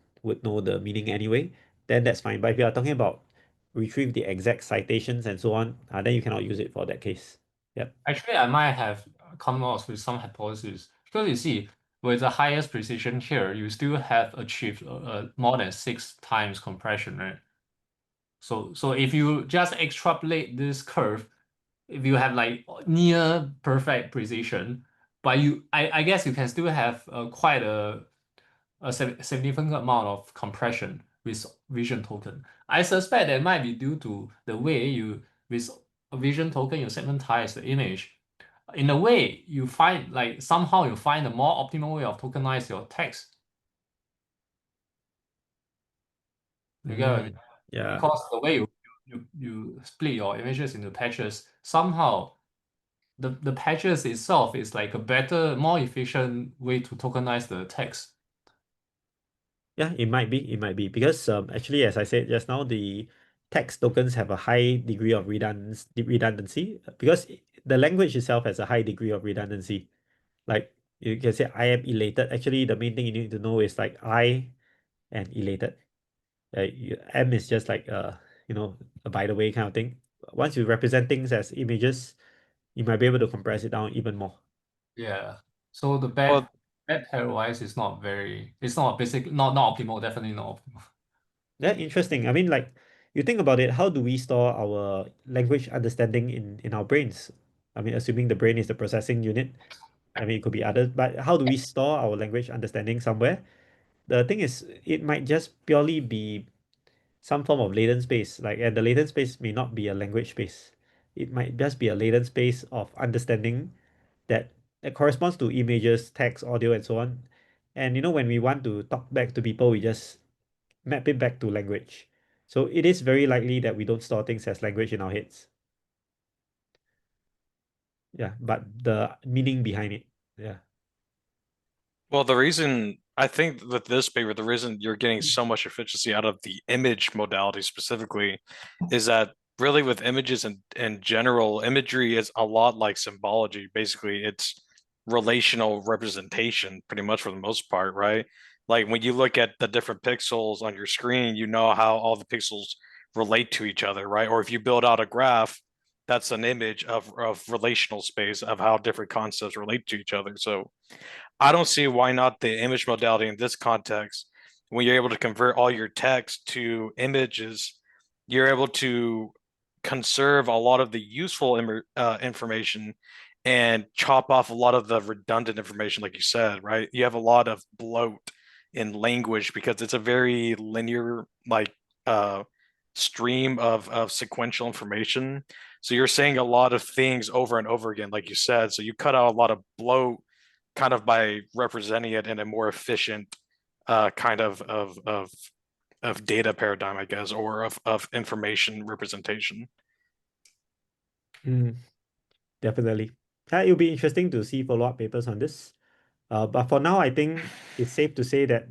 know the meaning anyway. Then that's fine. But if you are talking about retrieve the exact citations and so on, then you cannot use it for that case. Yep. Actually, I might have come up with some hypotheses because you see, with the highest precision here, you still have achieved more than 6 times compression, right? So if you just extrapolate this curve, if you have like near perfect precision, but I guess you can still have quite a significant amount of compression with vision token. I suspect that might be due to the way you with a vision token you segmentize the image. In a way, you find like somehow you find a more optimal way of tokenize your text. You get what I mean? Yeah. Because the way you split your images into patches, somehow the patches itself is like a better, more efficient way to tokenize the text. Yeah, it might be. It might be because actually, as I said just now, the text tokens have a high degree of redundancy because the language itself has a high degree of redundancy. Like you can say, I am elated. Actually, the main thing you need to know is like I and elated. M is just like a by the way kind of thing. Once you represent things as images, you might be able to compress it down even more. Yeah. So the Well, bad pairwise is not very, it's not basic, not optimal, definitely not optimal. Yeah, interesting. I mean, like you think about it, how do we store our language understanding in our brains? I mean, assuming the brain is the processing unit. I mean, it could be others, but how do we store our language understanding somewhere? The thing is, it might just purely be some form of latent space, like, and the latent space may not be a language space. It might just be a latent space of understanding that corresponds to images, text, audio, and so on. And when we want to talk back to people, we just map it back to language. So it is very likely that we don't store things as language in our heads. Yeah, but the meaning behind it. Yeah. Well, the reason I think with this paper, the reason you're getting so much efficiency out of the image modality specifically is that really with images in general, imagery is a lot like symbology. Basically, it's relational representation pretty much for the most part, right? Like when you look at the different pixels on your screen, you know how all the pixels relate to each other, right? Or if you build out a graph, that's an image of relational space of how different concepts relate to each other. So I don't see why not the image modality in this context. When you're able to convert all your text to images, you're able to conserve a lot of the useful information and chop off a lot of the redundant information, like you said, right? You have a lot of bloat in language because it's a very linear, like, stream of sequential information. So you're saying a lot of things over and over again, like you said. So you cut out a lot of bloat kind of by representing it in a more efficient kind of data paradigm, I guess, or of information representation. Definitely. It'll be interesting to see follow-up papers on this. But for now, I think it's safe to say that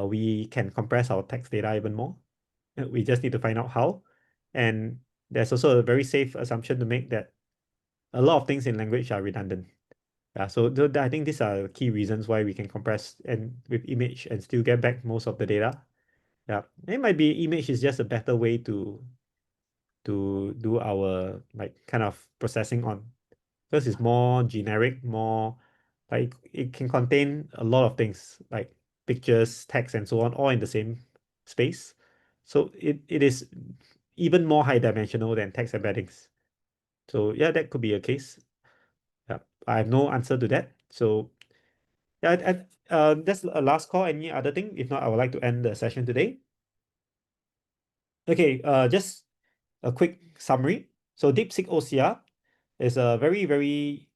we can compress our text data even more. We just need to find out how. And there's also a very safe assumption to make that a lot of things in language are redundant. Yeah, so I think these are key reasons why we can compress and with image and still get back most of the data. Yeah, it might be image is just a better way to do our like kind of processing on, because it's more generic, more like it can contain a lot of things like pictures, text, and so on, all in the same space. So it is even more high dimensional than text embeddings. So yeah, that could be a case. Yeah, I have no answer to that. So yeah, that's a last call. Any other thing? If not, I would like to end the session today. Okay, just a quick summary. So DeepSeek OCR is a very, very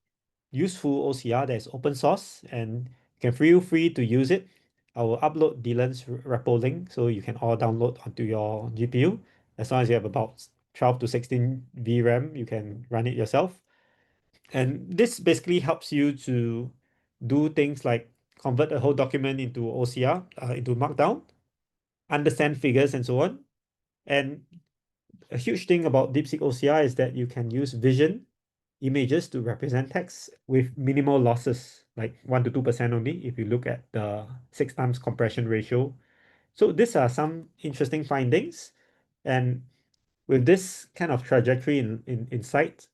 useful OCR that is open source and you can feel free to use it. I will upload Dylan's repo link so you can all download onto your GPU. As long as you have about 12 to 16 VRAM, you can run it yourself. And this basically helps you to do things like convert a whole document into OCR, into Markdown, understand figures and so on. And a huge thing about DeepSeek OCR is that you can use vision images to represent text with minimal losses, like 1 to 2% only, if you look at the 6 times compression ratio. So these are some interesting findings. And with this kind of trajectory in sight,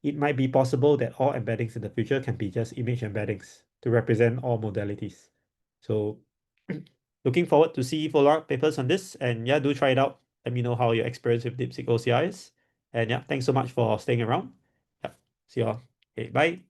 it might be possible that all embeddings in the future can be just image embeddings to represent all modalities. So looking forward to see follow-up papers on this. And yeah, do try it out. Let me know how your experience with DeepSeek OCR is. And yeah, thanks so much for staying around. Yeah, see you all. Okay, bye.